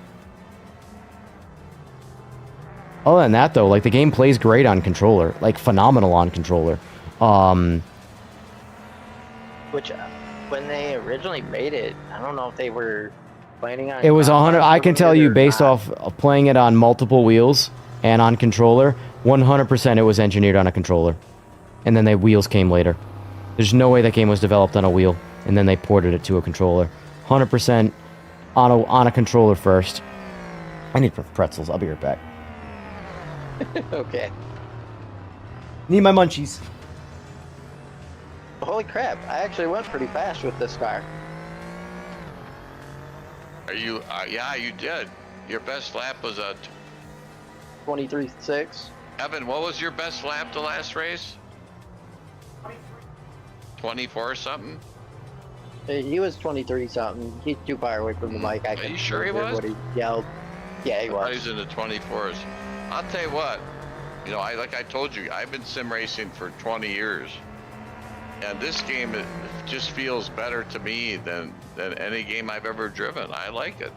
Other than that, though, like, the game plays great on controller, like phenomenal on controller. Which when they originally made it, I don't know if they were Planning on It was 100. I can tell you, based not? off of playing it on multiple wheels and on controller, 100% it was engineered on a controller, and then the wheels came later. There's no way that game was developed on a wheel, and then they ported it to a controller. 100% on a controller first. I need pretzels. I'll be right back. Okay. Need my munchies. Holy crap! I actually went pretty fast with this car. Are you? Yeah, you did. Your best lap was a 23.6. Evan. What was your best lap the last race? 24 something. He was 23 something. He's too far away from the mic. Are you sure he hear was? What he yelled. Yeah, he I thought he was. was in the 24s. I'll tell you what. You know, like I told you, I've been sim racing for 20 years, and this game it just feels better to me than any game I've ever driven. I like it.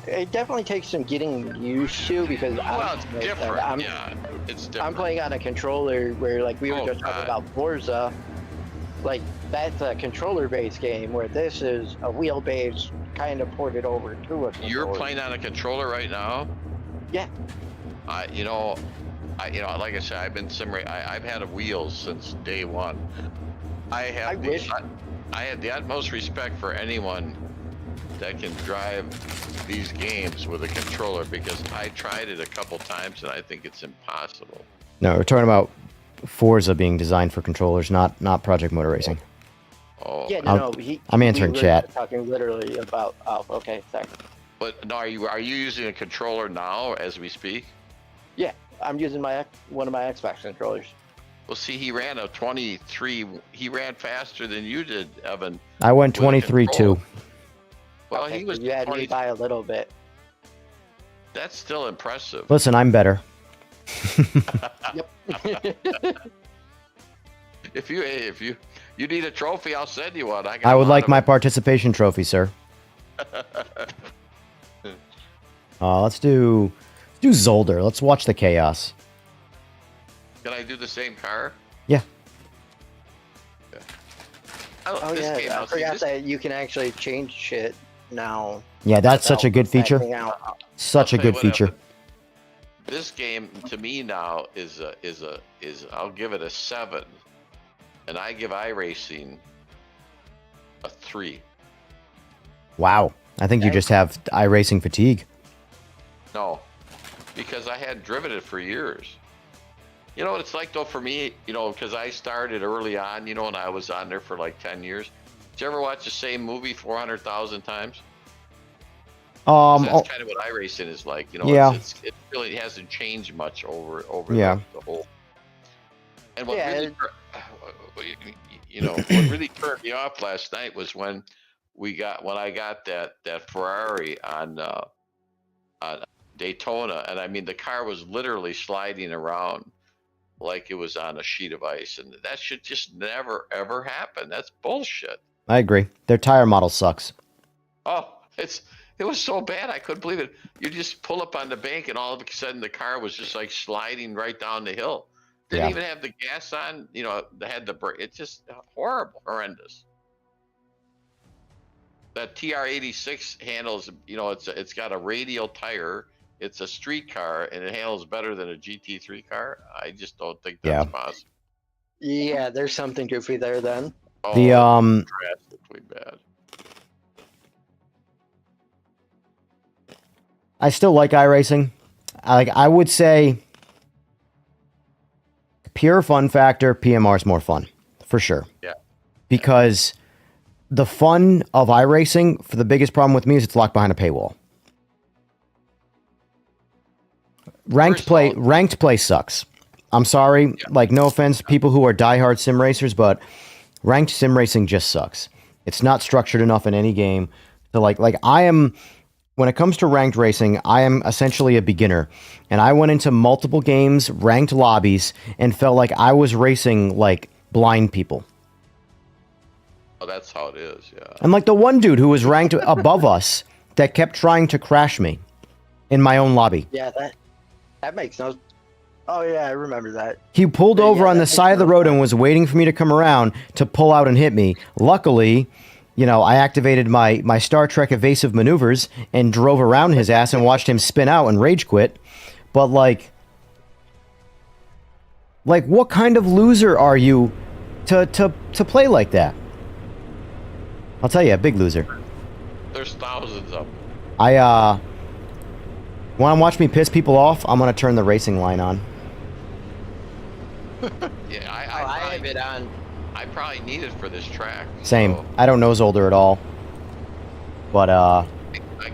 It definitely takes some getting used to because Well, it's different. Yeah, it's different. I'm playing on a controller where, like, we were just talking about Forza. Like, that's a controller-based game, where this is a wheel-based, kind of ported over to a controller. You're playing on a controller right now? Yeah. You know, like I said, I've been I've had a wheels since day one. I have the utmost respect for anyone that can drive these games with a controller, because I tried it a couple times and I think it's impossible. No, we're talking about Forza being designed for controllers, not Project Motor Racing. Oh. Yeah, I'm answering chat. Talking literally about. Oh, okay, sorry. But no, are you using a controller now as we speak? Yeah, I'm using one of my Xbox controllers. Well, see, he ran a 23. He ran faster than you did, Evan. I went 23-2. Well, Okay, he was. so you had 20. me by a little bit. That's still impressive. Listen, I'm better. Yep. If you need a trophy, I'll send you one. I would like my participation trophy, sir. Let's do Zolder. Let's watch the chaos. Can I do the same car? Yeah. Oh yeah, I forgot that you can actually change shit now. Yeah, that's such a good feature. Acting out. Such a good feature. This game to me now is I'll give it a 7, and I give iRacing a 3. Wow. I think you just have iRacing fatigue. No, because I hadn't driven it for years. You know what it's like though for me, you know, because I started early on, you know, and I was on there for like 10 years. Did you ever watch the same movie 400,000 times? That's kind of what iRacing is like, you know. Yeah. It really hasn't changed much over yeah. the whole. And what really, you know, what really turned me off last night was when I got that Ferrari on Daytona, and I mean the car was literally sliding around like it was on a sheet of ice, and that should just never ever happen. That's bullshit. I agree. Their tire model sucks. Oh, it was so bad I couldn't believe it. You just pull up on the bank and all of a sudden the car was just like sliding right down the hill. Didn't even have the gas on, you know, they had the brake. It's just horrible, horrendous. That TR86 handles, you know, it's got a radial tire. It's a street car and it handles better than a GT3 car. I just don't think that's possible. Yeah, there's something goofy there then. Oh, drastically bad. I still like iRacing. I would say pure fun factor, PMR is more fun, for sure. Yeah. Because the fun of iRacing, for the biggest problem with me is it's locked behind a paywall. Ranked play sucks. I'm sorry, like no offense, people who are diehard sim racers, but ranked sim racing just sucks. It's not structured enough in any game. So like I am. When it comes to ranked racing, I am essentially a beginner, and I went into multiple games, ranked lobbies, and felt like I was racing like blind people. Oh, that's how it is, yeah. And like the one dude who was ranked above us that kept trying to crash me in my own lobby. Yeah, that makes no. Oh yeah, I remember that. He pulled over on the side of the road and was waiting for me to come around to pull out and hit me. Luckily, you know, I activated my Star Trek evasive maneuvers and drove around his ass and watched him spin out and rage quit. But like what kind of loser are you to play like that? I'll tell you, a big loser. There's thousands of them. Want to watch me piss people off? I'm gonna turn the racing line on. Yeah, I have it on. I probably need it for this track. Same. So I don't nose older at all. But I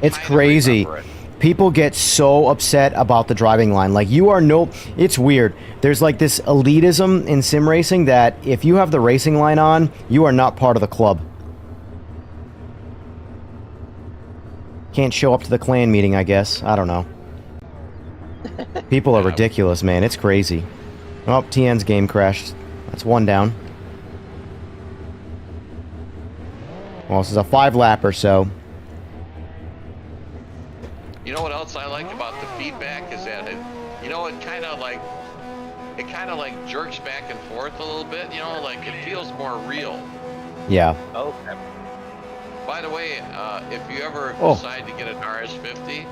it's kinda crazy. remember it. People get so upset about the driving line. Like, you are no... It's weird. There's, like, this elitism in sim racing that if you have the racing line on, you are not part of the club. Can't show up to the clan meeting, I guess. I don't know. People are ridiculous, man. It's crazy. Oh, TN's game crashed. That's one down. Well, this is a 5-lapper, so... You know what else I like about the feedback is that it kind of like jerks back and forth a little bit. You know, like it feels more real. Yeah. Okay. By the way, if you ever decide to get an RS50,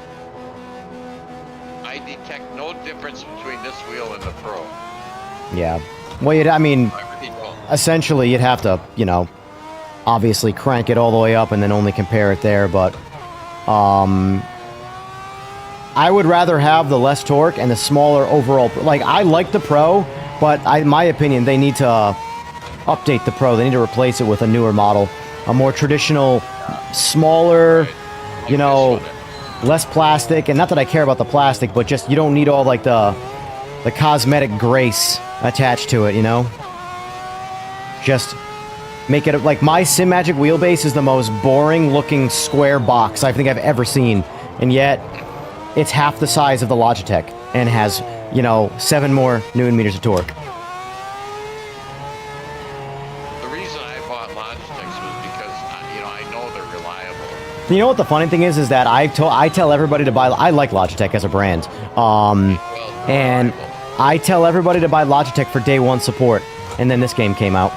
I detect no difference between this wheel and the Pro. Yeah. Well, I mean, I really don't. essentially, you'd have to, you know, obviously crank it all the way up and then only compare it there, but, I would rather have the less torque and the smaller overall. Like, I like the Pro, but in my opinion, they need to update the Pro. They need to replace it with a newer model. A more traditional, smaller, you know, less plastic. And not that I care about the plastic, but just you don't need all, like, the cosmetic grace attached to it, you know? Just make it, like, my Simagic wheelbase is the most boring-looking square box I think I've ever seen. And yet... it's half the size of the Logitech and has, you know, 7 more Newton meters of torque. The reason I bought Logitechs was because, I know they're reliable. You know what the funny thing is that I tell everybody to buy... I like Logitech as a brand. And I tell everybody to buy Logitech for day 1 support. And then this game came out.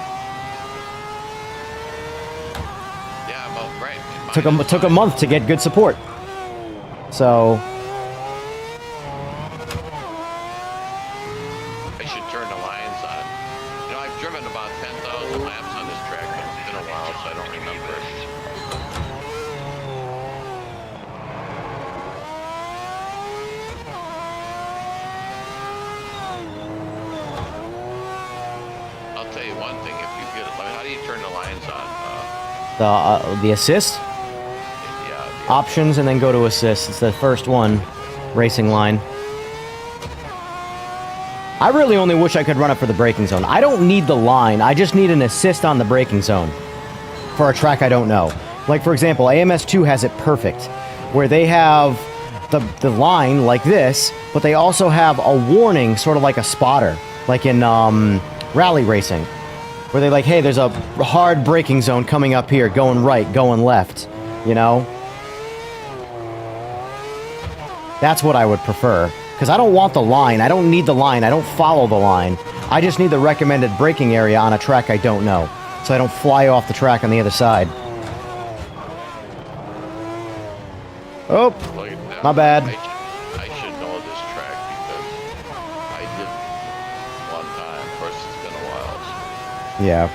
Yeah, well, right. Took a month to get good support. So... I should turn the lines on. You know, I've driven about 10,000 laps on this track, but it's been a while, so I don't remember it. I'll tell you one thing, if you get it, like, how do you turn the lines on? the assist? Yeah, Options and then go to assist. It's the first one. Racing line. I really only wish I could run it for the braking zone. I don't need the line. I just need an assist on the braking zone for a track I don't know. Like, for example, AMS2 has it perfect, where they have the line like this, but they also have a warning, sort of like a spotter, like in rally racing, where they're like, hey, there's a hard braking zone coming up here, going right, going left, you know? That's what I would prefer. Because I don't want the line. I don't need the line. I don't follow the line. I just need the recommended braking area on a track I don't know. So I don't fly off the track on the other side. Oh, Look at that. my bad. I should know this track because I did one time. Of course, it's been a while. Yeah.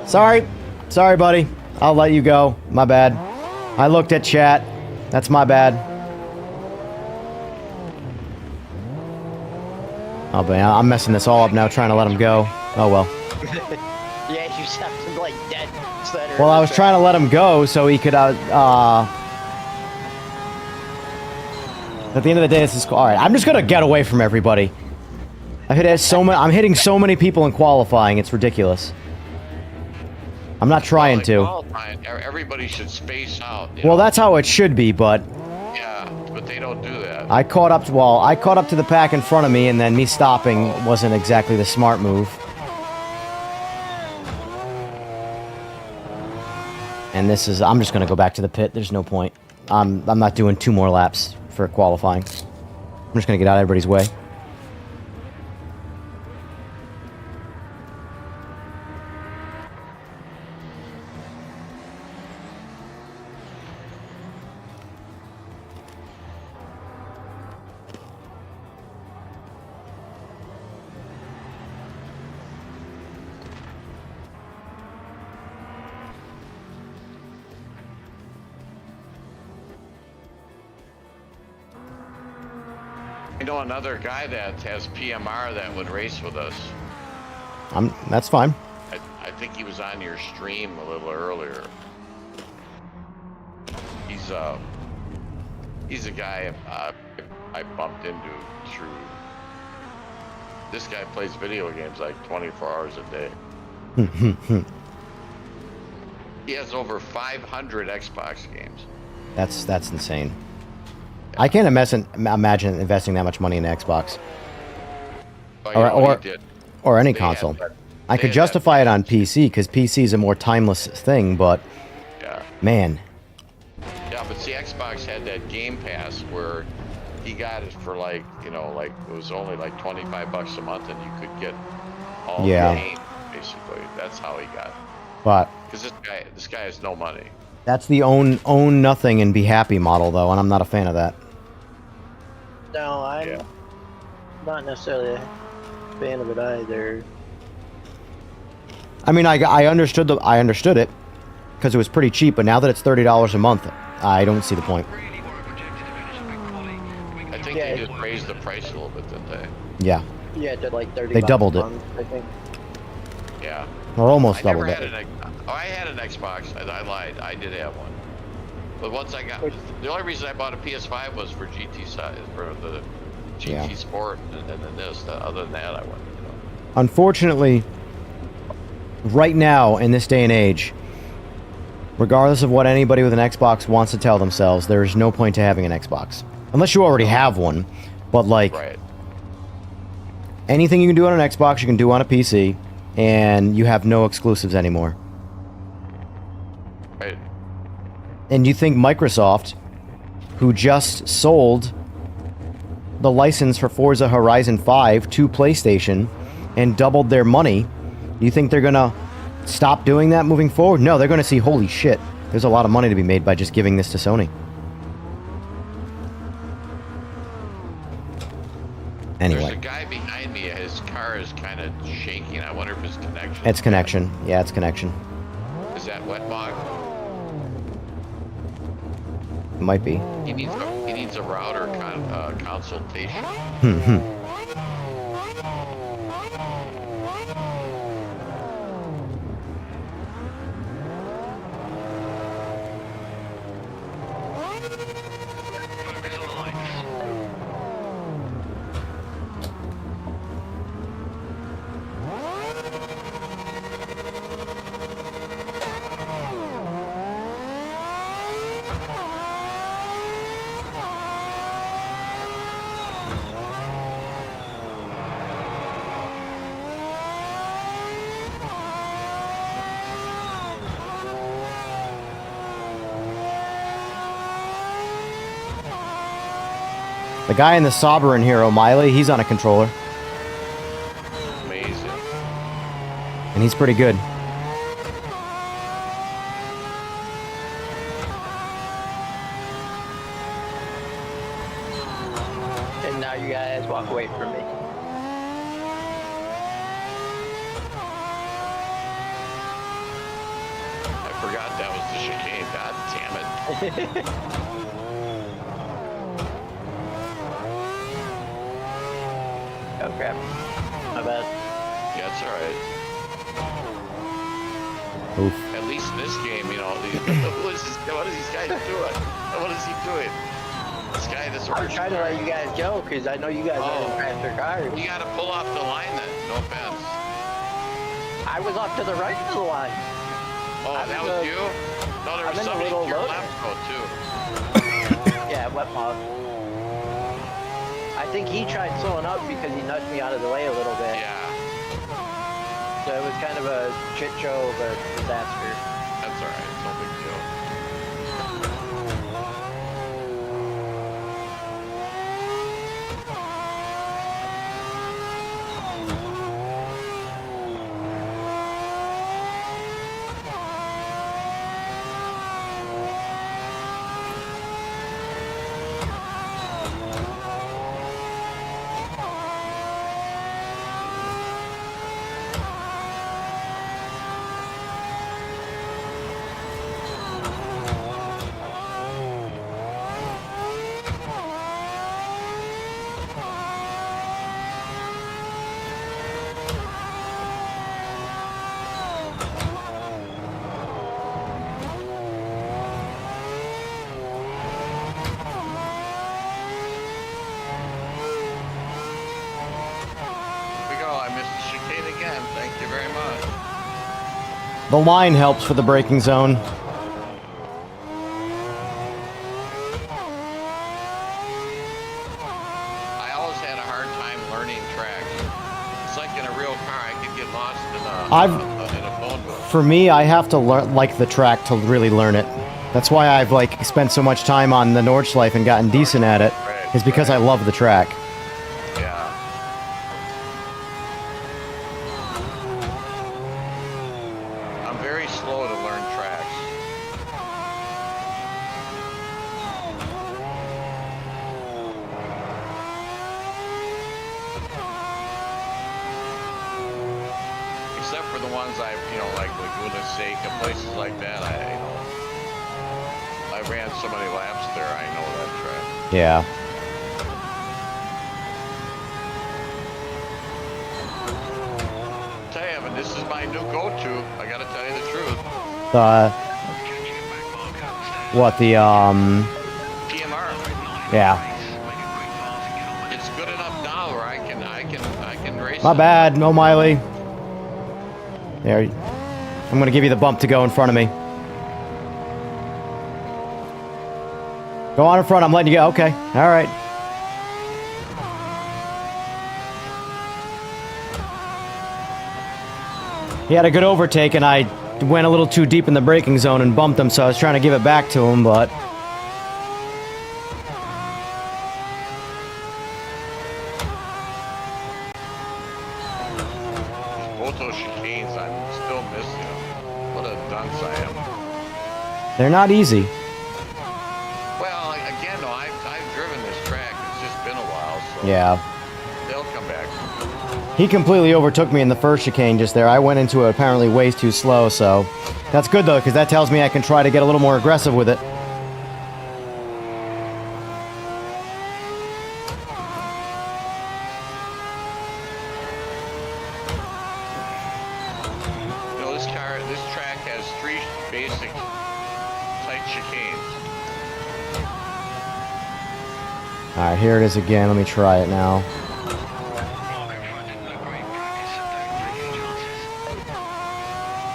Sorry. Sorry, buddy. I'll let you go. My bad. I looked at chat. That's my bad. Oh, but I'm messing this all up now, trying to let him go. Oh, well. Yeah, you sounded like dead center. Well, I was trying to let him go so he could, at the end of the day, this is cool. All right, I'm just gonna get away from everybody. I'm hitting so many people in qualifying. It's ridiculous. I'm not trying to. Everybody should space out. Well, that's how it should be, but Yeah, but they don't do that. I caught up to the pack in front of me, and then me stopping wasn't exactly the smart move. And this is, I'm just gonna go back to the pit. There's no point. I'm not doing 2 more laps for qualifying. I'm just gonna get out of everybody's way. I know another guy that has PMR that would race with us. That's fine. I think he was on your stream a little earlier. He's a guy I bumped into through. This guy plays video games like 24 hours a day. He has over 500 Xbox games. That's insane. I can't imagine investing that much money in an Xbox. But you know what he did? Or any They console. had that- I they could had justify it that- on PC because PC is a more timeless thing, but Yeah. man, Yeah, but see, Xbox had that Game Pass where he got it for like, you know, like it was only like $25 a month, and you could get all Yeah. the games basically. That's how he got it. but Because this guy has no money. that's the own nothing and be happy model though, and I'm not a fan of that. No, I'm Yeah. not necessarily a fan of it either. I mean, I understood it because it was pretty cheap, but now that it's $30 a month, I don't see the point. I think Yeah. they just raised the price a little bit, didn't they? Yeah, Yeah, it did like 30. They bucks doubled a it. month, I think. Yeah. or almost I doubled never it. had I had an Xbox. I lied. I did have one. But once I got the only reason I bought a PS5 was for GT side, for the GT Yeah. Sport, and then this. Other than that, I went. You know. Unfortunately, right now in this day and age, regardless of what anybody with an Xbox wants to tell themselves, there is no point to having an Xbox unless you already have one. But like Right. anything you can do on an Xbox, you can do on a PC, and you have no exclusives anymore. Right. And you think Microsoft, who just sold the license for Forza Horizon 5 to PlayStation and doubled their money, you think they're gonna stop doing that moving forward? No, they're gonna see, holy shit, there's a lot of money to be made by just giving this to Sony. There's a Anyway, guy behind me. His car is kind of shaking. I wonder if his connection. it's connection. Yeah, it's connection. Is that wet bog? It might be. He needs a router consultation. The guy in the Sovereign here, O'Malley, he's on a controller, Amazing. and he's pretty good. And now you guys walk away from me. I forgot that was the chicane. God damn it. Oh crap. My bad. Yeah, it's all right. Oof. At least in this game, you know, what is these guys doing? What is he doing? This guy, this I'm trying to let you guys go because I know you guys are in faster cars. You gotta pull off the line then. No offense. I was off to the right of the line. Oh, I'm that in was the- you? No, there I'm was in the somebody little to your load. left though too. Yeah, wet mog. I think he tried slowing up because he nudged me out of the way a little bit. Yeah, So it was kind of a shit show of a disaster. that's all right. No big deal. The line helps for the braking zone. I always had a hard time learning tracks. It's like in a real car, I could get lost in a phone book. For me, I have to learn like the track to really learn it. That's why I've like spent so much time on the Nordschleife and gotten decent at it. Right, Is because I love the track. Yeah. I'm very slow to learn tracks. Except for the ones I've, like Laguna Seca, places like that, I ran so many laps there, I know that track. Yeah. Tell you, Evan, this is my new go-to. I gotta tell you the truth. What the PMR. Yeah. It's good enough now where I can race. My it. bad, no Miley. There. I'm gonna give you the bump to go in front of me. Go on in front, I'm letting you go. Okay. Alright. He had a good overtake and I went a little too deep in the braking zone and bumped him, so I was trying to give it back to him, but Both those chicanes, I'm still missing them. What a dunce I am. they're not easy. Well, again, though, I've driven this track. It's just been a while, so Yeah. they'll come back. He completely overtook me in the first chicane just there. I went into it apparently way too slow, so that's good though, because that tells me I can try to get a little more aggressive with it. This track has 3 basic tight chicanes. Alright, here it is again. Let me try it now.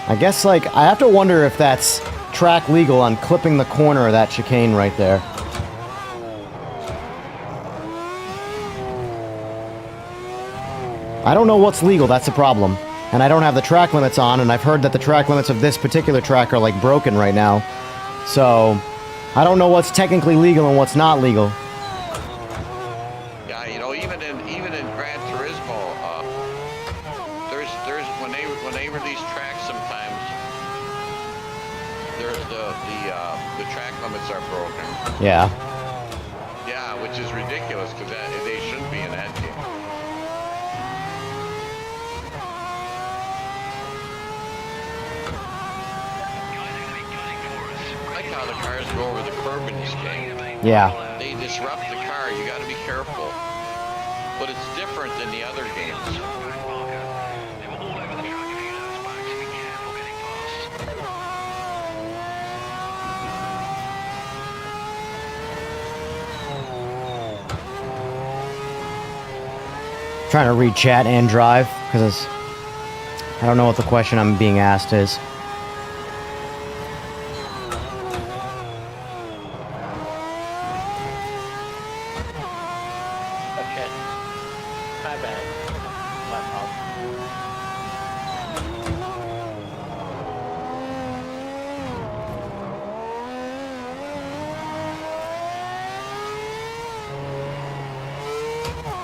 I guess, like, I have to wonder if that's track legal on clipping the corner of that chicane right there. I don't know what's legal, that's the problem. And I don't have the track limits on, and I've heard that the track limits of this particular track are, like, broken right now. So, I don't know what's technically legal and what's not legal. Yeah, even in Gran Turismo, there's when they release tracks sometimes, the track limits are broken. Yeah. Yeah, which is ridiculous because they shouldn't be in that game. I like how the cars go over the curb in this game. Yeah. They disrupt the car. You got to be careful. But it's different than the other games. Trying to read chat and drive, because I don't know what the question I'm being asked is. Okay. My bad. My fault.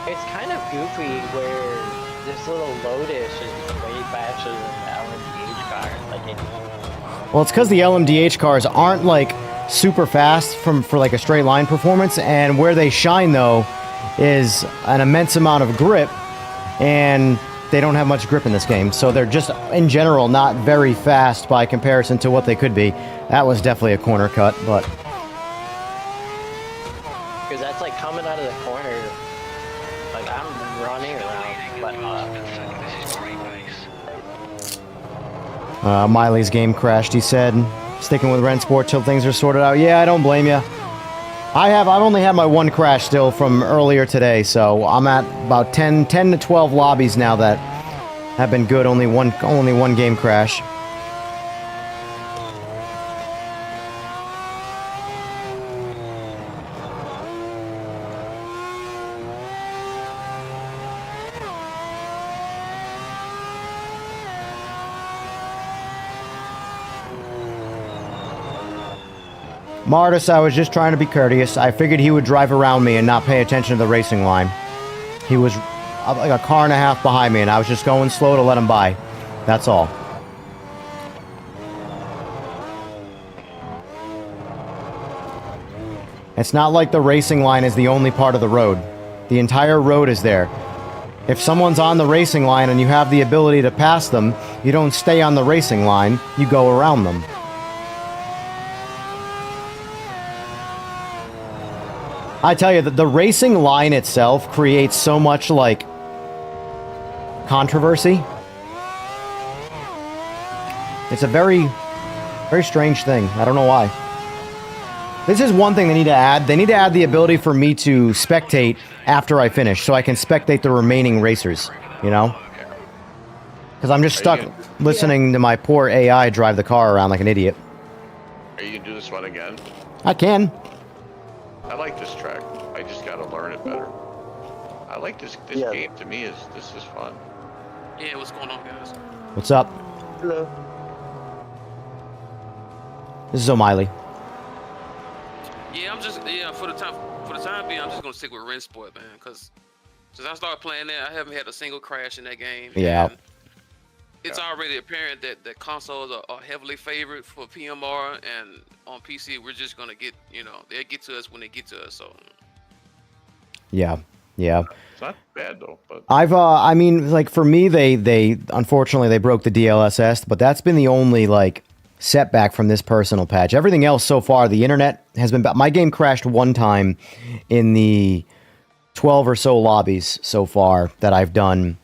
It's kind of goofy where this little Lotus is way faster than the LMDH car. Like Well, it's because the LMDH cars aren't like super fast for like a straight line performance, and where they shine though is an immense amount of grip, and they don't have much grip in this game, so they're just in general not very fast by comparison to what they could be. That was definitely a corner cut, but because that's like coming out of the corner. Like I'm running around, but Miley's game crashed, he said. Sticking with Rensport till things are sorted out. Yeah, I don't blame you. I've only had my one crash still from earlier today, so I'm at about 10 to 12 lobbies now that have been good. Only one game crash. Martis, I was just trying to be courteous. I figured he would drive around me and not pay attention to the racing line. He was like a car and a half behind me, and I was just going slow to let him by. That's all. It's not like the racing line is the only part of the road. The entire road is there. If someone's on the racing line and you have the ability to pass them, you don't stay on the racing line, you go around them. I tell you, the racing line itself creates so much, like, controversy. It's a very, very strange thing. I don't know why. This is one thing they need to add. They need to add the ability for me to spectate after I finish, so I can spectate the remaining racers, you know? Because I'm just stuck listening to my poor AI drive the car around like an idiot. Are you gonna do this one again? I can. I like this track. I just gotta learn it better. I like this game. To me, this is fun. Yeah, what's going on, guys? What's up? Hello. This is O'Malley. Yeah, I'm just for the time being, I'm just gonna stick with Ren Sport, man, because since I started playing that, I haven't had a single crash in that game. Yeah. It's already apparent that the consoles are heavily favored for PMR, and on PC, we're just gonna get, they'll get to us when they get to us. So. Yeah. Yeah. It's not bad though, but I mean, like for me, they unfortunately they broke the DLSS, but that's been the only like setback from this personal patch. Everything else so far, the internet has been. My game crashed one time in the 12 or so lobbies so far that I've done.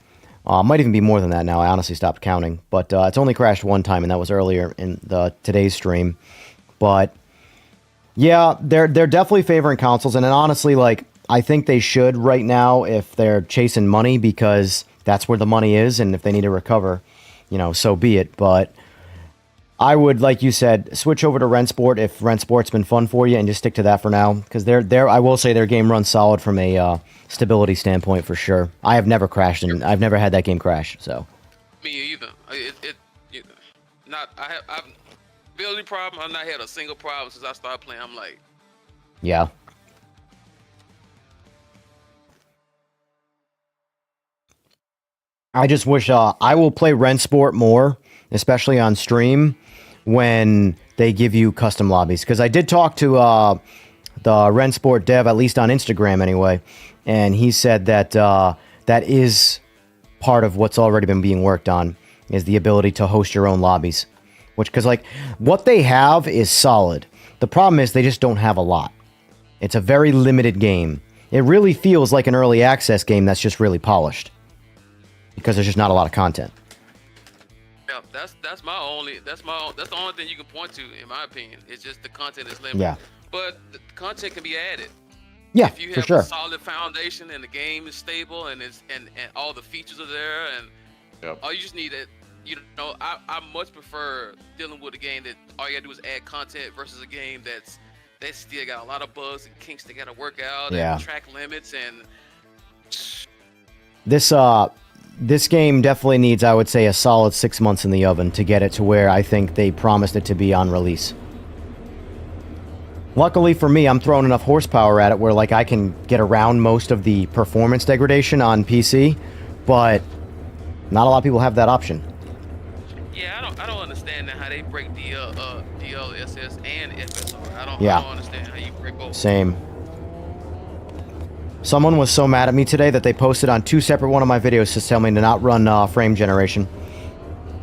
Might even be more than that now. I honestly stopped counting, but it's only crashed one time, and that was earlier in today's stream. But yeah, they're definitely favoring consoles, and then honestly, like I think they should right now if they're chasing money, because that's where the money is, and if they need to recover, so be it. But I would, like you said, switch over to Ren Sport if Ren Sport's been fun for you, and just stick to that for now, because I will say their game runs solid from a stability standpoint for sure. I have never crashed, and I've never had that game crash. So Me either. I've ability problem. I've not had a single problem since I started playing. I'm like, yeah. I just wish I will play Ren Sport more, especially on stream, when they give you custom lobbies. Because I did talk to the Ren Sport dev, at least on Instagram anyway, and he said that that is part of what's already been being worked on, is the ability to host your own lobbies. Because like what they have is solid. The problem is they just don't have a lot. It's a very limited game. It really feels like an early access game that's just really polished, because there's just not a lot of content. yeah, that's the only thing you can point to, in my opinion. It's just the content is limited. Yeah. But the content can be added. Yeah, If you for have sure. a solid foundation and the game is stable and and all the features are there, and Yep. all you just need it. I much prefer dealing with a game that all you gotta do is add content versus a game that still got a lot of bugs and kinks they gotta work out, Yeah. and track limits, and This game definitely needs, I would say, a solid 6 months in the oven to get it to where I think they promised it to be on release. Luckily for me, I'm throwing enough horsepower at it where like I can get around most of the performance degradation on PC, but not a lot of people have that option. yeah, I don't understand how they break DLSS and FSR. I don't understand how you break both. Same. Someone was so mad at me today that they posted on 2 separate one of my videos to tell me to not run frame generation.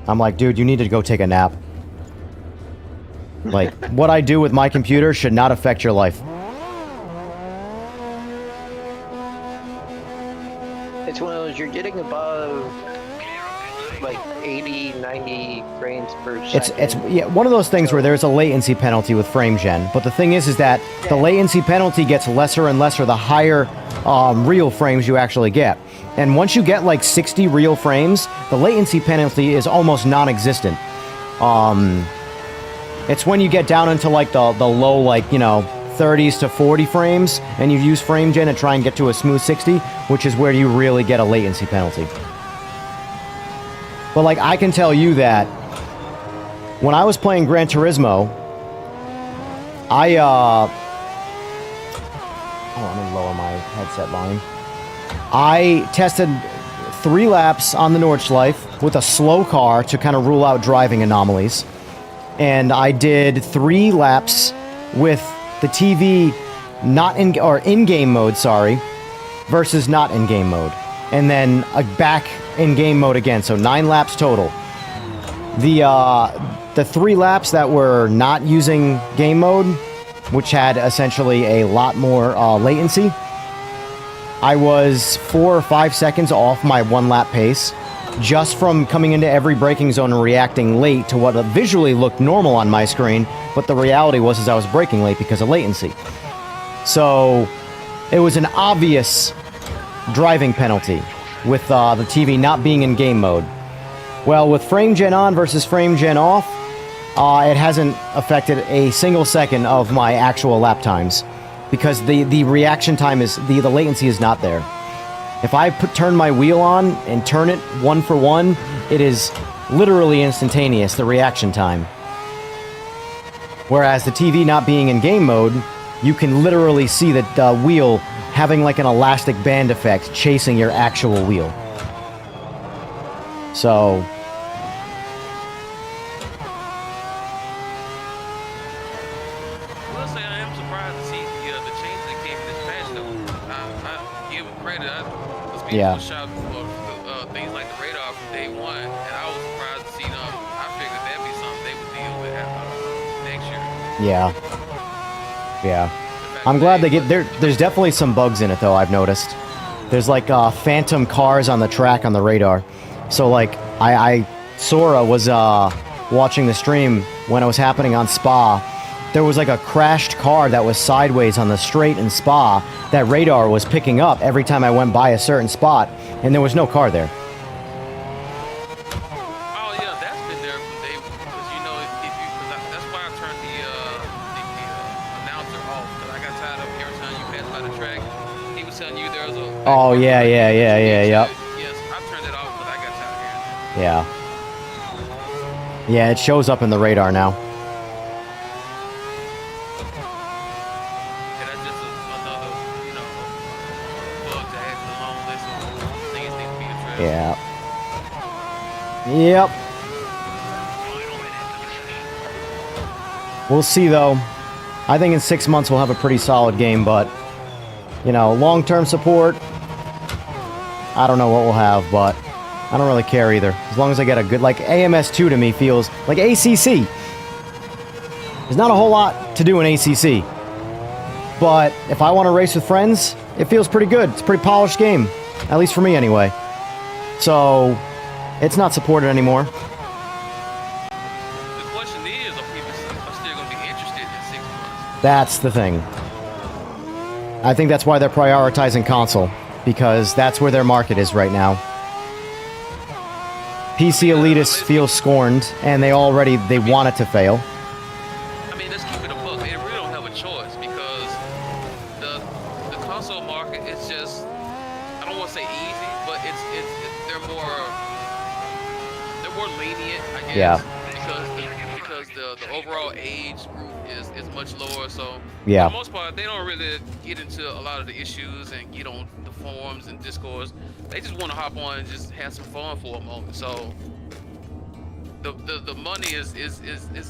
I'm like, dude, you need to go take a nap. Like, what I do with my computer should not affect your life. It's one of those, you're getting above like 80, 90 frames per second. It's one of those things where there's a latency penalty with frame gen, but the thing is that the latency penalty gets lesser and lesser the higher real frames you actually get. And once you get like 60 real frames, the latency penalty is almost non-existent. It's when you get down into like the low, like, 30s to 40 frames, and you use frame gen to try and get to a smooth 60, which is where you really get a latency penalty. But like, I can tell you that when I was playing Gran Turismo, Oh, let me lower my headset volume. I tested 3 laps on the Nordschleife with a slow car to kind of rule out driving anomalies. And I did 3 laps with the TV not in, or in-game mode, sorry, versus not in-game mode. And then back in-game mode again, so 9 laps total. The 3 laps that were not using game mode, which had essentially a lot more latency, I was 4 or 5 seconds off my 1-lap pace, just from coming into every braking zone and reacting late to what visually looked normal on my screen, but the reality was I was braking late because of latency. So it was an obvious driving penalty with the TV not being in game mode. Well, with frame gen on versus frame gen off, it hasn't affected a single second of my actual lap times, because the reaction time is, the latency is not there. If I turn my wheel on and turn it 1 for 1, it is literally instantaneous, the reaction time. Whereas the TV not being in game mode, you can literally see the wheel having like an elastic band effect chasing your actual wheel. So I will say I am surprised to see the changes that came in this patch though. I give them credit. I was being Yeah. pushed out for things like the radar from day one, and I was surprised to see them. I figured that'd be something they would deal with next year. yeah. Yeah. I'm glad they get there. There's definitely some bugs in it, though, I've noticed. There's like phantom cars on the track on the radar. So, like, Sora was watching the stream when it was happening on Spa. There was like a crashed car that was sideways on the straight in Spa that radar was picking up every time I went by a certain spot, and there was no car there. Oh yeah, that's been there from day one. Because you know, that's why I turned the announcer off. Because I got tired of every time you passed by the track, he was telling you there was a. Oh, yeah, yep. Yes, I turned it off because I got tired of hearing that. Yeah. Yeah, it shows up in the radar now. And that's just another, bug to add to the long list of things that need to be addressed. Yeah. Yep. We'll see, though. I think in 6 months we'll have a pretty solid game, but, long-term support, I don't know what we'll have, but I don't really care either. As long as I get a good, like, AMS2 to me feels like ACC. There's not a whole lot to do in ACC. But if I want to race with friends, it feels pretty good. It's a pretty polished game. At least for me, anyway. So, it's not supported anymore. The question is, are people still going to be interested in 6 months? That's the thing. I think that's why they're prioritizing console, because that's where their market is right now. PC elitists feel scorned, and they want it to fail. I mean, let's keep it a book. They really don't have a choice because the console market is just, I don't want to say easy, but they're more lenient, I guess. Yeah. Because the overall age group is much lower. So Yeah. for the most part, they don't really get into a lot of the issues and get on the forums and discourse. They just want to hop on and just have some fun for a moment. So the money is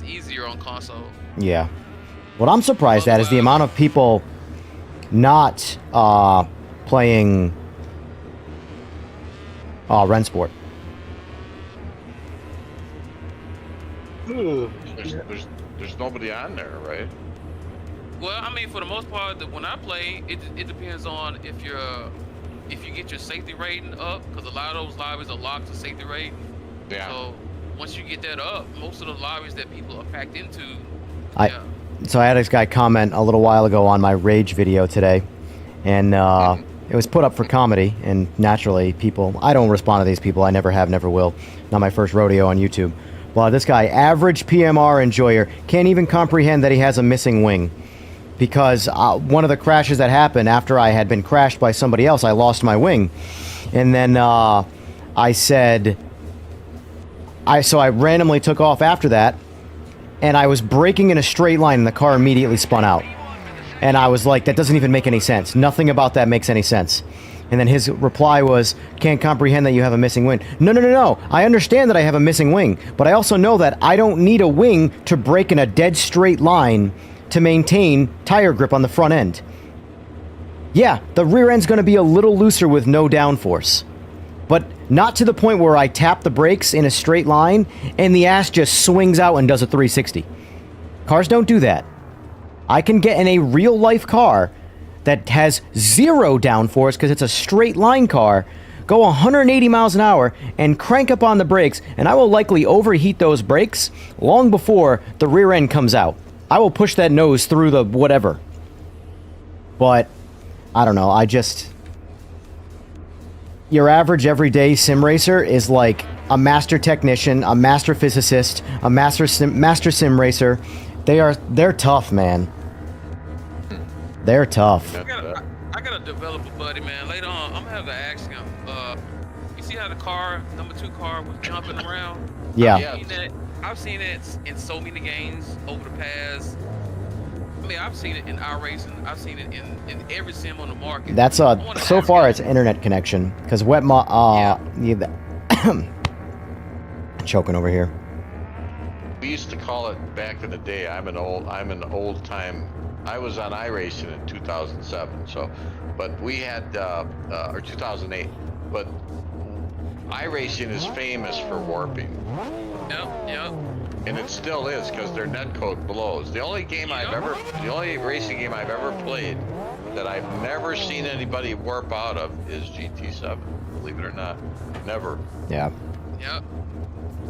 easier on console. Yeah. What I'm surprised at is the amount of people not playing Rensport. There's nobody on there, right? Well, I mean, for the most part, when I play, it depends on if you get your safety rating up, because a lot of those lobbies are locked to safety rating. Yeah. So once you get that up, most of the lobbies that people are packed into, So I had this guy comment a little while ago on my Rage video today, and it was put up for comedy, and naturally I don't respond to these people, I never have, never will, not my first rodeo on YouTube. Well, this guy, average PMR enjoyer, can't even comprehend that he has a missing wing, because one of the crashes that happened after I had been crashed by somebody else, I lost my wing, and then I said, so I randomly took off after that, and I was braking in a straight line, and the car immediately spun out. And I was like, that doesn't even make any sense. Nothing about that makes any sense. And then his reply was, can't comprehend that you have a missing wing. No, no, no, no. I understand that I have a missing wing, but I also know that I don't need a wing to brake in a dead straight line to maintain tire grip on the front end. Yeah, the rear end's going to be a little looser with no downforce. But not to the point where I tap the brakes in a straight line and the ass just swings out and does a 360. Cars don't do that. I can get in a real-life car that has zero downforce because it's a straight line car, go 180 miles an hour and crank up on the brakes, and I will likely overheat those brakes long before the rear end comes out. I will push that nose through the whatever. But, I don't know, your average everyday sim racer is like a master technician, a master physicist, a master sim racer. They're tough, man. They're tough. I got a developer buddy, man. Later on, I'm gonna have to ask him. You see how the car, number 2 car, was jumping around? Yeah. I've seen it in so many games over the past. I mean, I've seen it in iRacing. I've seen it in every sim on the market. That's so far it's internet connection because choking over here. We used to call it back in the day. I'm an old time. I was on iRacing in 2007. So, but we had or 2008. But iRacing is famous for warping. Yep. And it still is because their netcode blows. The only racing game I've ever played that I've never seen anybody warp out of is GT7. Believe it or not, never. Yeah. Yep.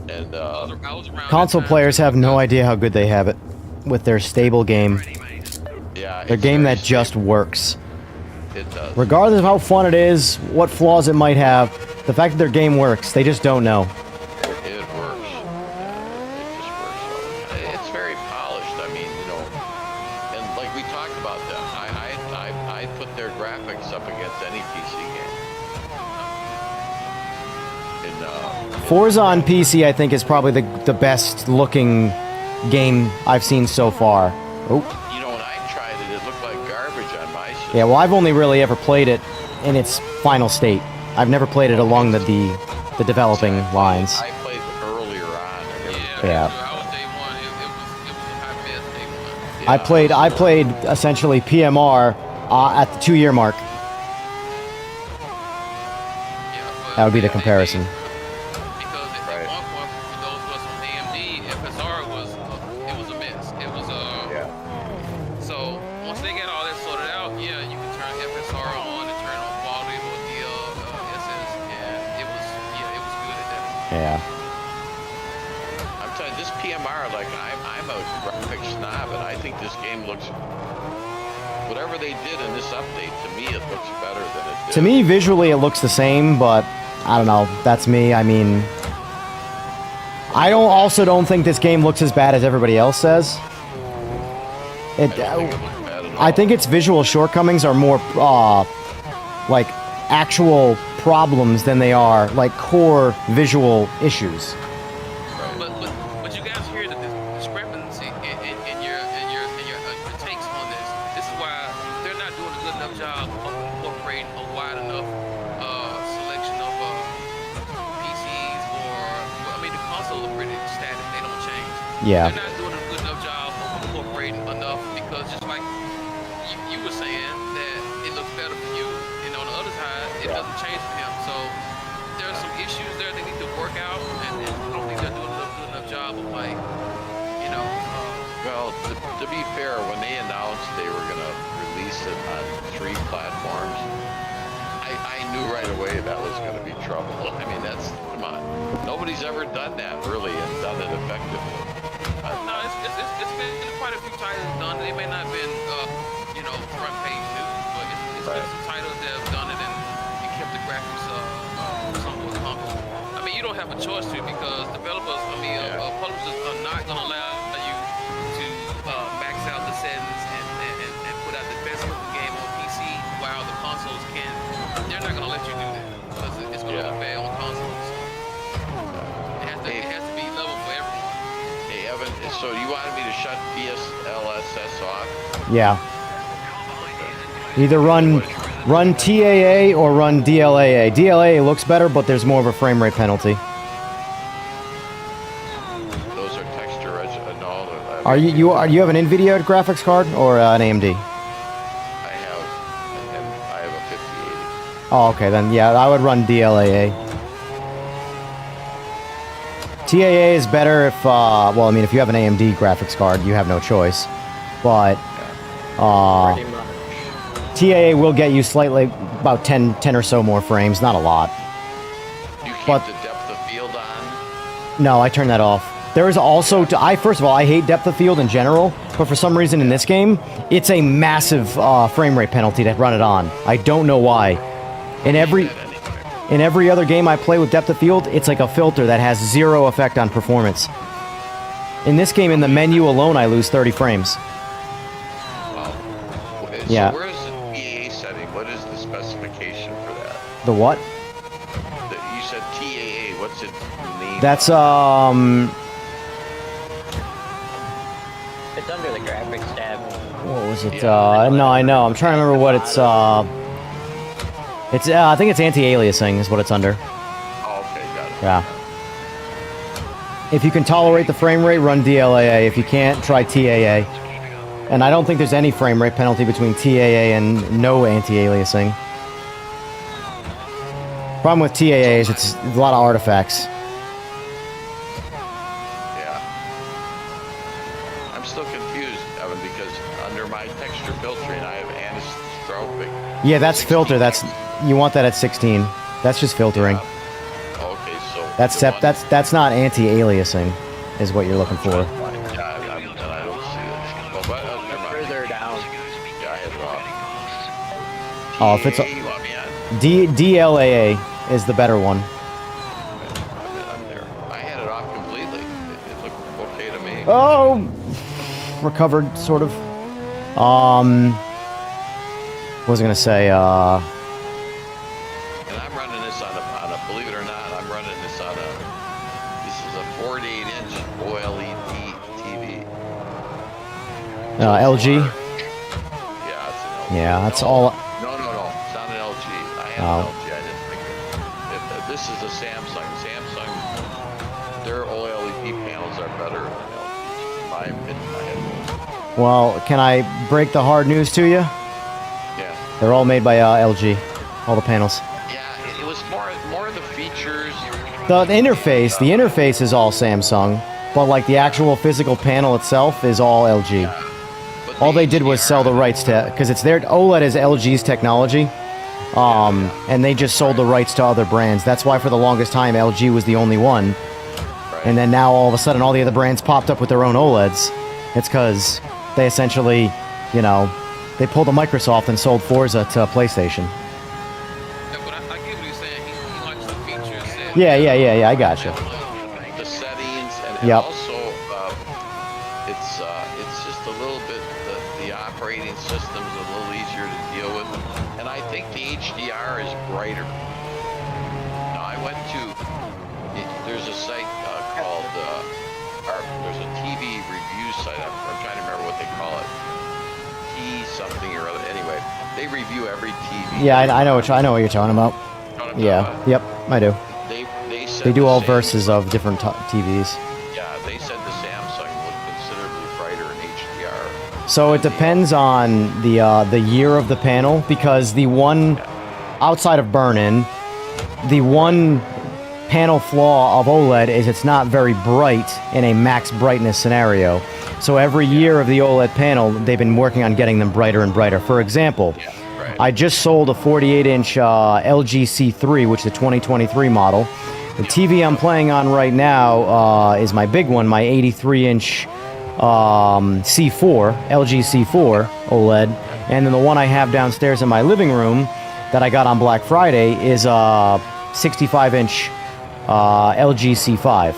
And I was around console players have no idea how good they have it with their stable game. Yeah, Their game that just works. It does. Regardless of how fun it is, what flaws it might have, the fact that their game works, they just don't know. It works. It just works. So it's very polished. I mean, and like we talked about that, I put their graphics up against any PC game. Forza on PC, I think, is probably the best looking game I've seen so far. Oh. When I tried it looked like garbage on my system. Yeah, well, I've only really ever played it in its final state. I've never played it along the developing lines. I played it earlier on. Yeah. I was day one. It was a high mess day one. I played essentially PMR at the 2-year mark. That would be the comparison. Because at one point, for those of us on AMD, FSR was a mess. It was So once they get all that sorted out, you can turn FSR on and turn on quality or DLSS, and it was good at that. Yeah. I'm telling you, this PMR, like I'm a graphics snob, and I think this game looks. Whatever they did in this update, to me, it looks better than it did. To me, visually, it looks the same, but I don't know. That's me. I mean, I don't think this game looks as bad as everybody else says. I think its visual shortcomings are more like actual problems than they are like core visual issues. But you guys hear the discrepancy in your takes on this. This is why they're not doing a good enough job of incorporating a wide enough selection of PCs the consoles are pretty static. They don't change. Yeah. They're not doing a good enough job of incorporating enough because just like you were saying that it looks better for you, and on the other side, it doesn't change for him. So there's some issues there they need to work out, and I don't think they're doing a good enough job of Well, to be fair, when they announced they were going to release it on 3 platforms, I knew right away that was going to be trouble. I mean, come on. Nobody's ever done that, really, and done it effectively. No, it's been quite a few titles done. They may not have been, front page news, but it's been some titles that have done it and kept the graphics somewhat humble. I mean, you don't have a choice to because developers, publishers are not going to allow you to max out the settings and put out the best looking game on PC while the consoles can. They're not going to let you do that because it's going to look bad on consoles. It has to be level for everyone. Hey, Evan, so you want shut DSLSS off? Yeah. Either run TAA or run DLAA. DLAA looks better, but there's more of a frame rate penalty. Those are texture no. Are you have an NVIDIA graphics card or an AMD? I have a 5080. Oh, okay, then yeah, I would run DLAA. TAA is better if, well, I mean, if you have an AMD graphics card, you have no choice. But, Pretty much. TAA will get you slightly, about 10 or so more frames, not a lot. You keep But- the depth of field on? No, I turned that off. There is also, first of all, I hate depth of field in general, but for some reason in this game, it's a massive frame rate penalty to run it on. I don't know why. In every other game I play with depth of field, it's like a filter that has zero effect on performance. In this game, in the menu alone, I lose 30 frames. Wow. Yeah. So where's the TAA setting? What is the specification for that? The what? You said TAA. What's it mean? That's, It's under the graphics tab. what was it? No, I know. I'm trying to remember what it's, I think it's anti-aliasing is what it's under. Oh, okay, got it. Yeah. If you can tolerate the frame rate, run DLAA. If you can't, try TAA. And I don't think there's any frame rate penalty between TAA and no anti-aliasing. Problem with TAA is it's a lot of artifacts. Yeah. I'm still confused, Evan, because under my texture filtering, I have anisotropic. Yeah, that's filter. You want that at 16. That's just filtering. Okay, so That's not anti-aliasing, is what you're looking for. Yeah, I don't see it. Well, but never mind. Further down. Yeah, I had it off. Oh, if it's TAA, you want me on? DLAA is the better one. I'm there. I had it off completely. It looked okay to me. Oh, recovered sort of. What was I gonna say? And I'm running this on a, believe it or not, I'm running this on this is a 48-inch OLED TV. LG. Yeah, it's an LG. Yeah, that's No, all. No, it's not an LG. I have Oh. an LG. I didn't think it. This is a Samsung. Samsung, their OLED panels are better than LG's, in my opinion. Well, can I break the hard news to you? Yeah. They're all made by LG. All the panels. Yeah, it was more of the features. The interface is all Samsung, but like the actual physical panel itself is all LG. But All the they did was HDR sell the rights to, because it's their OLED is LG's technology, and they just sold the rights to other brands. That's why for the longest time LG was the only one, Right. and then now all of a sudden all the other brands popped up with their own OLEDs. It's because they essentially, they pulled a Microsoft and sold Forza to PlayStation. Yeah, but I get what he's saying. He likes the features. And, Yeah, I gotcha. the settings and Yep. also it's just a little bit the operating system's a little easier to deal with, and I think the HDR is brighter. Now I went to there's a site called there's a TV review site. I'm trying to remember what they call it. T something or other. Anyway, they review every TV. Yeah, I know what you're talking about. You know what I'm Yeah, talking about? yep, I do. They said They do the all same- verses of different TVs. Yeah, they said the Samsung looked considerably brighter in HDR. So it depends on the year of the panel, because the one outside of burn-in, the one panel flaw of OLED is it's not very bright in a max brightness scenario. So every year of the OLED panel, they've been working on getting them brighter and brighter. For example, Yeah, right. I just sold a 48-inch LG C3, which is the 2023 model. The TV I'm playing on right now is my big one, my 83-inch C4, LG C4 OLED. And then the one I have downstairs in my living room that I got on Black Friday is a 65-inch LG C5.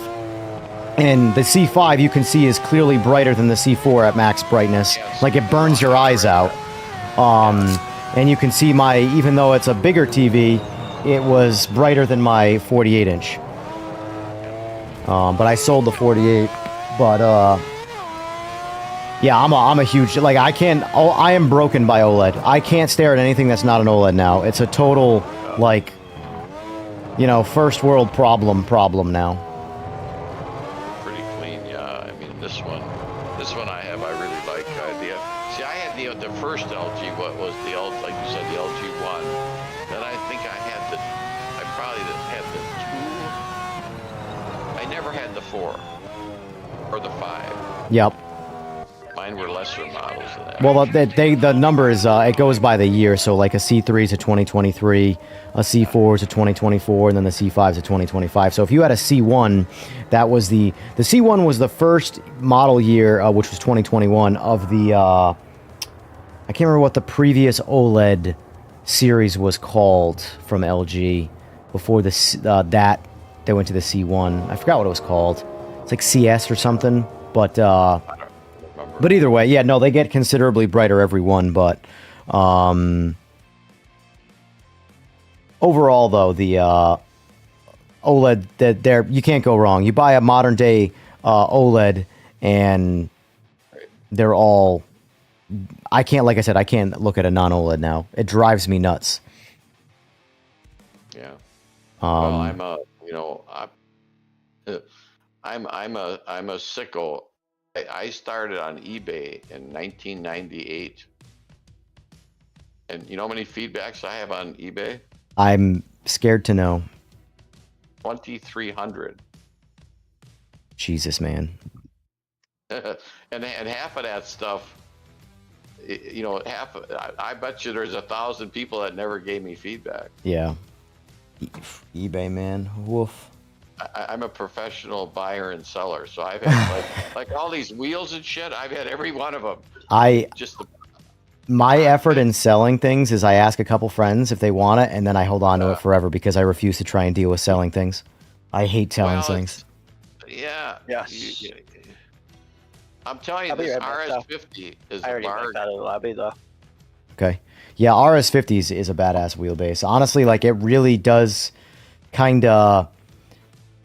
And the C5 you can see is clearly brighter than the C4 at max brightness. Like it burns your eyes out. And you can see even though it's a bigger TV, it was brighter than my 48-inch. But I sold the 48. But Yeah, I'm a huge, like, I am broken by OLED. I can't stare at anything that's not an OLED now. It's a total, like, you know, first world problem now. Pretty clean, yeah. I mean, this one I have, I really like. See, I had the first LG, what was the like you said, the LG one. Then I think I probably had the 2. I never had the 4 or the 5. Yep. Mine were lesser models than that. Well, the number is, it goes by the year, so like a C3 is a 2023, a C4 is a 2024, and then the C5 is a 2025. So if you had a C1, that was the C1 was the first model year, which was 2021, of the, I can't remember what the previous OLED series was called from LG before that they went to the C1. I forgot what it was called. It's like CS or something, but either way, yeah, no, they get considerably brighter every one, but overall, though, the OLED, you can't go wrong. You buy a modern day OLED, and they're all. I can't, like I said, I can't look at a non-OLED now. It drives me nuts. Yeah. Well, I'm a sicko. I started on eBay in 1998. And you know how many feedbacks I have on eBay? I'm scared to know. 2,300. Jesus, man. and half of that stuff, you know, I bet you there's 1,000 people that never gave me feedback. Yeah. eBay, man. Woof. I'm a professional buyer and seller, so I've had like all these wheels and shit. I've had every one of them. My effort in selling things is I ask a couple friends if they want it, and then I hold on to it forever because I refuse to try and deal with selling things. I hate selling things. Yeah. Yes. I'm telling you, this RS50 is I already large. backed out of the lobby though. Okay. Yeah, RS50 is a badass wheelbase. Honestly, like, it really does kind of,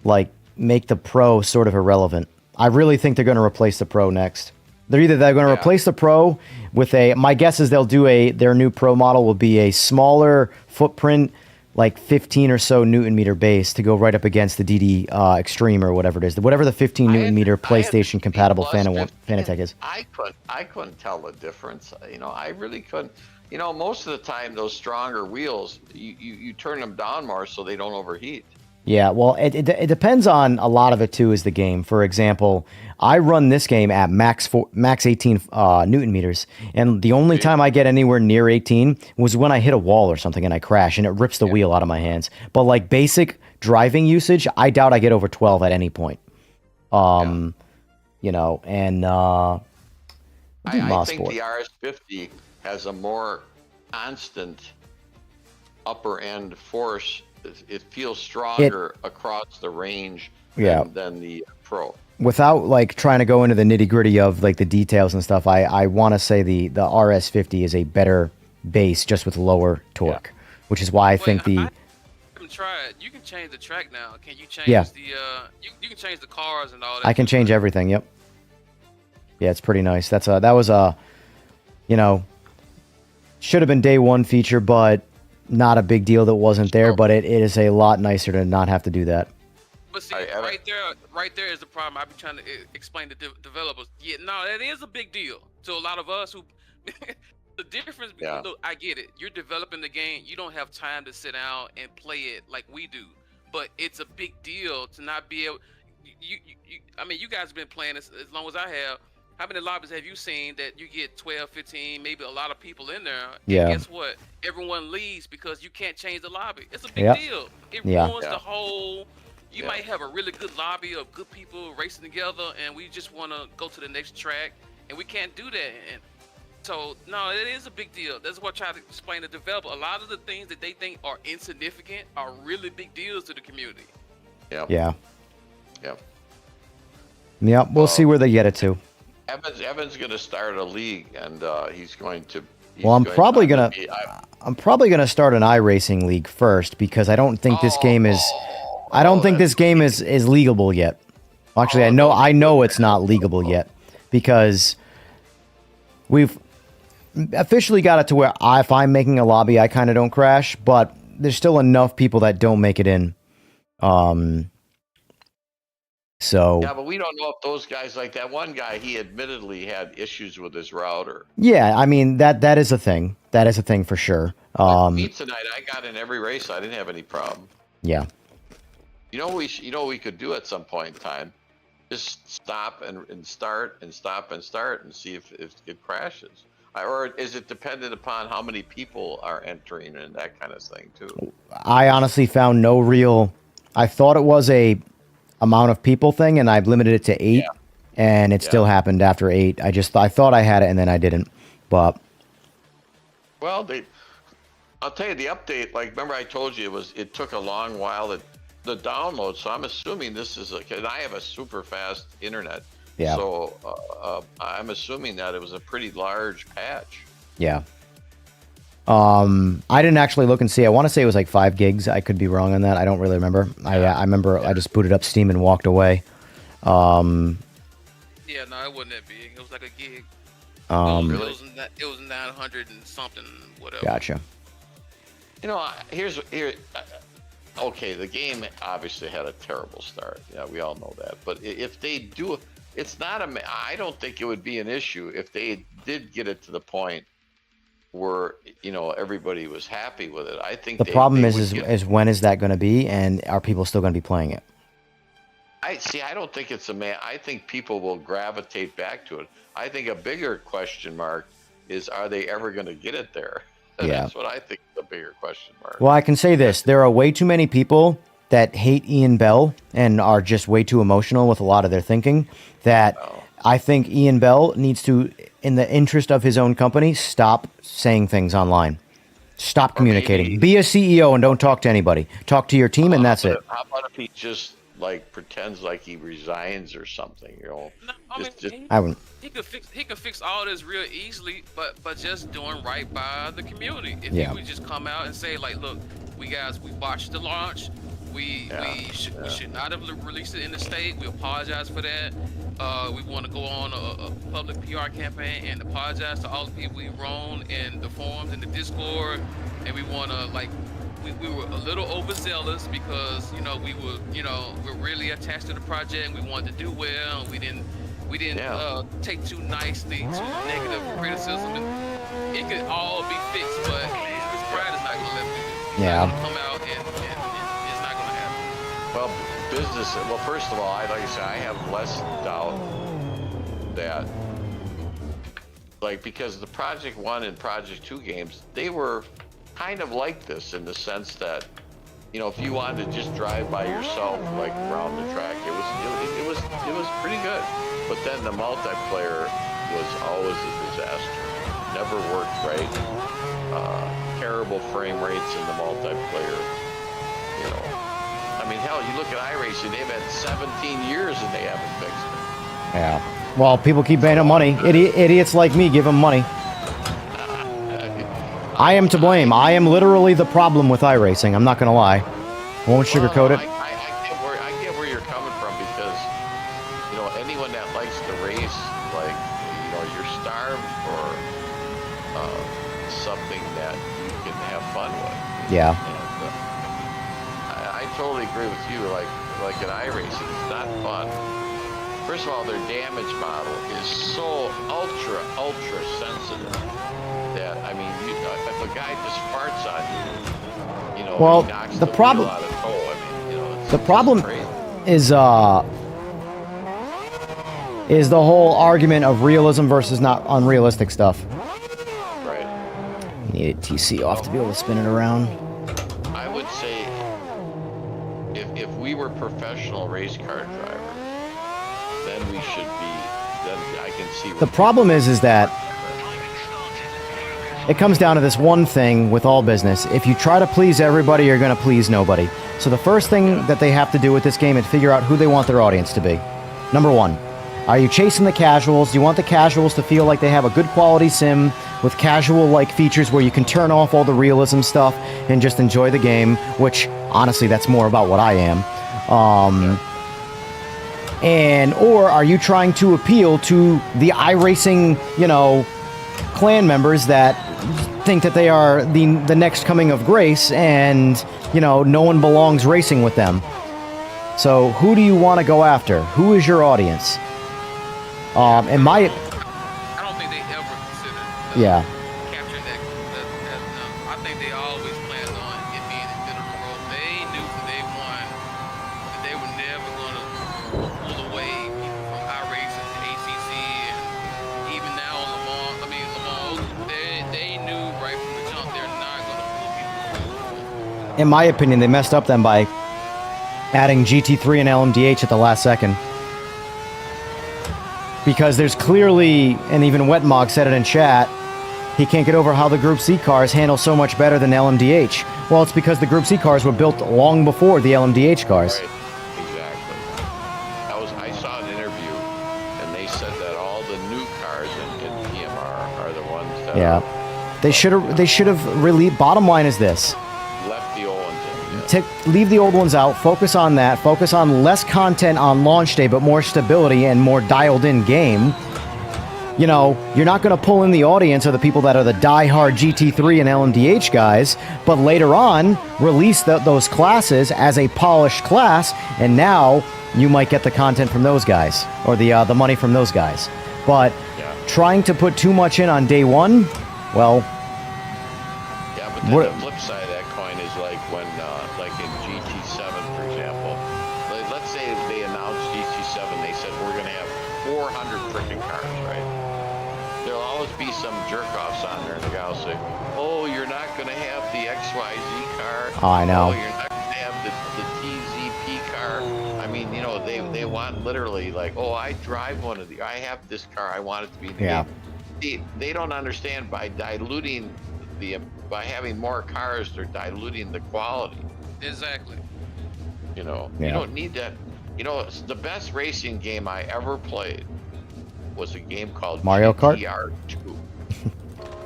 like, make the Pro sort of irrelevant. I really think they're going to replace the Pro next. They're going to replace the Pro with my guess is they'll do their new Pro model will be a smaller footprint, like 15 or so Newton meter base to go right up against the DD Extreme or whatever it is. Whatever the 15 Newton meter PlayStation compatible Fanatec is. I couldn't tell the difference. You know, I really couldn't. You know, most of the time those stronger wheels, you turn them down more so they don't overheat. Yeah, well, it depends on a lot of it too. Is the game, for example, I run this game at max 18 Newton meters, and the only time I get anywhere near 18 was when I hit a wall or something and I crash and it rips the wheel out of my hands. But like basic driving usage, I doubt I get over 12 at any point. You know, and I think the RS50 has a more constant upper end force. It feels stronger across the range than the Pro. Without like trying to go into the nitty gritty of like the details and stuff, I want to say the RS50 is a better base just with lower torque, which is why I think the. I haven't tried. You can change the track now. Can you change the? You can change the cars and all that. I can change everything. Yep. Yeah, it's pretty nice. That was a, you know, should have been day one feature, but not a big deal that wasn't there. But it is a lot nicer to not have to do that. But see, right there is the problem. I've been trying to explain to developers. Yeah, no, that is a big deal to a lot of us who. The difference, look, I get it. You're developing the game. You don't have time to sit down and play it like we do. But it's a big deal to not be able. I mean, you guys have been playing this as long as I have. How many lobbies have you seen that you get 12, 15, maybe a lot of people in there? Yeah. And guess what? Everyone leaves because you can't change the lobby. It's a big deal. It ruins the whole. You might have a really good lobby of good people racing together, and we just want to go to the next track, and we can't do that. And so, no, it is a big deal. That's what I try to explain to developer. A lot of the things that they think are insignificant are really big deals to the community. Yeah. Yep. Yeah, we'll see where they get it to. Evan's going to start a league, and he's going to. I'm probably gonna start an iRacing league first because I don't think this game is. I don't think this game is legalable yet. Actually, I know it's not legalable yet because we've officially got it to where if I'm making a lobby, I kind of don't crash, but there's still enough people that don't make it in. So Yeah, but we don't know if those guys, like that one guy, he admittedly had issues with his router. yeah, I mean that is a thing. That is a thing for sure. Me tonight, I got in every race. I didn't have any problem. Yeah. You know, we could do at some point in time. Just stop and start and stop and start and see if it crashes. Or is it dependent upon how many people are entering and that kind of thing too? I honestly found no real. I thought it was a amount of people thing, and I've limited it to 8, and it still happened after 8. I thought I had it, and then I didn't. But well, I'll tell you the update. Like, remember I told you it took a long while the download. So I'm assuming this is and I have a super fast internet. Yeah. So I'm assuming that it was a pretty large patch. yeah. I didn't actually look and see. I want to say it was like 5 gigs. I could be wrong on that. I don't really remember. I remember I just booted up Steam and walked away. Yeah, no, it wasn't that big. It was like a gig. It was 900 and something, whatever. Gotcha. You know, okay, the game obviously had a terrible start. Yeah, we all know that. But if they do, it's not I don't think it would be an issue if they did get it to the point where, you know, everybody was happy with it. I think the problem is when is that going to be, and are people still going to be playing it? I don't think it's I think people will gravitate back to it. I think a bigger question mark is, are they ever going to get it there? Yeah. That's what I think is the bigger question mark. Well, I can say this. There are way too many people that hate Ian Bell and are just way too emotional with a lot of their thinking that I think Ian Bell needs to, in the interest of his own company, stop saying things online. Stop communicating. Be a CEO and don't talk to anybody. Talk to your team and that's it. How about if he just like pretends like he resigns or something, you know? No, I wouldn't. He could fix all this real easily, but just doing right by the community. If Yeah. he would just come out and say, like, look, we botched the launch. We should not have released it in the state. We apologize for that. We want to go on a public PR campaign and apologize to all the people we wronged in the forums and the Discord. And we want to, like, we were a little overzealous because, you know, we're really attached to the project and we wanted to do well. And we didn't take too nicely to negative criticism. And it could all be fixed, but his pride is not going to let me do. He's not gonna come out and it's not going to happen. Well, well, first of all, like I said, I have less doubt that, like, because the Project 1 and Project 2 games, they were kind of like this in the sense that, you know, if you wanted to just drive by yourself, like, around the track, it was pretty good. But then the multiplayer was always a disaster. Never worked right. Terrible frame rates in the multiplayer. You know, I mean, hell, you look at iRacing, they've had 17 years and they haven't fixed it. Yeah. Well, people keep paying them money. Idiots like me give them money. I am to blame. I am literally the problem with iRacing. I'm not going to lie. I won't sugarcoat it. I get where you're coming from because, you know, anyone that likes to race, like, you know, you're starved for something that you can have fun with. Yeah. And, I totally agree with you. Like in iRacing, it's not fun. First of all, their damage model is so ultra sensitive that, I mean, if a guy just farts on you, you know, well, he knocks the problem wheel out of tow. I mean, you know, it's, the problem crazy. is the whole argument of realism versus not unrealistic stuff. Right. Need a TC off to be able to spin it around. I would say if we were professional race car drivers, then we should be. Then I can see. The problem is that it comes down to this one thing with all business. If you try to please everybody, you're going to please nobody. So the first thing that they have to do with this game is figure out who they want their audience to be. Number one, are you chasing the casuals? Do you want the casuals to feel like they have a good quality sim with casual-like features where you can turn off all the realism stuff and just enjoy the game, which, honestly, that's more about what I am. Or are you trying to appeal to the iRacing, you know, clan members that think that they are the next coming of grace, and no one belongs racing with them. So who do you want to go after? Who is your audience? In my I don't think they ever considered yeah. capturing that. I think they always planned on it being in the middle of the road. They knew from day one that they were never going to pull away people from iRacing, ACC, and even now on Le Mans. They knew right from the jump they're not going to pull people. In my opinion, they messed up then by adding GT3 and LMDH at the last second. Because there's clearly, and even Wetmog said it in chat, he can't get over how the Group C cars handle so much better than LMDH. Well, it's because the Group C cars were built long before the LMDH cars. Right. Exactly. I saw an interview, and they said that all the new cars in PMR are the ones that They should have really. Bottom line is this: left the old ones in. leave the old ones out. Focus on that. Focus on less content on launch day, but more stability and more dialed-in game. You're not going to pull in the audience of the people that are the die-hard GT3 and LMDH guys, but later on, release those classes as a polished class, and now you might get the content from those guys, or the money from those guys. But trying to put too much in on day one, well... Yeah, but then the flip side of that coin is like when, like in GT7, for example, let's say they announced GT7, they said we're going to have 400 freaking cars, right? There'll always be some jerk-offs on there, and the guy will say, oh, you're not going to have the XYZ car. Oh, I know. Oh, you're not going to have the TZP car. I mean, they want literally like, oh, I drive one of the, I have this car, I want it to be in the game. They don't understand by diluting by having more cars, they're diluting the quality. Exactly. You don't need that. The best racing game I ever played was a game called Mario Kart? GTR2.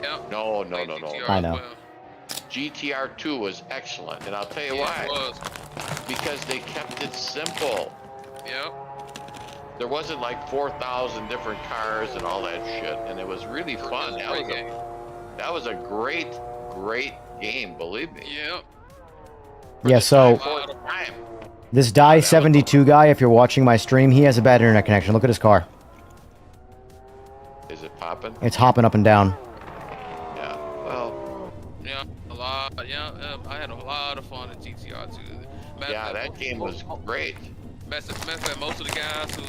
Yep. No. I know. GTR2 was excellent, and I'll tell you why. It was. Because they kept it simple. Yep. There wasn't like 4,000 different cars and all that shit, and it was really fun. That was a great game, believe me. Yep. Yeah, so this Die 72 guy, if you're watching my stream, he has a bad internet connection. Look at his car. Is it popping? It's hopping up and down. Yeah. Well. Yeah, a lot. Yeah, I had a lot of fun at GTR too. That game was great. Matter of fact, most of the guys who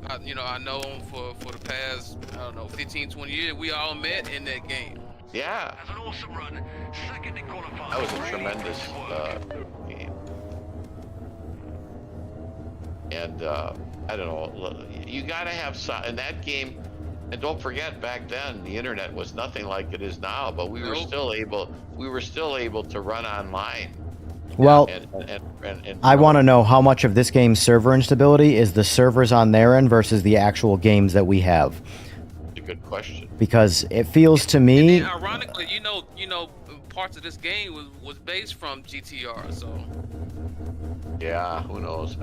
I know for the past 15, 20 years, we all met in that game. Yeah. An awesome run. Second in qualifying. That was a tremendous game. And I don't know, you gotta have in that game. And don't forget, back then the internet was nothing like it is now, but we were still able to run online. Well, and I want to know how much of this game's server instability is the servers on their end versus the actual games that we have. It's a good question. Because it feels to me, And then, ironically, parts of this game was based from GTR, so. Yeah, who knows?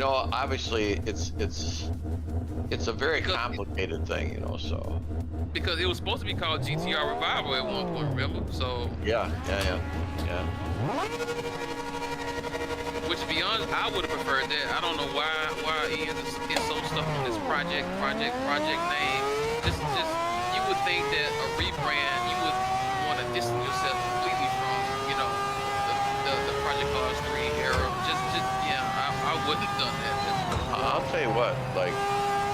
Obviously it's a very complicated thing, so. Because it was supposed to be called GTR Revival at one point, remember? So. Yeah. Which, to be honest, I would have preferred that. I don't know why Ian is so stuck on this project name. Just you would think that a rebrand, you would want to distance yourself completely from, the Project Cars 3 era. I wouldn't have done that. I'll tell you what,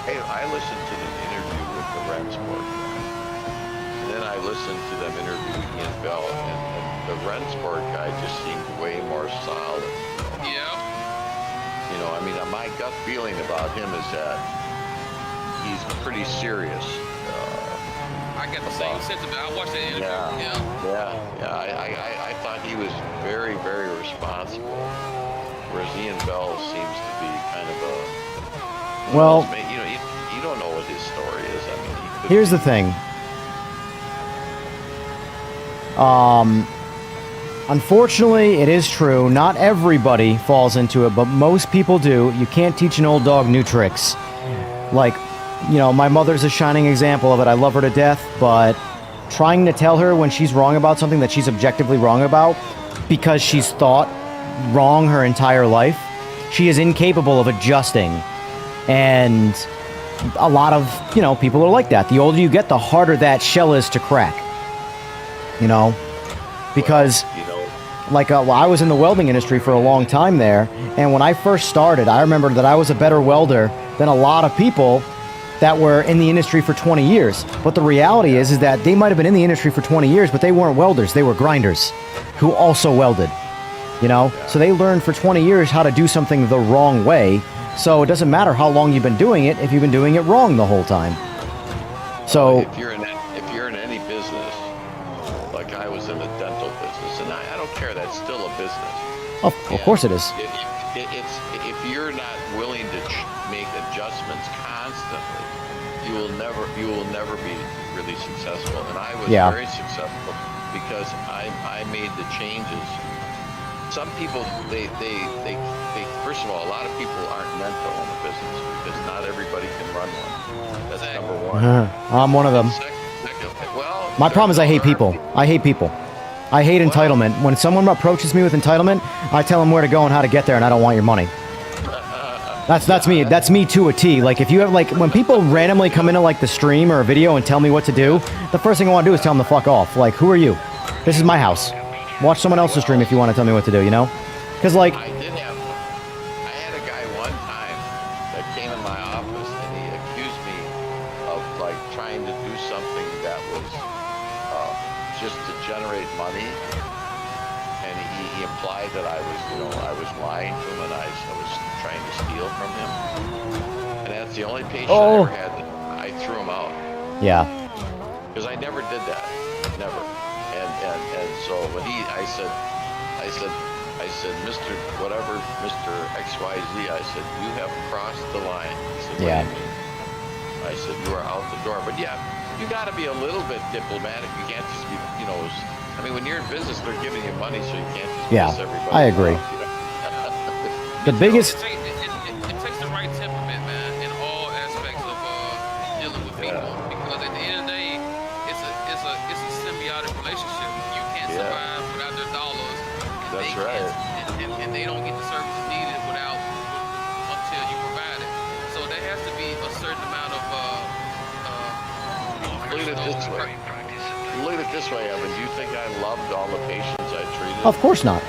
hey, I listened to the interview with the Rensport guy, and then I listened to them interview Ian Bell, and the Rensport guy just seemed way more solid. Yeah. My gut feeling about him is that he's pretty serious. I got the same sentiment. I watched that interview. Yeah. I thought he was very, very responsible, whereas Ian Bell seems to be kind of a. Well, you don't know what his story is. Here's the thing. Unfortunately, it is true. Not everybody falls into it, but most people do. You can't teach an old dog new tricks. Like, you know, my mother's a shining example of it. I love her to death, but trying to tell her when she's wrong about something that she's objectively wrong about because she's thought wrong her entire life, she is incapable of adjusting. And a lot of, you know, people are like that. The older you get, the harder that shell is to crack. You know? Because, like, well, I was in the welding industry for a long time there, and when I first started, I remember that I was a better welder than a lot of people that were in the industry for 20 years. But the reality is that they might have been in the industry for 20 years, but they weren't welders. They were grinders who also welded, you know? So they learned for 20 years how to do something the wrong way. So it doesn't matter how long you've been doing it if you've been doing it wrong the whole time. So if you're in any business, like I was in the dental business, and I don't care, that's still a business. of course it is. It's if you're not willing to make adjustments constantly, you will never be really successful. And I was very successful because I made the changes. Some people they first of all, a lot of people aren't meant to own a business because not everybody can run one. That's number one. I'm one of them. Well, My problem is I hate people. I hate people. I hate entitlement. When someone approaches me with entitlement, I tell them where to go and how to get there, and I don't want your money. That's me. That's me to a T. Like, if you have, like, when people randomly come into, like, the stream or a video and tell me what to do, the first thing I want to do is tell them to fuck off. Like, who are you? This is my house. Watch someone else's stream if you want to tell me what to do, you know? Because, like... I had a guy one time that came in my office and he accused me of, like, trying to do something that was just to generate money. And he implied that I was lying to him and I was trying to steal from him. And that's the only patient I ever had that I threw him out. Yeah. Because I never did that. Never. And so when I said, Mr. Whatever, Mr. XYZ, I said, you have crossed the line. He said, what do you mean? I said, you are out the door. But yeah, you got to be a little bit diplomatic. You can't just be, you know, I mean, when you're in business, they're giving you money, so you can't just piss everybody I agree. off, you know? The biggest... It takes the right temperament, man, in all aspects of dealing with people. Because at the end of the day, it's a symbiotic relationship. You can't survive without their dollars. That's right. And they don't get the services needed until you provide it. So there has to be a certain amount of Look at it this way. Look at it this way, Evan. Do you think I loved all the patients I treated? Of course not.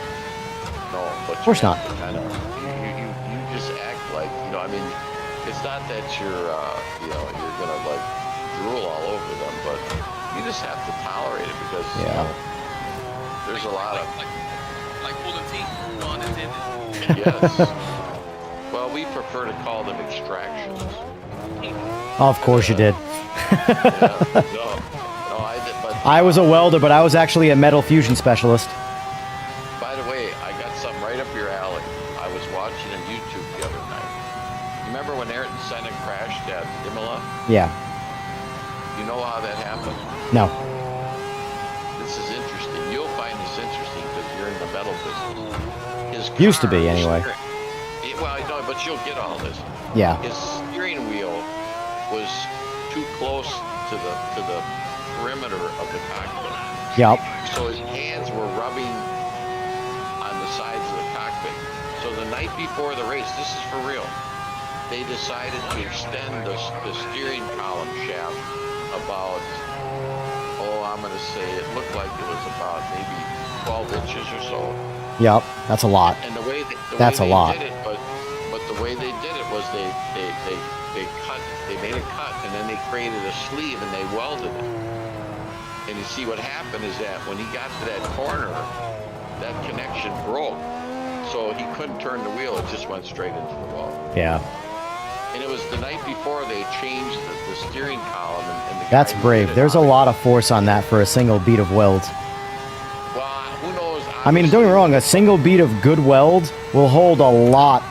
No, but of course not. Kind of, you just act like, you know, I mean, it's not that you're, you know, you're gonna like drool all over them, but you just have to tolerate it because you know, there's a lot of like pulling teeth, pun intended. yes. Well, we prefer to call them extractions. Of course you did. No, I did, but I was a welder, but I was actually a metal fusion specialist. by the way, I got something right up your alley. I was watching on YouTube the other night. You remember when Ayrton Senna crashed at Imola? Yeah. You know how that happened? No. This is interesting. You'll find this interesting because you're in the metal business. His Used to be, car- anyway. Well, no, but you'll get all this. Yeah. His steering wheel was too close to the perimeter of the cockpit. Yep. So his hands were rubbing on the sides of the cockpit. So the night before the race, this is for real, they decided to extend the steering column shaft about, I'm going to say it looked like it was about maybe 12 inches or so. Yep. That's a lot. And the way they did it, but the way they did it was they made a cut and then they created a sleeve and they welded it. And you see what happened is that when he got to that corner, that connection broke. So he couldn't turn the wheel, it just went straight into the wall. Yeah. And it was the night before they changed the steering column and the That's guy who brave. did it There's a lot of force on that for a single beat of weld. Well, who knows? I mean, don't get me wrong, a single beat of good weld will hold a lot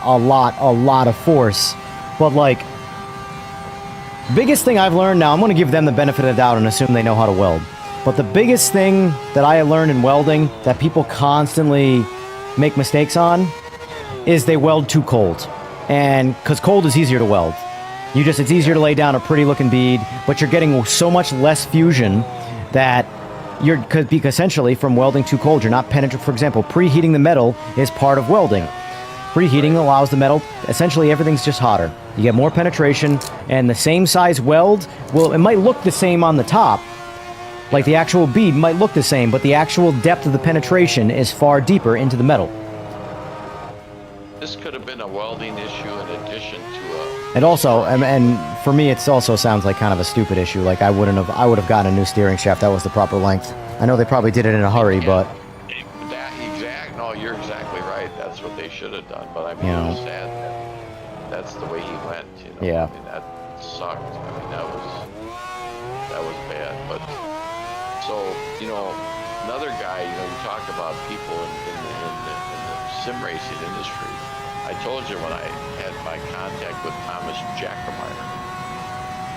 of force. But, like, biggest thing I've learned, now I'm going to give them the benefit of the doubt and assume they know how to weld. But the biggest thing that I learned in welding that people constantly make mistakes on is they weld too cold. And because cold is easier to weld. It's easier to lay down a pretty looking bead, but you're getting so much less fusion that because essentially from welding too cold, you're not penetrating. For example, preheating the metal is part of welding. Preheating allows the metal, essentially everything's just hotter. You get more penetration, and the same size weld, it might look the same on the top, like the actual bead might look the same, but the actual depth of the penetration is far deeper into the metal. This could have been a welding issue in addition to a... And also, and for me, it also sounds like kind of a stupid issue. Like I would have gotten a new steering shaft that was the proper length. I know they probably did it in a hurry, but... No, you're exactly right. That's what they should have done. But I mean, it was sad that that's the way he went. You know? Yeah. I mean, that sucked. I mean, that was bad. But so another guy. You talk about people in the sim racing industry. I told you when I had my contact with Thomas Jackemeyer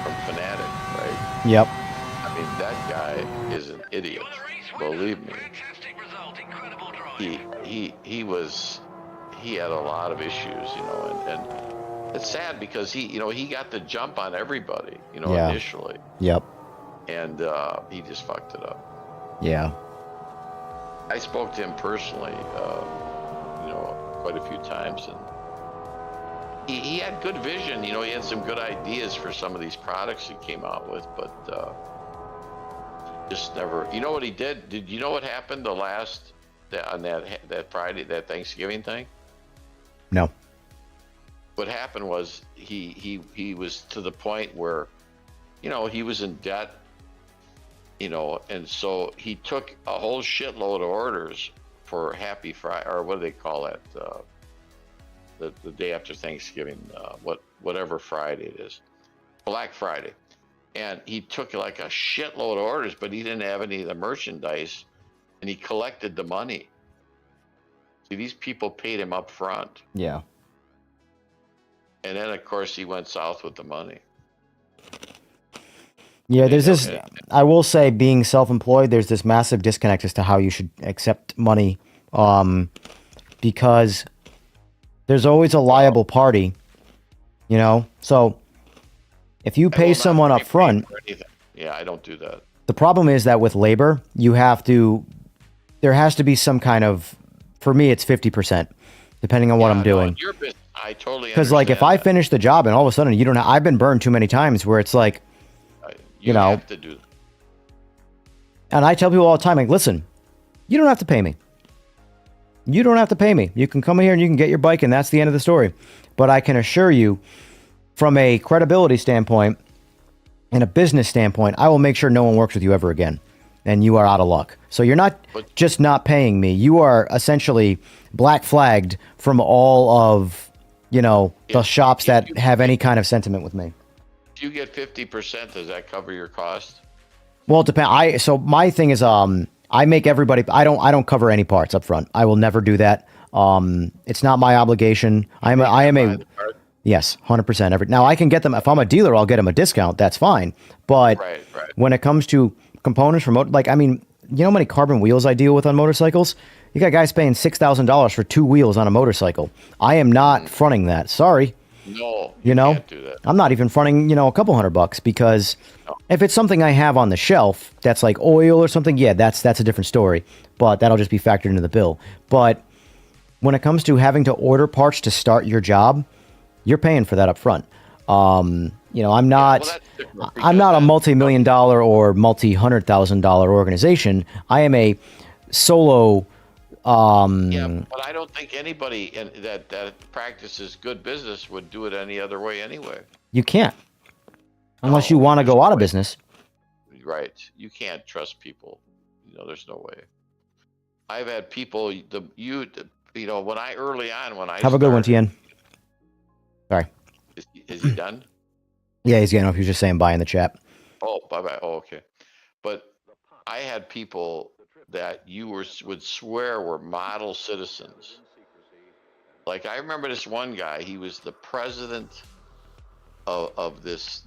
from Fanatic, right? Yep. I mean, that guy is an idiot. Believe me. He had a lot of issues, and it's sad because he got the jump on everybody, initially. Yep. And he just fucked it up. Yeah. I spoke to him personally, quite a few times, and he had good vision. He had some good ideas for some of these products he came out with, but just never. You know what he did? Did you know what happened on that Friday, that Thanksgiving thing? No. What happened was he was to the point where, he was in debt, and so he took a whole shitload of orders for Happy Friday, or what do they call it? The day after Thanksgiving, whatever Friday it is, Black Friday. And he took like a shitload of orders, but he didn't have any of the merchandise, and he collected the money. See, these people paid him up front. Yeah. And then, of course, he went south with the money. Yeah, there's this, I will say, being self-employed, there's this massive disconnect as to how you should accept money, because there's always a liable party, So if you pay someone up front... Yeah, I don't do that. The problem is that with labor, there has to be some kind of, for me, it's 50%, depending on what I'm doing. I totally Because, like, if I finish the job and all of a sudden I've been burned too many times where it's like, you have to do that. And I tell people all the time, like, listen, you don't have to pay me. You don't have to pay me. You can come here and you can get your bike, and that's the end of the story. But I can assure you, from a credibility standpoint and a business standpoint, I will make sure no one works with you ever again. And you are out of luck. So you're not just not paying me. You are essentially black flagged from all of, the shops that have any kind of sentiment with me. If you get 50%, does that cover your cost? Well, it depends. So my thing is, I make everybody. I don't cover any parts up front. I will never do that. It's not my obligation. I am a yes, 100%. Now I can get them if I'm a dealer. I'll get them a discount. That's fine. But when it comes to components for you know how many carbon wheels I deal with on motorcycles? You got guys paying $6,000 for 2 wheels on a motorcycle. I am not fronting that. Sorry. No, can't do that. I'm not even fronting, a couple $100 because if it's something I have on the shelf that's like oil or something, yeah, that's a different story. But that'll just be factored into the bill. But when it comes to having to order parts to start your job, you're paying for that up front. I'm not a multi-million-dollar or multi-$100,000 organization. I am a solo. But I don't think anybody that practices good business would do it any other way anyway. You can't, unless you want to go out of business. Right. You can't trust people. There's no way. I've had people. When I have a good one, Tien. Sorry. Is he done? Yeah, he's getting up. He was just saying bye in the chat. Oh, bye-bye. Oh, okay. But I had people that would swear were model citizens. Like, I remember this one guy. He was the president of this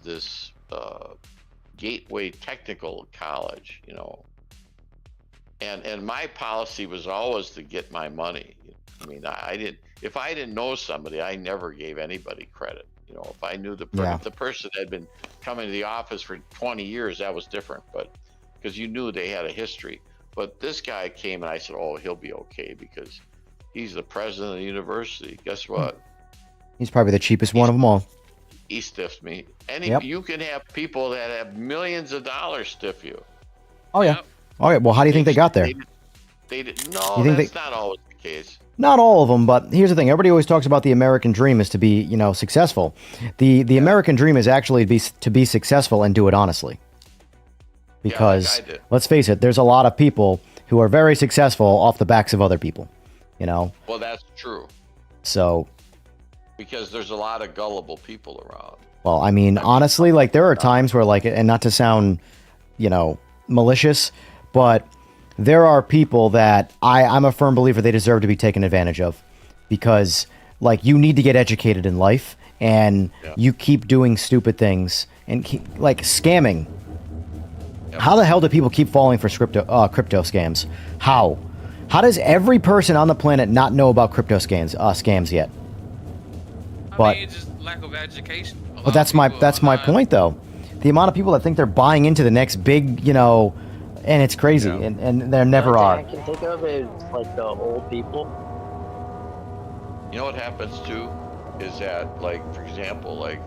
Gateway Technical College, And my policy was always to get my money. I mean, if I didn't know somebody, I never gave anybody credit. You know, if I knew Yeah. if the person had been coming to the office for 20 years, that was different. But because you knew they had a history. But this guy came and I said, oh, he'll be okay because he's the president of the university. Guess what? He's probably the cheapest one of them all. He stiffed me. Yep. You can have people that have millions of dollars stiff you. Oh yeah. Yep. All right. Well, how do you think they got there? They didn't. No, You think that's not always the case. Not all of them, but here's the thing. Everybody always talks about the American dream is to be, you know, successful. The American dream is actually to be successful and do it honestly. Because I did. let's face it, there's a lot of people who are very successful off the backs of other people, you know. Well, that's true. So, Because there's a lot of gullible people around. well, I mean, honestly, like there are times where like, and not to sound, you know, malicious, but there are people that I'm a firm believer they deserve to be taken advantage of because like you need to get educated in life and you keep doing stupid things and like scamming. How the hell do people keep falling for crypto scams? How does every person on the planet not know about crypto scams yet? I mean, it's just lack of education. But that's my point though. The amount of people that think they're buying into the next big, you know, and it's crazy, and there never The are. only thing I can think of is like the old people. You know what happens too is that, like, for example, like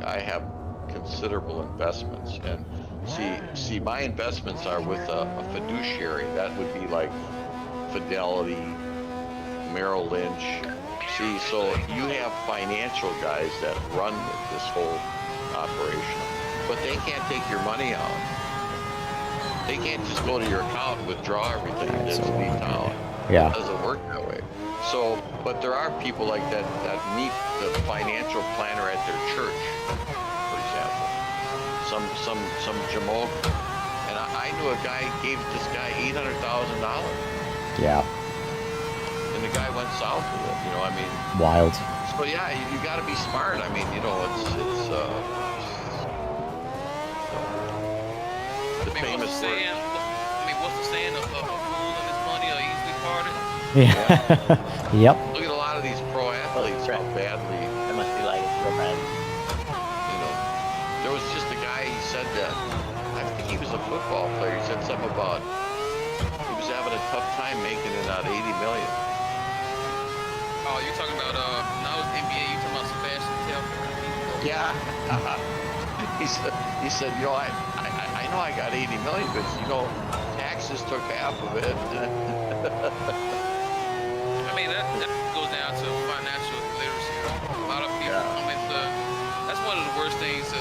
I have considerable investments, and see my investments are with a fiduciary. That would be like Fidelity, Merrill Lynch. See, so you have financial guys that run this whole operation, but they can't take your money out. They can't just go to your account and withdraw everything that's leave town. Yeah. It doesn't work that way. So, but there are people like that meet the financial planner at their church, for example. Some jamoke. And I knew a guy gave this guy $800,000. Yeah. And the guy went south with it, you know, I mean. Wild. So yeah, you got to be smart. I mean, you know, it's the I mean, famous word. what's the saying? A fool and his money are easily parted. Yeah. Yep. Look at a lot of these pro athletes, how badly, That must be like real bad. you know. There was just a guy, he said that, I think he was a football player, he said something about, he was having a tough time making it out 80 million. Oh, you're talking about now it's NBA. You talking about Sebastian Telfair? Yeah. he said, you know, I know I got 80 million, but you know, taxes took half of it. I mean, that goes down to financial literacy. A lot of people, I mean, that's one of the worst things to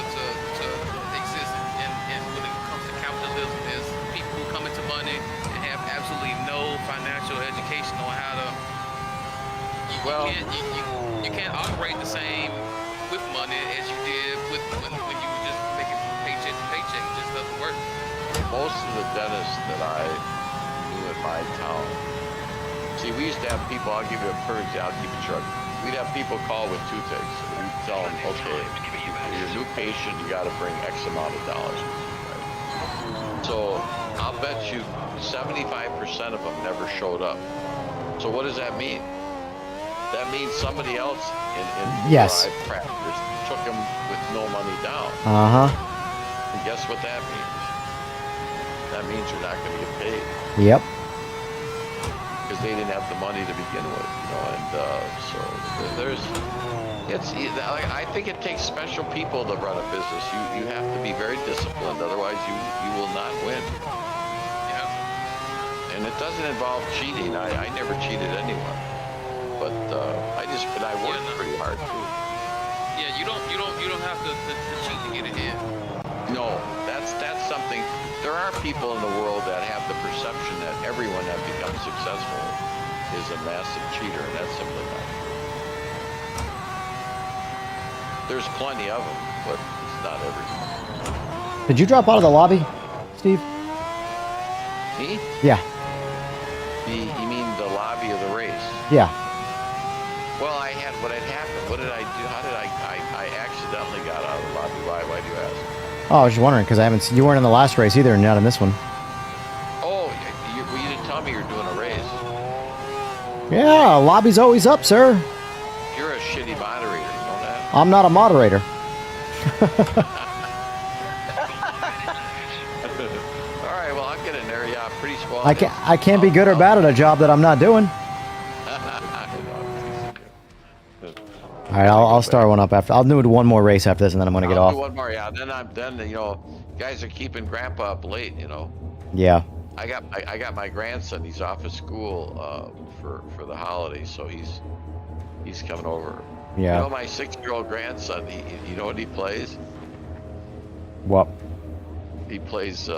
exist in when it comes to capitalism is people who come into money and have absolutely no financial education on how to. You can't operate the same with money as you did when you were just making paycheck to paycheck. It just doesn't work. Most of the dentists that I knew in my town, see, we used to have people, I'll give you a perfect example, I'll keep it short. We'd have people call with toothaches. We'd tell them, okay, for your new patient, you got to bring X amount of dollars. Right? So I'll bet you 75% of them never showed up. So what does that mean? That means somebody else in Yes. where I practiced took them with no money down. And guess what that means? That means you're not going to get paid Yep. because they didn't have the money to begin with, you know. And so I think it takes special people to run a business. You have to be very disciplined, otherwise you will not win. Yeah. And it doesn't involve cheating. I never cheated anyone, but I worked pretty hard too. Yeah, you don't have to cheat to get ahead. No, that's something. There are people in the world that have the perception that everyone that becomes successful is a massive cheater, and that's simply not true. There's plenty of them, but it's not everyone. Did you drop out of the lobby, Steve? Me? Yeah. You mean the lobby of the race? Yeah. Well, what had happened. What did I do? How did I accidentally got out of the lobby? Why do you ask? Oh, I was just wondering because you weren't in the last race either, and not in this one. Oh, you didn't tell me you're doing a race. Yeah, lobby's always up, sir. You're a shitty moderator, you know that? I'm not a moderator. All right, well, I'll get in there. Yeah, pretty small. I can't be good or bad at a job that I'm not doing. All right, I'll start one up after. I'll do one more race after this, and then I'm gonna get off. Do one more, yeah. Then you know, guys are keeping Grandpa up late. You know. Yeah. I got my grandson. He's off of school for the holidays, so he's coming over. Yeah. You know, my 6-year-old grandson. You know what he plays? What? He plays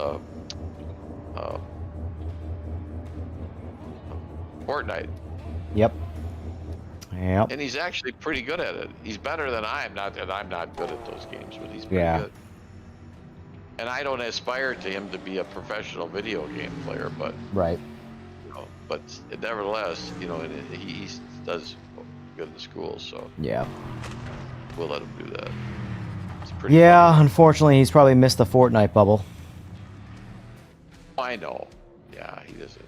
Fortnite. Yep. Yep. And he's actually pretty good at it. He's better than I am. Not that I'm not good at those games, but he's pretty good. And I don't aspire to him to be a professional video game player, but Right. you know, but nevertheless, you know, he does good in school, so Yeah. we'll let him do that. It's pretty Yeah, funny. unfortunately, he's probably missed the Fortnite bubble. I know. Yeah, he doesn't.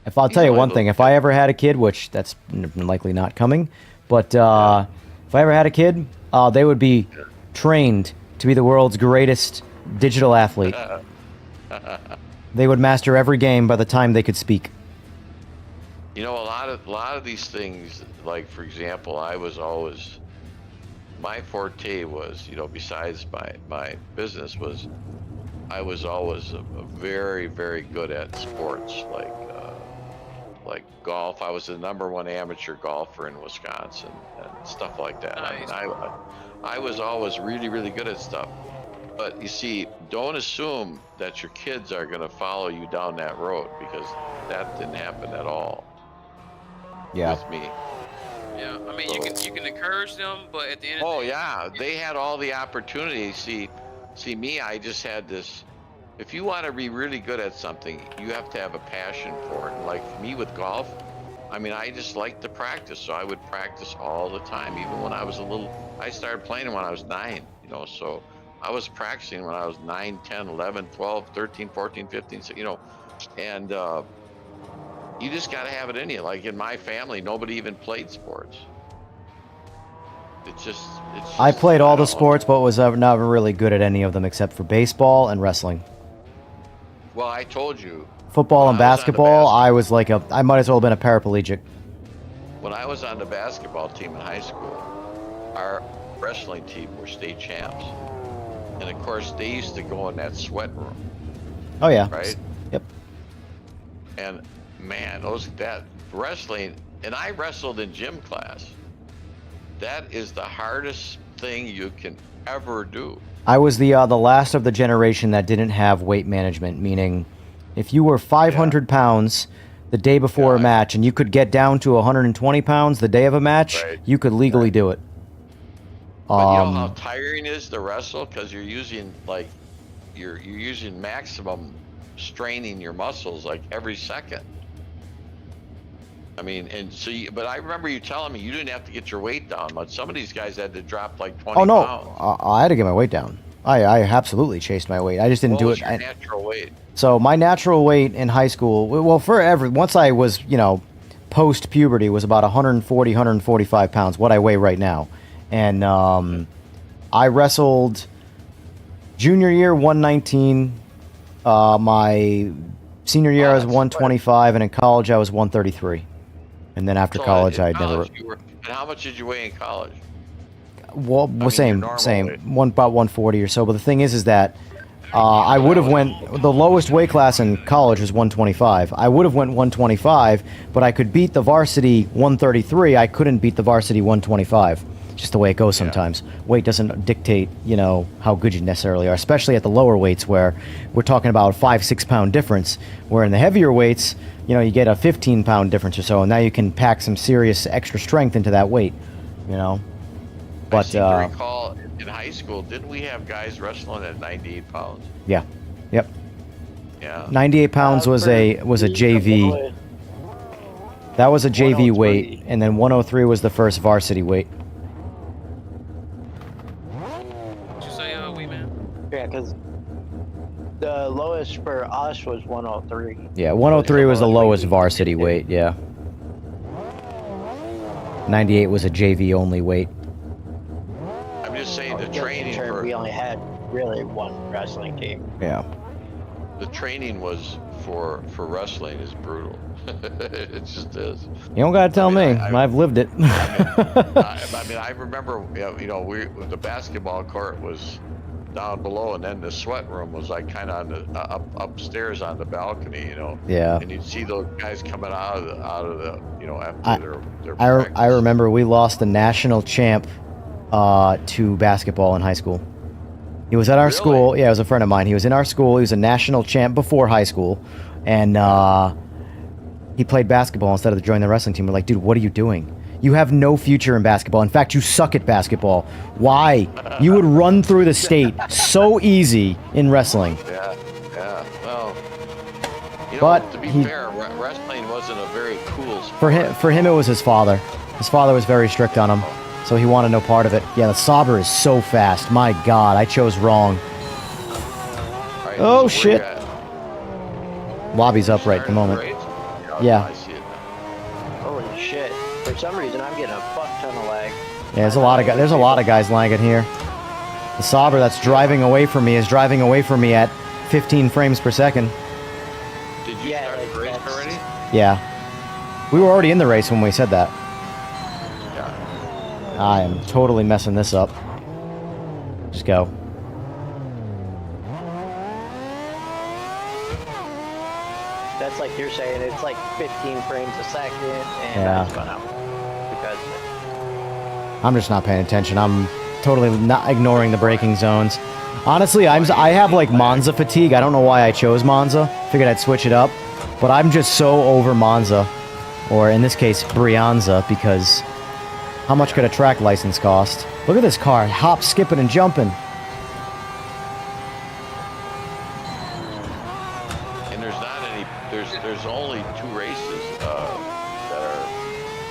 If I'll He's tell you only one a thing, little if I ever had a kid, which that's likely not coming, but if I ever had a kid, they would be trained to be the world's greatest digital athlete. They would master every game by the time they could speak. You know, a lot of these things, like for example, my forte was, you know, besides my business was, I was always a very, very good at sports, like golf. I was the #1 amateur golfer in Wisconsin and stuff like that. Nice. I mean, I was always really, really good at stuff. But you see, don't assume that your kids are going to follow you down that road, because that didn't happen at all Yeah. with me. Yeah, I mean, you can encourage them, but at the end of the Oh day, yeah, they had all the opportunities. See me, I just had this. If you want to be really good at something, you have to have a passion for it. And like me with golf, I mean, I just like to practice, so I would practice all the time. Even when I was I started playing when I was 9, you know, so I was practicing when I was 9, 10, 11, 12, 13, 14, 15, so, you know, and you just got to have it in you. Like in my family, nobody even played sports. It's just I played all I the don't know. sports, but was not really good at any of them except for baseball and wrestling. Well, I told you, Football and When I was on the basketball, I was like I might as well have been a paraplegic. when I was on the basketball team in high school, our wrestling team were state champs. And of course, they used to go in that sweat room, Oh yeah. right? Yep. And man, that wrestling, and I wrestled in gym class. That is the hardest thing you can ever do. I was the last of the generation that didn't have weight management, meaning if you were 500 pounds the day before a Yeah. match and you could get down to 120 pounds the day of a match, Right. you could legally do it. But you know how tiring it is to wrestle, because you're using you're using maximum straining your muscles like every second. I mean, and so but I remember you telling me you didn't have to get your weight down much. Some of these guys had to drop like 20 Oh no, pounds. I had to get my weight down. I absolutely chased my weight. I just didn't What do was it. your natural weight? So my natural weight in high school, well, once I was, post puberty, was about 140, 145 pounds. What I weigh right now, and I wrestled junior year 119. My senior year I was that's 125, and in college I was 133. And then after So college, in I never. college you were, and how much did you weigh in college? Well, mean, your same, normal same, weight. about 140 or so. But the thing is that I would have went. The lowest weight class in college was 125. I would have went 125, but I could beat the varsity 133. I couldn't beat the varsity 125. Just the way it goes sometimes. Weight doesn't dictate, how good you necessarily are, especially at the lower weights where we're talking about a 5-6 pound difference. Where in the heavier weights, you get a 15 pound difference or so, and now you can pack some serious extra strength into that weight, I But seem to recall in high school, didn't we have guys wrestling at 98 pounds? yeah, yep. Yeah. 98 pounds was a JV. That was a JV weight, and then 103 was the first varsity weight. what you say, wee man? Yeah, because the lowest for us was 103. Yeah, 103 was the lowest varsity weight. Yeah. 98 was a JV only weight. really one wrestling team. Yeah. The training was for wrestling is brutal. It just is. You don't gotta tell me. I've lived it. I mean, I remember, you know, the basketball court was down below, and then the sweat room was like kind of on the upstairs on the balcony, you know. Yeah. And you'd see those guys coming out of the you know, after their practice. I remember we lost the national champ to basketball in high school. He was at our school. Yeah, it was a friend of mine. He was in our school. He was a national champ before high school, and he played basketball instead of joining the wrestling team. We're like, dude, what are you doing? You have no future in basketball. In fact, you suck at basketball. Why? You would run through the state so easy in wrestling. Yeah. Well, you know, But to be he- fair, wrestling wasn't a very cool sport. For him, it was his father. His father was very strict on him, so he wanted no part of it. Yeah, the Sauber is so fast. My God, I chose wrong. All right, Oh, so where shit. you at? Lobby's up right at the moment. Right? Yeah. I see it now. Holy shit. For some reason, I'm getting a fuck ton of lag. Yeah, there's a lot of guys lagging here. The Sauber that's driving away from me is driving away from me at 15 frames per second. Did you Yeah, start like the race that's- already? Yeah. We were already in the race when we said that. Yeah. I am totally messing this up. Just go. That's like you're saying, it's like 15 frames a second, and Yeah. I spun out. Because I'm just not paying attention. I'm totally not ignoring the braking zones. Honestly, I have like Monza fatigue. I don't know why I chose Monza. Figured I'd switch it up. But I'm just so over Monza. Or in this case, Brianza, because how much could a track license cost? Look at this car. Hop, skipping, and jumping. And there's not any. There's only 2 races that are.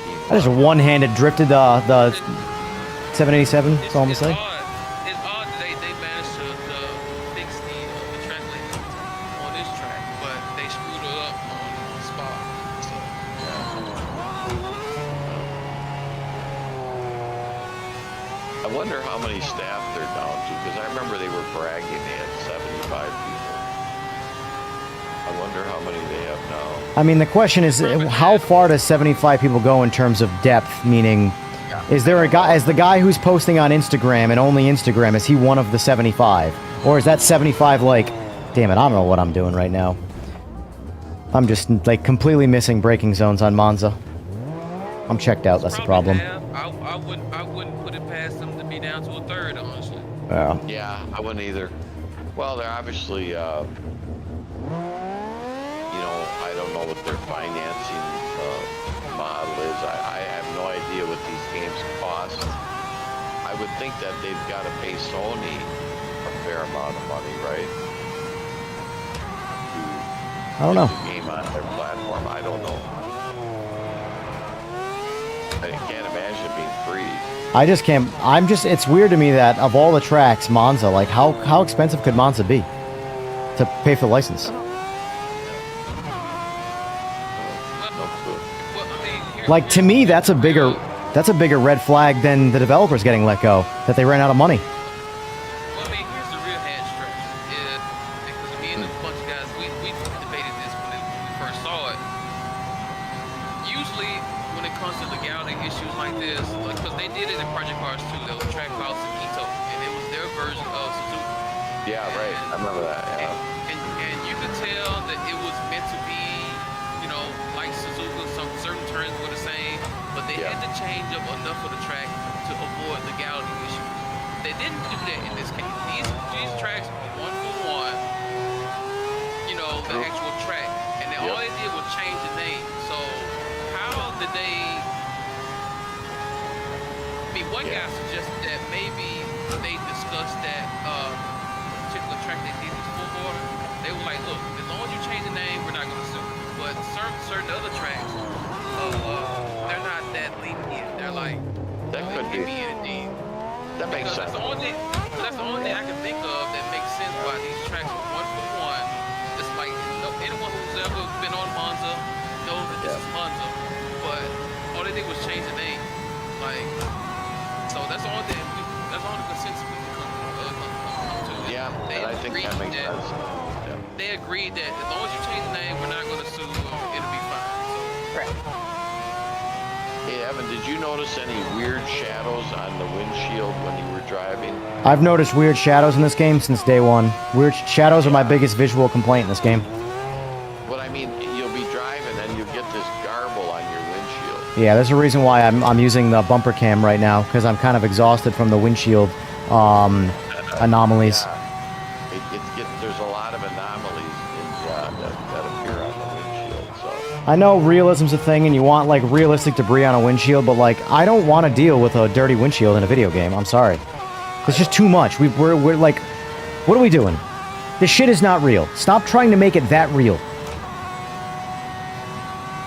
being I just run. one-handed drifted the 787. That's all I'm It's saying. odd. It's odd that they managed to fix the track limit on this track, but they screwed it up on Spa. So, I wonder how many staff they're down to, because I remember they were bragging they had 75 people. I wonder how many they have now. I mean, the question is, how far does 75 people go in terms of depth? Meaning, is there a guy, is the guy who's posting on Instagram and only Instagram, is he one of the 75? Or is that 75 like, damn it, I don't know what I'm doing right now. I'm just, like, completely missing braking zones on Monza. I'm checked out, that's the probably problem. have. I wouldn't put it past them to be down to a third, honestly. Yeah. Yeah, I wouldn't either. Well, they're obviously, you know, I don't know what their financing model is. I have no idea what these games cost. I would think that they've got to pay Sony a fair amount of money, right? I don't know. To get the game on their platform. I don't know. I can't imagine it being free. I just can't, it's weird to me that of all the tracks, Monza, like, how expensive could Monza be to pay for the license? No clue. Well, I mean, Like, to me, that's a bigger red flag than the developers getting let go, that they ran out of money. Well, I mean, here's the real head scratch. Is because me and a bunch of guys, we debated this when we first saw it. Usually, when it comes to legality issues like this, because they did it in Project Cars 2, there was a track called Sakito, and it was their version of Suzuki. Yeah, right. I remember that. Yeah. And you could tell that it was meant to be, you know, like Suzuki, some certain turns were the same, but they had to change up enough of the track to avoid legality issues. They didn't do that in this case. These tracks are 1-for-1, you know, the actual track, and then all they did was change the name. So how did they? I mean, one guy suggested that maybe they discussed that particular track they did was full order. They were like, look, as long as you change the name, we're not going to sue. But certain other tracks, they're not that lenient. They're like, That only could give be. me a D. That makes Because sense. that's the only thing I can think of that makes sense why these tracks are 1-for-1. It's like, anyone who's ever been on Monza knows that this is Monza. But all they did was change the name. Like, so that's the only consensus we can come to. Yeah, They and I think agreed that makes that- sense. Yeah. They agreed that as long as you change the name, we're not going to sue them. It'll be fine. Right. Hey, Evan, did you notice any weird shadows on the windshield when you were driving? I've noticed weird shadows in this game since day one. Weird shadows are my biggest visual complaint in this game. What I mean, you'll be driving and you get this garble on your windshield. Yeah, there's a reason why I'm using the bumper cam right now, because I'm kind of exhausted from the windshield anomalies. Yeah. There's a lot of anomalies that appear on the windshield. So I know realism's a thing, and you want like realistic debris on a windshield, but like I don't want to deal with a dirty windshield in a video game. I'm sorry, it's just too much. We're like, what are we doing? This shit is not real. Stop trying to make it that real.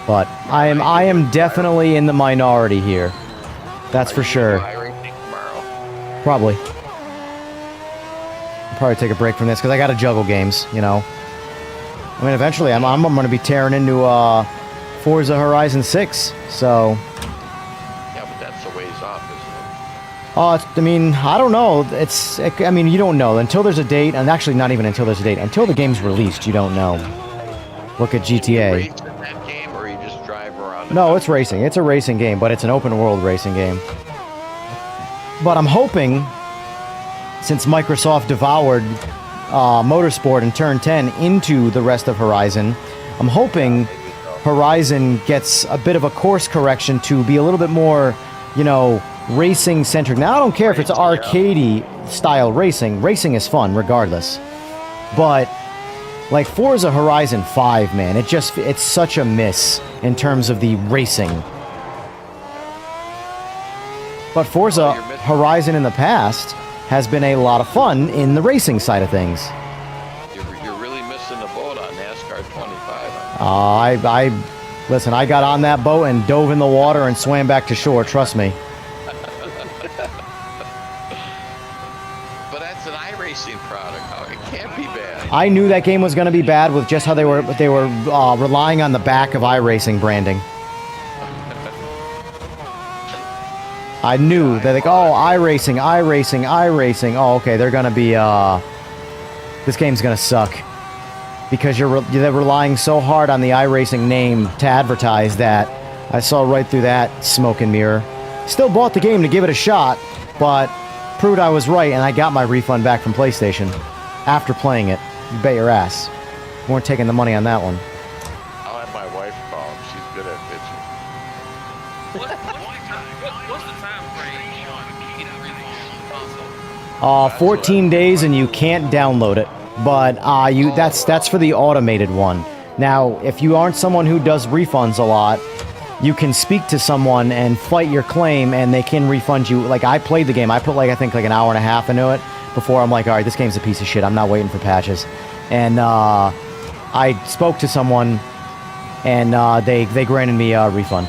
But I am definitely in the minority here. That's for sure. tomorrow. Probably. I'll probably take a break from this because I got to juggle games, you know. I mean, eventually I'm going to be tearing into Forza Horizon 6, so... Yeah, but that's a ways off, isn't it? I mean, I don't know. I mean, you don't know until there's a date, and actually not even until there's a date. Until the game's released, you don't know. Look at You GTA. race in that game, or you just drive around? the No, it's racing. It's a racing game, but it's an open world racing game. But I'm hoping, since Microsoft devoured Motorsport and turned 10 into the rest of Horizon, I'm hoping Horizon gets a bit of a course correction to be a little bit more, you know, racing centric. Now I don't care if it's arcadey style racing. Racing is fun regardless. But like Forza Horizon 5, man, it's such a miss in terms of the racing. But Forza Horizon in the past has been a lot of fun in the racing side of things. You're really missing the boat on NASCAR 25. Listen, I got on that boat and dove in the water and swam back to shore, trust me. But that's an iRacing product. Oh, it can't be bad. I knew that game was going to be bad with just how they were relying on the back of iRacing branding. I knew that like, oh, iRacing. Oh, okay, they're going to be this game's going to suck. Because they're relying so hard on the iRacing name to advertise that I saw right through that smoke and mirror. Still bought the game to give it a shot, but proved I was right, and I got my refund back from PlayStation after playing it. You bet your ass. We weren't taking the money on that one. I'll have my wife call him. She's good at bitching. What's the time frame on getting a refund on the console? 14 days, and you can't download it. But that's for the automated one. Now, if you aren't someone who does refunds a lot, you can speak to someone and fight your claim, and they can refund you. Like, I played the game. I put, I think an hour and a half into it before I'm like, all right, this game's a piece of shit. I'm not waiting for patches. And I spoke to someone, and they granted me a refund.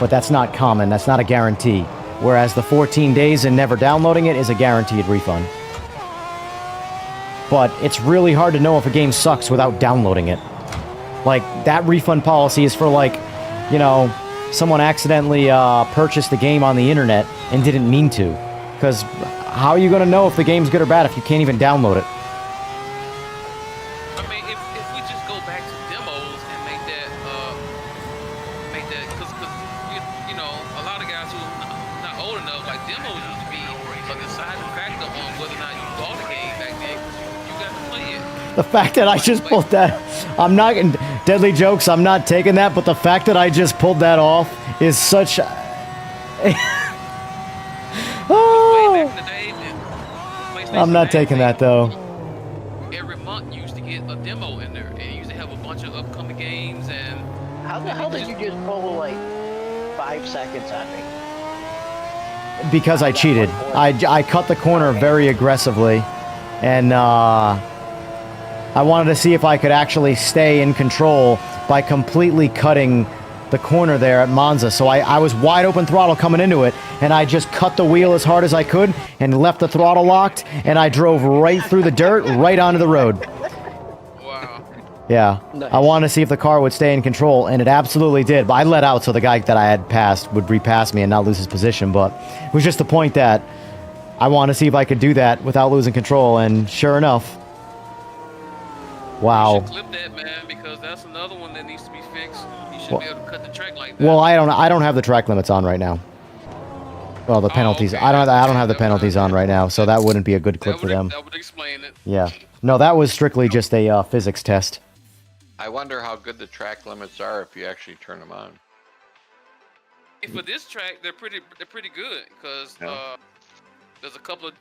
But that's not common. That's not a guarantee. Whereas the 14 days and never downloading it is a guaranteed refund. But it's really hard to know if a game sucks without downloading it. Like, that refund policy is for, you know, someone accidentally purchased the game on the internet and didn't mean to. Because how are you going to know if the game's good or bad if you can't even download it? I mean, if we just go back to demos and make that, because you know, a lot of guys who are not old enough, like demos used to be a deciding factor on whether or not you bought a game back then. You got to play it. The fact that I just pulled that, I'm not, deadly jokes, I'm not taking that, but the fact that I just pulled that off is such... Way back in the day, I'm not taking that, though. Every month you used to get a demo in there, and you used to have a bunch of upcoming games, and How the hell did you just pull 5 seconds on me? Because I cheated. I cut the corner very aggressively, and I wanted to see if I could actually stay in control by completely cutting the corner there at Monza. So I was wide open throttle coming into it, and I just cut the wheel as hard as I could and left the throttle locked, and I drove right through the dirt, right onto the road. wow. Yeah. Nice. I wanted to see if the car would stay in control, and it absolutely did. But I let out so the guy that I had passed would repass me and not lose his position. But it was just the point that I want to see if I could do that without losing control, and sure enough. You Wow. should clip that, man, because that's another one that needs to be fixed. You should be able to cut the track like that. Well, I don't have the track limits on right now. Well, the penalties. okay. I don't have the That penalties on right now, so that wouldn't be a good clip for them. That would explain it. Yeah. No, that was strictly just a physics test. I wonder how good the track limits are if you actually turn them on. For this track, they're pretty good because Yeah. there's a couple of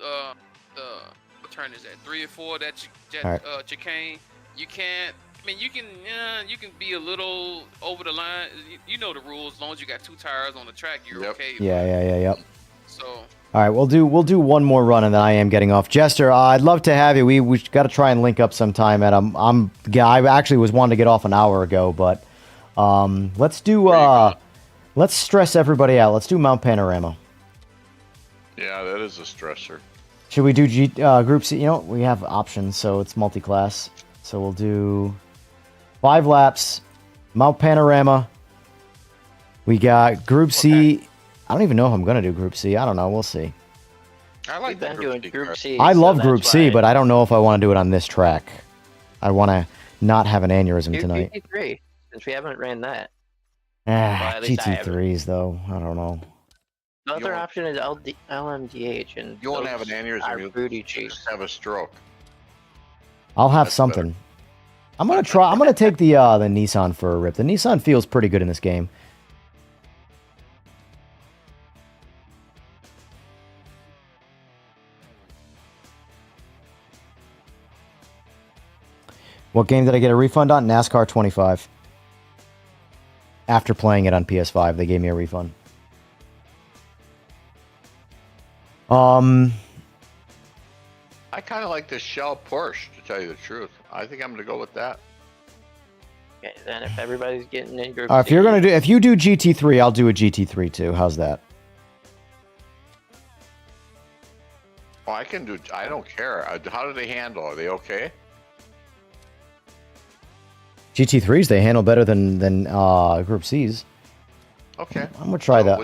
what turn is that 3 and 4 that Alright. chicane. You can't. I mean, you can be a little over the line. You know the rules. As long as you got 2 tires on the track, you're Yep. okay. Yep. So. All right, we'll do one more run, and then I am getting off. Jester, I'd love to have you. We got to try and link up sometime. And I actually was wanting to get off an hour ago, but let's do let's stress everybody out. Let's do Mount Panorama. Yeah, that is a stressor. Should we do Group C? You know, we have options, so it's multi-class. So we'll do 5 laps, Mount Panorama. We got Group C. Okay. I don't even know if I'm going to do Group C. I don't know. We'll see. I We've like been doing Group C. I so love that's Group C, why- but I don't know if I want to do it on this track. I want to not have an aneurysm Do tonight. GT3, since we haven't ran that. Ah, at least I haven't. GT3s, though. I don't know. The other won't- option is LMDH, and You won't have an those aneurysm. are You'll booty cheeks. just have a stroke. I'll have That's something. I'm going to try. I'm going to take the Nissan for a rip. The Nissan feels pretty good in this game. What game did I get a refund on? NASCAR 25. After playing it on PS5, they gave me a refund. I kind of like the Shell Porsche, to tell you the truth. I think I'm going to go with that. Okay, then if everybody's getting in Group If C, you do GT3, I'll do a GT3 too. How's that? Oh, I don't care. How do they handle? Are they okay? GT3s they handle better than Group C's. Okay. I'm gonna try that.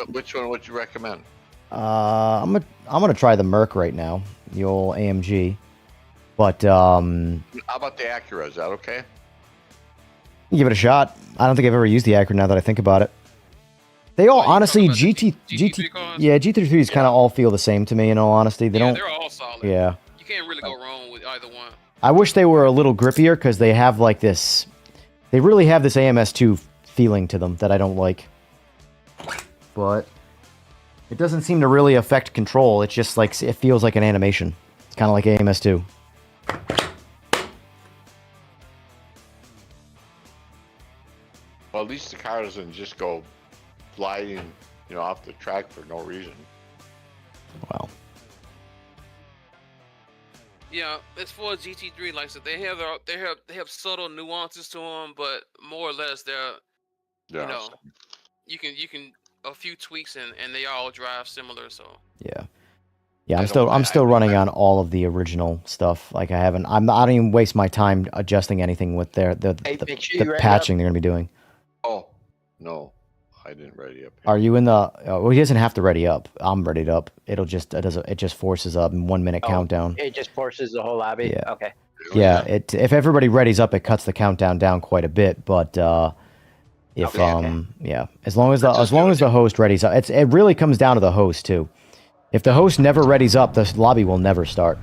Which one would you recommend? I'm gonna try the Merc right now, the old AMG. But How about the Acura? Is that okay? give it a shot. I don't think I've ever used the Acura now that I think about it. They all you honestly talking about the GT GT3 cars? yeah GT3s kind of all feel the same to me. In all honesty, they don't. They're all solid. Yeah. You can't really go wrong with either one. I wish they were a little grippier because they have like this. They really have this AMS2 feeling to them that I don't like. But it doesn't seem to really affect control. It's just like it feels like an animation. It's kind of like AMS2. Well, at least the car doesn't just go gliding, off the track for no reason. Wow. Yeah, as far as GT3, like I said, they have subtle nuances to them, but more or less they're Yeah. you can a few tweaks and they all drive similar. So Yeah. Yeah, I I'm still running on all of the original stuff. Like I don't even waste my time adjusting anything with Hey, make sure you the ready patching they're gonna be doing. Oh, no, I didn't ready up. Are you in the? Well, he doesn't have to ready up. I'm readied up. It just forces a 1 minute countdown. it just forces the whole lobby. Yeah. Okay. Yeah, if everybody readies up, it cuts the countdown down quite a bit. But if Okay. yeah, as long as the host readies up, it really comes down to the host too. If the host never readies up, the lobby will never start.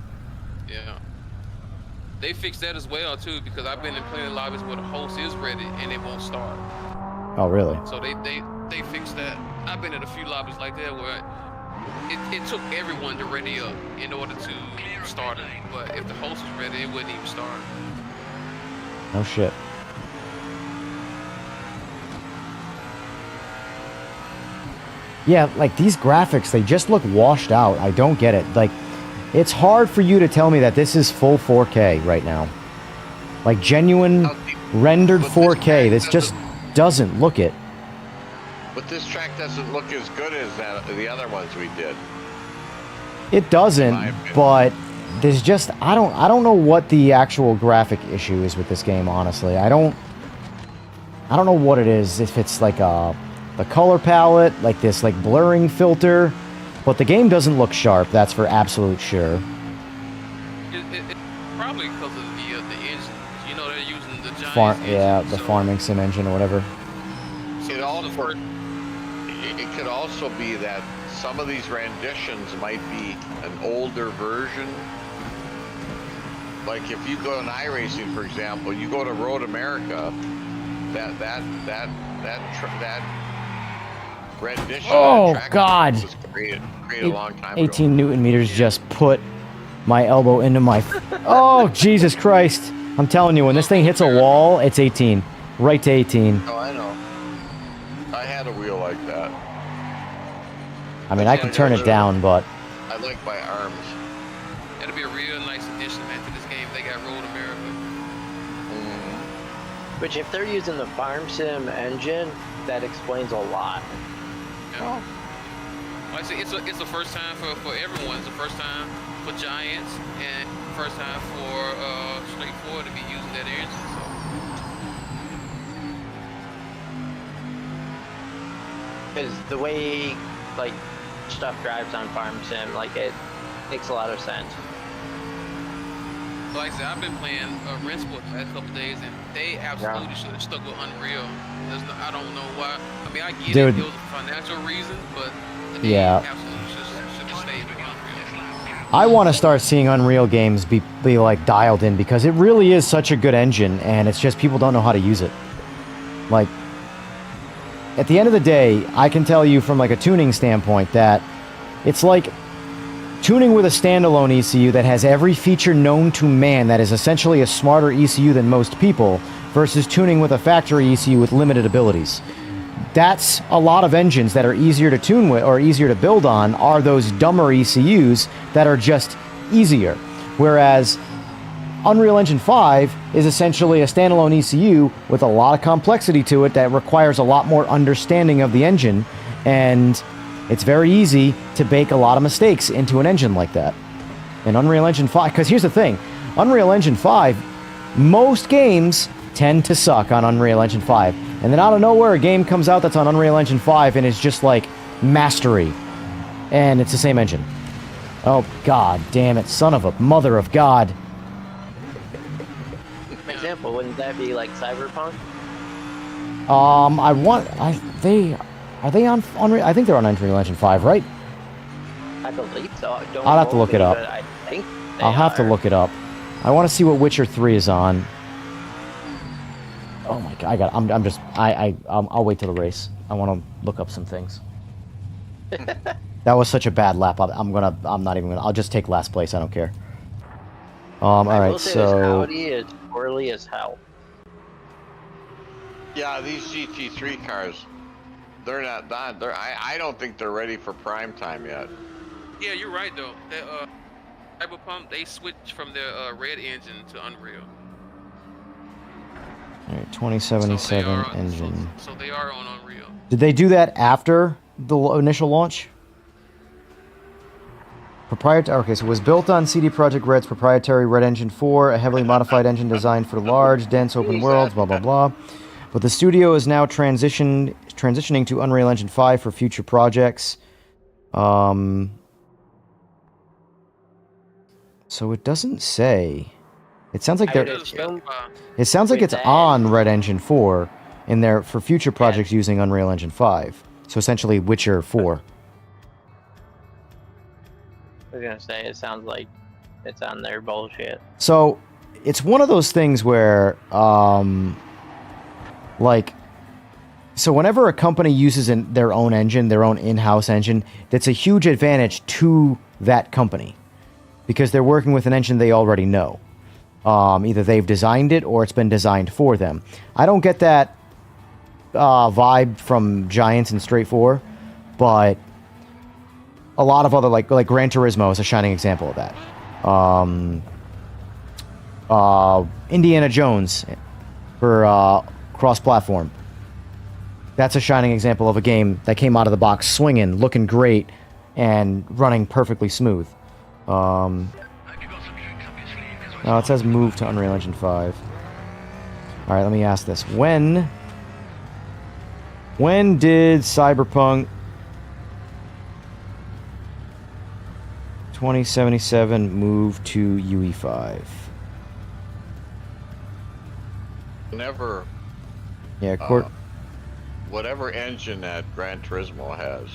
yeah, they fixed that as well too, because I've been in plenty of lobbies where the host is ready and it won't start. Oh, really? So they fixed that. I've been in a few lobbies like that where it took everyone to ready up in order to start it. But if the host was ready, it wouldn't even start. No shit. Yeah, like these graphics, they just look washed out. I don't get it. Like, it's hard for you to tell me that this is full 4K right now. Like genuine rendered 4K. This just doesn't look it. But this track doesn't look as good as the other ones we did. It doesn't, my opinion. but there's just I don't know what the actual graphic issue is with this game, honestly. I don't know what it is, if it's like the color palette, like this like blurring filter, But the game doesn't look sharp. That's for absolute sure. It probably because of the engine. You know, they're using the giant Yeah, engine, the so- farming sim engine or whatever. so It the also first- it could also be that some of these renditions might be an older version. Like if you go to iRacing, for example, you go to Road America, that rendition. Oh, of that track God. was created a long time ago. 18 Newton meters just put my elbow into my... Oh, Jesus Christ. I'm telling you, when this thing hits a wall, it's 18. Right to 18. Oh, I know. I had a wheel like that. I mean, I can turn it down, but... I like my arms. That'll be a real nice addition, man, to this game. They got Road America. Which, if they're using the farm sim engine, that explains a lot. Yeah. Like I say, it's a first time for everyone. It's the first time for Giants and first time for Straight Forward to be using that engine. So. Because the way, like, stuff drives on farm sim, like, it makes a lot of sense. Like I said, I've been playing Rennsport the last couple days, and they absolutely should have stuck with Unreal. I don't know why. I mean, I get Dude. it was a financial reason, but Yeah. they absolutely should have stayed with Unreal. I want to start seeing Unreal games be like dialed in because it really is such a good engine, and it's just people don't know how to use it. Like, at the end of the day, I can tell you from like a tuning standpoint that it's like tuning with a standalone ECU that has every feature known to man that is essentially a smarter ECU than most people versus tuning with a factory ECU with limited abilities. That's a lot of engines that are easier to tune with or easier to build on are those dumber ECUs that are just easier. Whereas Unreal Engine 5 is essentially a standalone ECU with a lot of complexity to it that requires a lot more understanding of the engine, and it's very easy to bake a lot of mistakes into an engine like that. In Unreal Engine 5, because here's the thing, Unreal Engine 5, most games tend to suck on Unreal Engine 5. And then out of nowhere, a game comes out that's on Unreal Engine 5 and is just like mastery. And it's the same engine. Oh, God damn it, son of a mother of God. For example, wouldn't that be like Cyberpunk? Are they on Unreal? I think they're on Unreal Engine 5, right? I believe so. Don't I'll have to quote look it me, up. but I think they I'll have to are. look it up. I want to see what Witcher 3 is on. Oh my God, I'll wait till the race. I want to look up some things. That was such a bad lap. I'll just take last place. I don't care. All I right, will say this so Audi is poorly as hell. Yeah, these GT3 cars, they're not done. I don't think they're ready for prime time yet. Yeah, you're right though. That Cyberpunk, they switched from their red engine to Unreal. all right, 2077 engine. So they are on Unreal. Did they do that after the initial launch? Proprietary. Okay, so it was built on CD Projekt Red's proprietary Red Engine 4, a heavily modified engine designed for large, dense open worlds. Blah blah blah. But the studio is now transitioning to Unreal Engine 5 for future projects. So it doesn't say. It sounds like I they're. would assume It sounds like with it's that- on Red Engine 4 in there for future projects using Unreal Engine 5. So essentially Witcher 4. I was gonna say it sounds like it's on their bullshit. So it's one of those things where, so whenever a company uses their own engine, their own in-house engine, that's a huge advantage to that company because they're working with an engine they already know. Either they've designed it or it's been designed for them. I don't get that vibe from Giants and Straight 4, but a lot of other like Gran Turismo is a shining example of that. Indiana Jones for cross-platform. That's a shining example of a game that came out of the box swinging, looking great, and running perfectly smooth. Now it says move to Unreal Engine 5. All right, let me ask this: When did Cyberpunk 2077 move to UE5. Whenever, Yeah, Court. whatever engine that Gran Turismo has,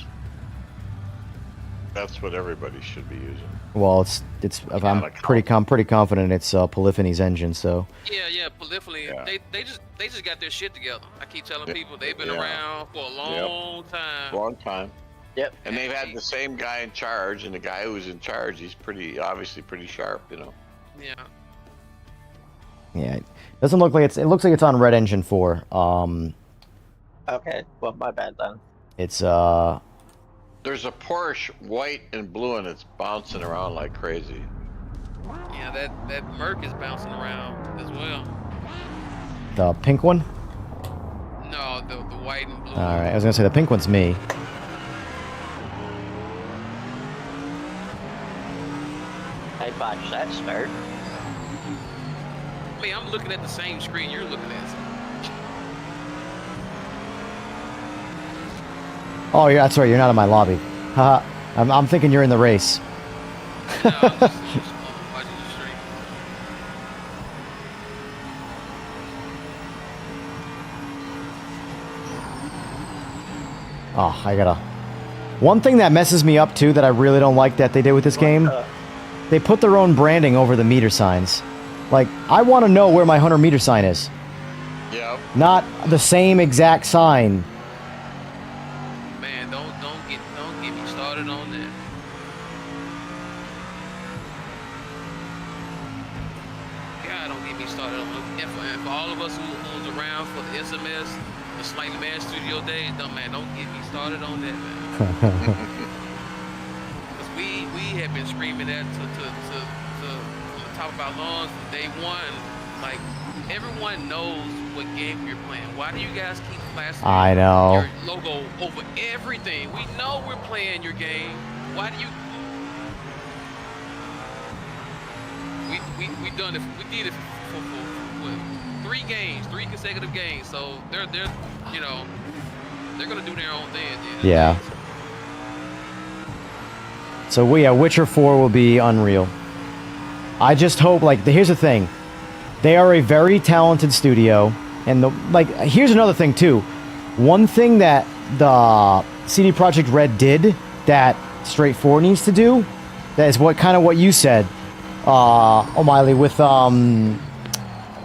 that's what everybody should be using. Well, I'm pretty confident it's Polyphony's engine. So Yeah, Polyphony. Yeah. They just got their shit together. I keep telling Yeah, people they've been yeah. around for a long time. Long time. Yep. And they've had the same guy in charge, and the guy who's in charge, he's obviously pretty sharp, you know. Yeah. yeah, it doesn't look like it looks like it's on Red Engine 4. Okay. Well, my bad then. It's There's a Porsche white and blue, and it's bouncing around like crazy. Yeah, that Merc is bouncing around as well. the pink one. No, the white and blue. All right, I was gonna say the pink one's me. I botched that start. I mean, I'm looking at the same screen you're looking at. Oh, yeah, that's right. You're not in my lobby. Haha. I'm thinking you're in the race. No, I'm just watching the stream. Oh, I gotta. One thing that messes me up too that I really don't like that they did with this game, they put their own branding over the meter signs. Like, I want to know where my 100 meter sign is, Yep. not the same exact sign. Man, don't get me started on that. God, don't get me started on that. And for all of us who's around for the SMS, the Slightly Man Studio days, don't get me started on that, man. Because we have been screaming that to the top of our lungs from day one. Like, everyone knows what game you're playing. Why do you guys keep flashing I know. your logo over everything? We know we're playing your game. Why do you? We done it. We did it for what, 3 games, 3 consecutive games. So they're you know, they're gonna do their own thing. At the end of the Yeah. day. So yeah, Witcher 4 will be unreal. I just hope, like, here's the thing. They are a very talented studio, and here's another thing too. One thing that the CD Projekt Red did that Straight 4 needs to do, that is what you said, O'Malley, with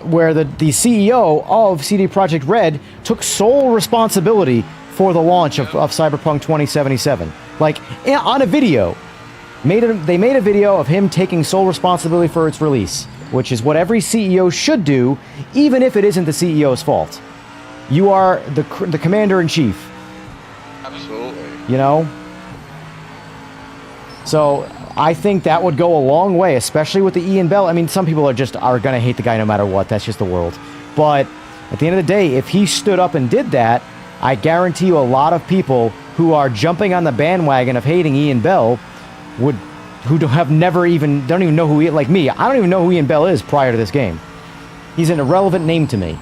where the CEO of CD Projekt Red took sole responsibility for the launch of Cyberpunk 2077. Like, on a video. They made a video of him taking sole responsibility for its release, which is what every CEO should do, even if it isn't the CEO's fault. You are the commander-in-chief. Absolutely. You know? So I think that would go a long way, especially with the Ian Bell. I mean, some people are going to hate the guy no matter what. That's just the world. But at the end of the day, if he stood up and did that, I guarantee you a lot of people who are jumping on the bandwagon of hating Ian Bell who don't even know who like me. I don't even know who Ian Bell is prior to this game. He's an irrelevant name to me.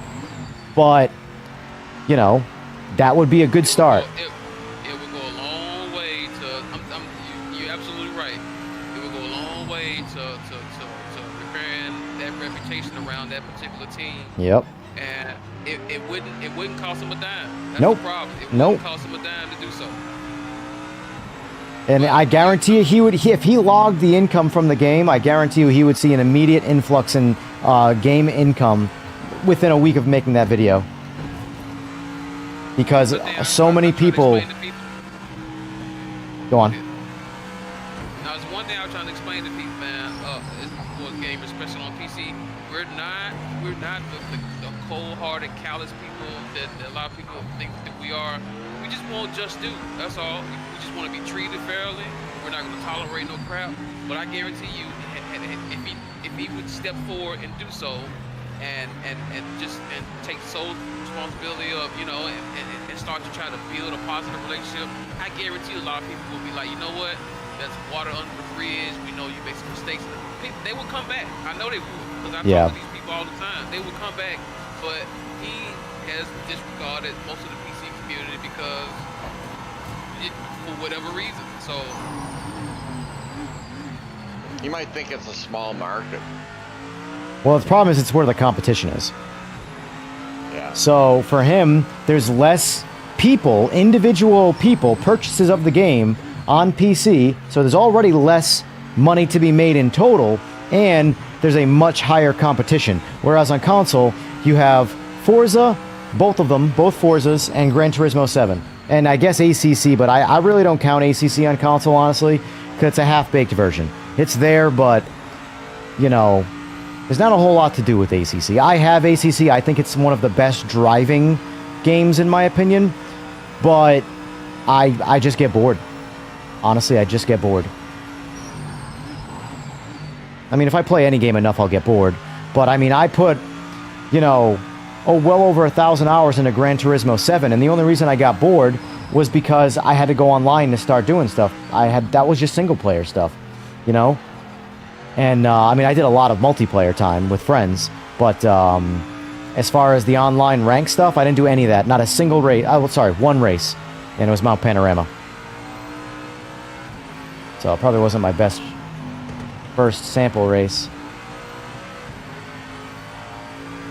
But, you know, that would be a good start. It would go a long way to. You're absolutely right. It would go a long way to repairing that reputation around that particular team. Yep. And it wouldn't cost him a dime. That's Nope. the problem. It Nope. wouldn't cost him a dime to do so. And I guarantee you, if he logged the income from the game, I guarantee you he would see an immediate influx in game income within a week of making that video. Because so many people... Go on. Now, it's one thing I was trying to explain to people, man, for gamers, especially on PC, we're not the cold-hearted, callous people that a lot of people think that we are. We just want just do. That's all. We just want to be treated fairly. We're not going to tolerate no crap. But I guarantee you, if he would step forward and do so, and take sole responsibility of, you know, and start to try to build a positive relationship, I guarantee a lot of people will be like, you know what? That's water under the bridge. We know you make some mistakes. They will come back. I know they will, because I talk to these people all the time. They will come back, but he has disregarded most of the PC community because for whatever reason. So You might think it's a small market. Well, the problem is it's where the competition is. Yeah. So for him, there's less people, individual people, purchases of the game on PC. So there's already less money to be made in total, and there's a much higher competition. Whereas on console, you have Forza, both of them, both Forzas, and Gran Turismo 7. And I guess ACC, but I really don't count ACC on console, honestly, because it's a half-baked version. It's there, but, you know, there's not a whole lot to do with ACC. I have ACC. I think it's one of the best driving games, in my opinion, but I just get bored. Honestly, I just get bored. I mean, if I play any game enough, I'll get bored. But, I mean, I put, you know, well over 1,000 hours into Gran Turismo 7, and the only reason I got bored was because I had to go online to start doing stuff. That was just single-player stuff, you know? And, I mean, I did a lot of multiplayer time with friends, but as far as the online rank stuff, I didn't do any of that. Not a single race. Oh, sorry, one race, and it was Mount Panorama. So it probably wasn't my best first sample race.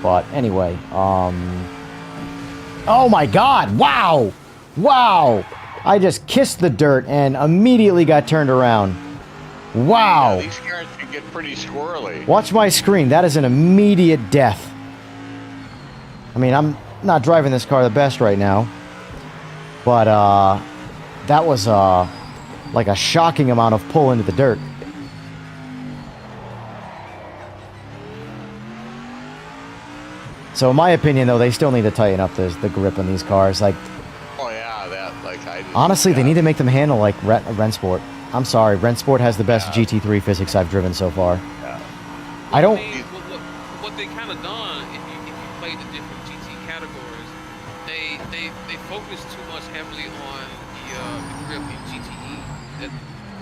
But anyway, oh my god, wow! Wow! I just kissed the dirt and immediately got turned around. Wow! Yeah, these cars can get pretty squirrely. Watch my screen, that is an immediate death. I mean, I'm not driving this car the best right now. But, that was, like a shocking amount of pull into the dirt. So in my opinion, though, they still need to tighten up the grip on these cars. Like, Oh yeah, that like I. Just, honestly, yeah. they need to make them handle like Rennsport. I'm sorry, Rennsport has the best GT3 physics I've driven so far. Yeah. I don't. What they kind of done, if you play the different GT categories, they focus too much heavily on the grip in GTE.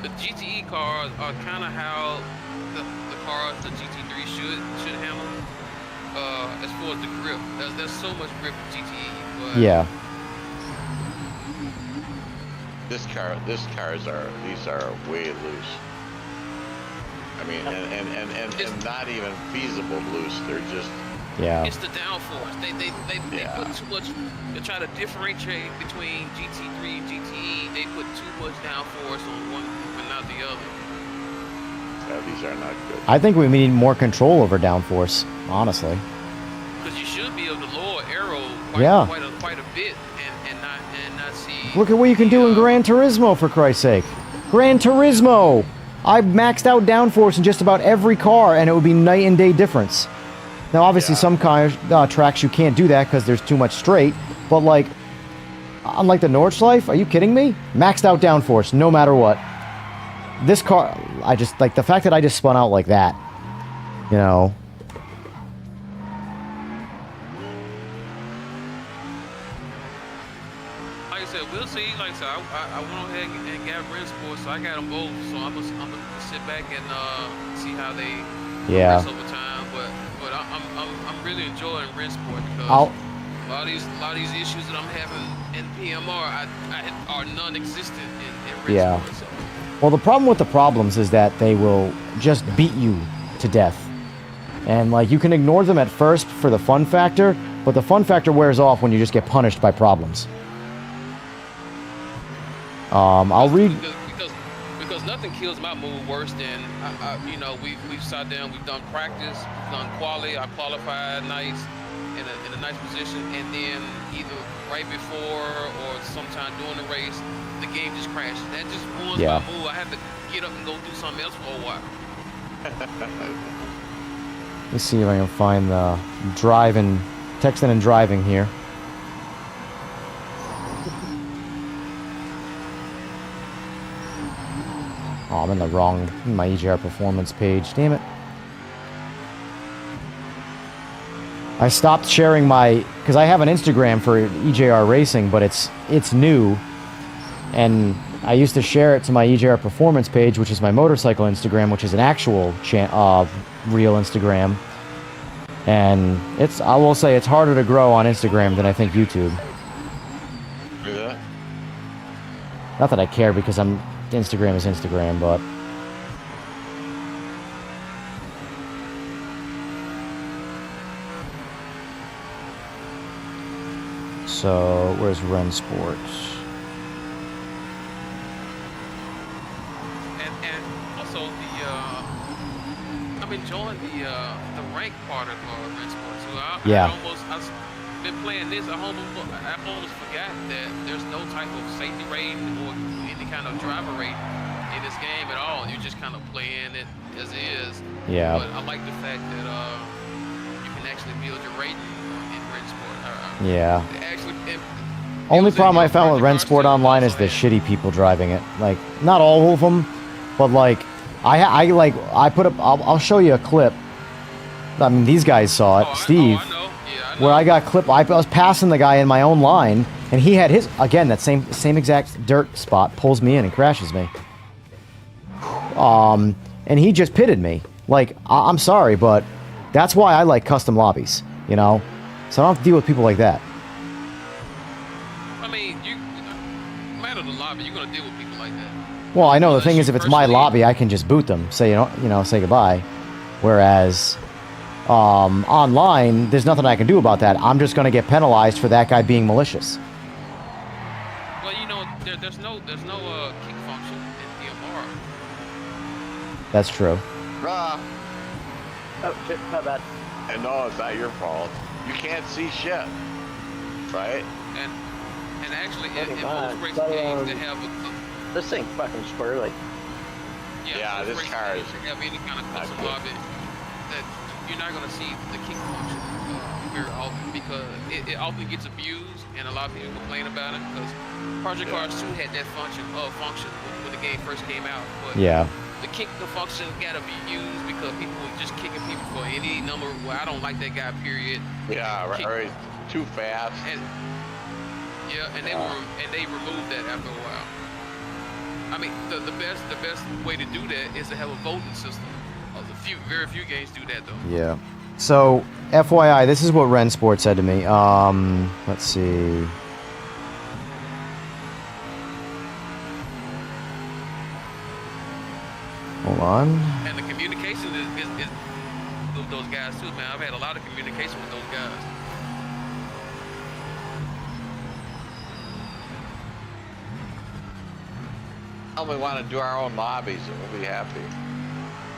The GTE cars are kind of how the cars the GT3 should handle. As far as the grip, there's so much grip in GTE. But Yeah. These cars are way loose. I mean, and not even feasible loose. They're just. Yeah. It's the downforce. They Yeah. put too much. They try to differentiate between GT3 and GTE. They put too much downforce on one and not the other. Yeah, these are not good. I think we need more control over downforce, honestly. Because you should be able to lower aero quite a bit and not see. Look at what you can do in Gran Turismo, for Christ's sake. Gran Turismo! I maxed out downforce in just about every car, and it would be night and day difference. Now, obviously, some cars, tracks you can't do that because there's too much straight, but like, unlike the Nordschleife, are you kidding me? Maxed out downforce, no matter what. This car, I just, like, the fact that I just spun out like that, you know. Like I said, we'll see. Like I said, I went ahead and got Rennsport, so I got them both. So I'm gonna sit back and see how they progress over time. But I'm really enjoying Rennsport because a lot of these issues that I'm having in PMR are non-existent in Rennsport. Yeah. So. Well, the problem with the problems is that they will just beat you to death. And, like, you can ignore them at first for the fun factor, but the fun factor wears off when you just get punished by problems. I'll read... Because nothing kills my mood worse than, you know, we've sat down, we've done practice, we've done quali, I qualified nice, in a nice position, and then either right before or sometime during the race, the game just crashes. That just ruins my mood. I have to get up and go do something else for a while. Let's see if I can find the texting and driving here. Oh, I'm in my EGR performance page. Damn it. I stopped sharing because I have an Instagram for EJR Racing, but it's new. And I used to share it to my EJR performance page, which is my motorcycle Instagram, which is an actual real Instagram. And I will say it's harder to grow on Instagram than I think YouTube. Yeah. Not that I care because Instagram is Instagram, but So where's Ren Sports? And also I'm enjoying the rank part of Red Sports too. Yeah. I've been playing this. I almost forgot that there's no type of safety rating or any kind of driver rating in this game at all. You're just kind of playing it as is. Yeah. But I like the fact that you can actually build your rating in Red Sport. Yeah. Actually, Only problem I found with Ren Rensport Online is the shitty people driving it. Like, not all of them, but like, I put up. I'll show you a clip. I mean, these guys saw it. Steve, I know. Yeah, I know. where I got clipped. I was passing the guy in my own line, and he had his again that same exact dirt spot pulls me in and crashes me. And he just pitted me. Like, I'm sorry, but that's why I like custom lobbies. You know, so I don't have to deal with people like that. I mean, no matter the lobby, you're gonna deal with people like that. Well, I know the Unless thing you is, if it's my personally- lobby, I can just boot them, say say goodbye. Whereas online, there's nothing I can do about that. I'm just going to get penalized for that guy being malicious. Well, there's no kick function in DMR. That's true. Bruh. Oh shit, my bad. And no, it's not your fault. You can't see shit. Right? And actually, in Pretty most much, race but, games, they have This thing's fucking squirrely. Yeah, most this race car games, is they have any kind of custom good. lobby that you're not gonna see the kick function very often because it often gets abused, and a lot of people complain about it because Project Cars 2 had that function when the game first came out. But Yeah. the kick the function gotta be used because people were just kicking people for any number. Well, I don't like that guy. Period. Yeah, Kick- right. Too fast. And they removed that after a while. I mean, the best way to do that is to have a voting system. Very few games do that though. Yeah. So, FYI, this is what Ren Sport said to me. Let's see. Hold on. And the communication is with those guys too, man. I've had a lot of communication with those guys. We want to do our own lobbies and we'll be happy.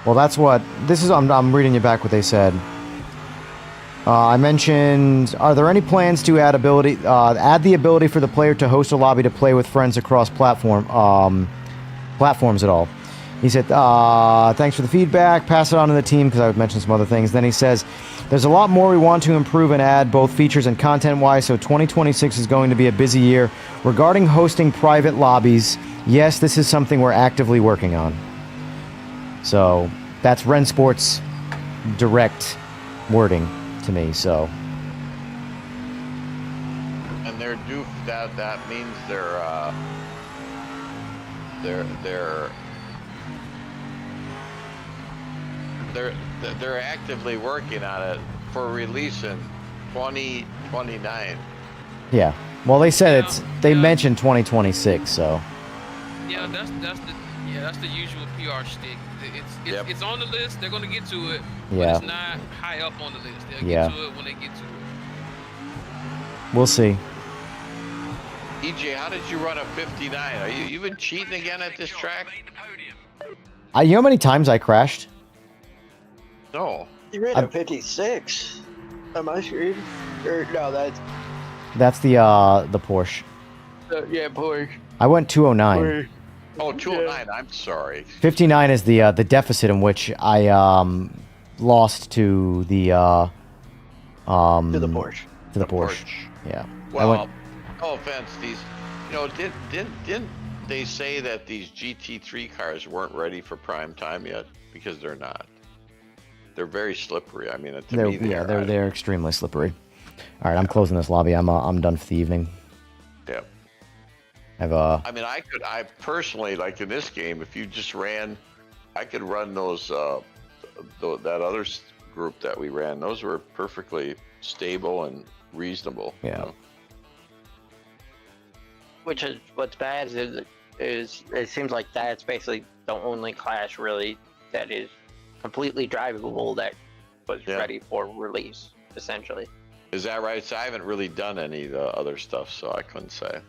Well, that's what this is. I'm reading you back what they said. I mentioned, are there any plans to add the ability for the player to host a lobby to play with friends across platforms at all? He said, thanks for the feedback. Pass it on to the team because I would mention some other things. Then he says, there's a lot more we want to improve and add, both features and content-wise, so 2026 is going to be a busy year. Regarding hosting private lobbies, yes, this is something we're actively working on. So that's Ren Sports' direct wording to me. So, And they're due. That means they're actively working on it for release in 2029. yeah. Well, they said they Yeah. mentioned 2026. So, Yeah, that's the usual PR shtick. Yep. It's on the list. They're gonna get to it, Yeah. but it's not high up on the list. They'll Yeah. get to it when they get to it. we'll see. EJ, how did you run a 59? Are you been cheating again at this track? You know how many times I crashed? No. You ran a 56. Am I sure? Or no, That's the Porsche. yeah, Porsche. I went 209. Oh, 209. I'm sorry. 59 is the deficit in which I lost to the To the Porsche. To the Porsche. Yeah. Well, no offense, these. Didn't they say that these GT3 cars weren't ready for prime time yet? Because they're not. They're very slippery. I mean, to me, they're extremely slippery. All right, I'm closing this lobby. I'm done for the evening. Yeah. I mean, I personally, like in this game, if you just ran, I could run those, that other group that we ran. Those were perfectly stable and reasonable. Yeah. You know? Which is what's bad is it seems like that's basically the only class really that is completely drivable that was Yeah. ready for release, essentially. Is that right? So I haven't really done any of the other stuff, so I couldn't say.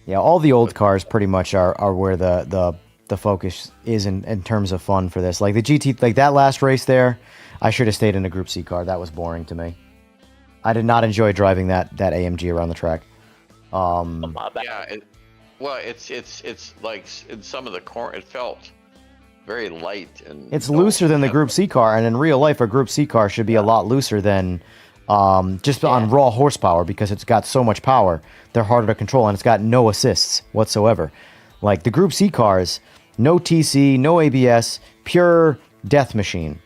Yeah, all the old cars pretty much are where the focus is in terms of fun for this. Like the GT, like that last race there, I should have stayed in a Group C car. That was boring to me. I did not enjoy driving that AMG around the track. My bad. Yeah, well, it's like in some of the corner, it felt very light and. It's looser than the Group C car, and in real life, a Group C car should be a lot looser than just on raw horsepower because it's got so much power. They're harder to control, and it's got no assists whatsoever. Like the Group C cars, no TC, no ABS, pure death machine.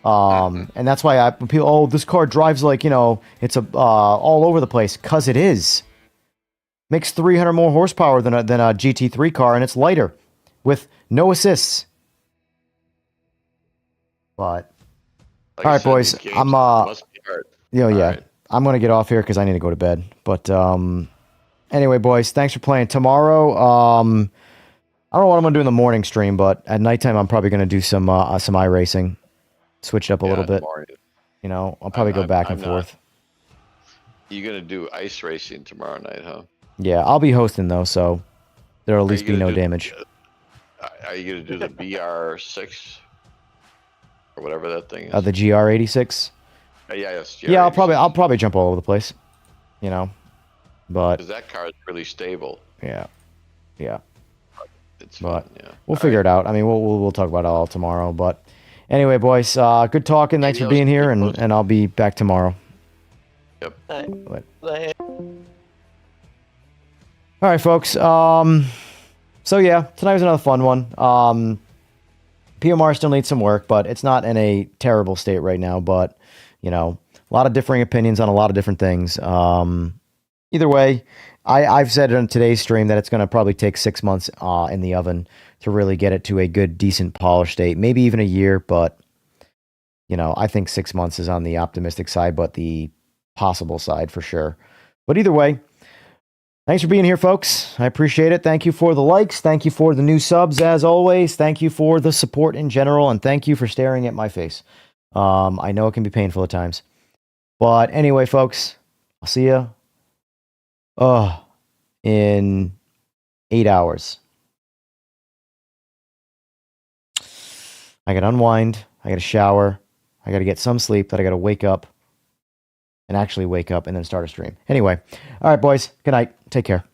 And that's why people, oh, this car drives like, it's all over the place, because it is. Makes 300 more horsepower than a GT3 car, and it's lighter with no assists. But Like all I right, said, boys, these games I'm must be hard. yeah, right. I'm gonna get off here because I need to go to bed. But anyway, boys, thanks for playing. Tomorrow, I don't know what I'm gonna do in the morning stream, but at nighttime I'm probably gonna do some iRacing, switch it up a little in the bit. morning. I'll probably go back and I'm forth. You're gonna do ice racing tomorrow night, huh? Yeah, I'll be hosting though, so there'll at least be gonna no do- damage. Are you gonna do the BR6 or whatever that thing is? The GR86. Yeah, yes. Yeah, I'll probably jump all over the place, but Because that car is really stable. yeah. It's But fun, yeah. we'll figure it out. I mean, we'll talk about it all tomorrow. But anyway, boys, good talking. Thanks for being here, and I'll be back tomorrow. Yep. But- all right, folks. So yeah, tonight was another fun one. PMR still needs some work, but it's not in a terrible state right now. But a lot of differing opinions on a lot of different things. Either way, I've said on today's stream that it's going to probably take 6 months in the oven to really get it to a good, decent polished state. Maybe even a year, but I think 6 months is on the optimistic side, but the possible side for sure. But either way, thanks for being here, folks. I appreciate it. Thank you for the likes. Thank you for the new subs, as always. Thank you for the support in general, and thank you for staring at my face. I know it can be painful at times. But anyway, folks, I'll see you in 8 hours. I got to unwind. I got to shower. I got to get some sleep. Then I got to wake up and actually wake up and then start a stream. Anyway, all right, boys. Good night. Take care.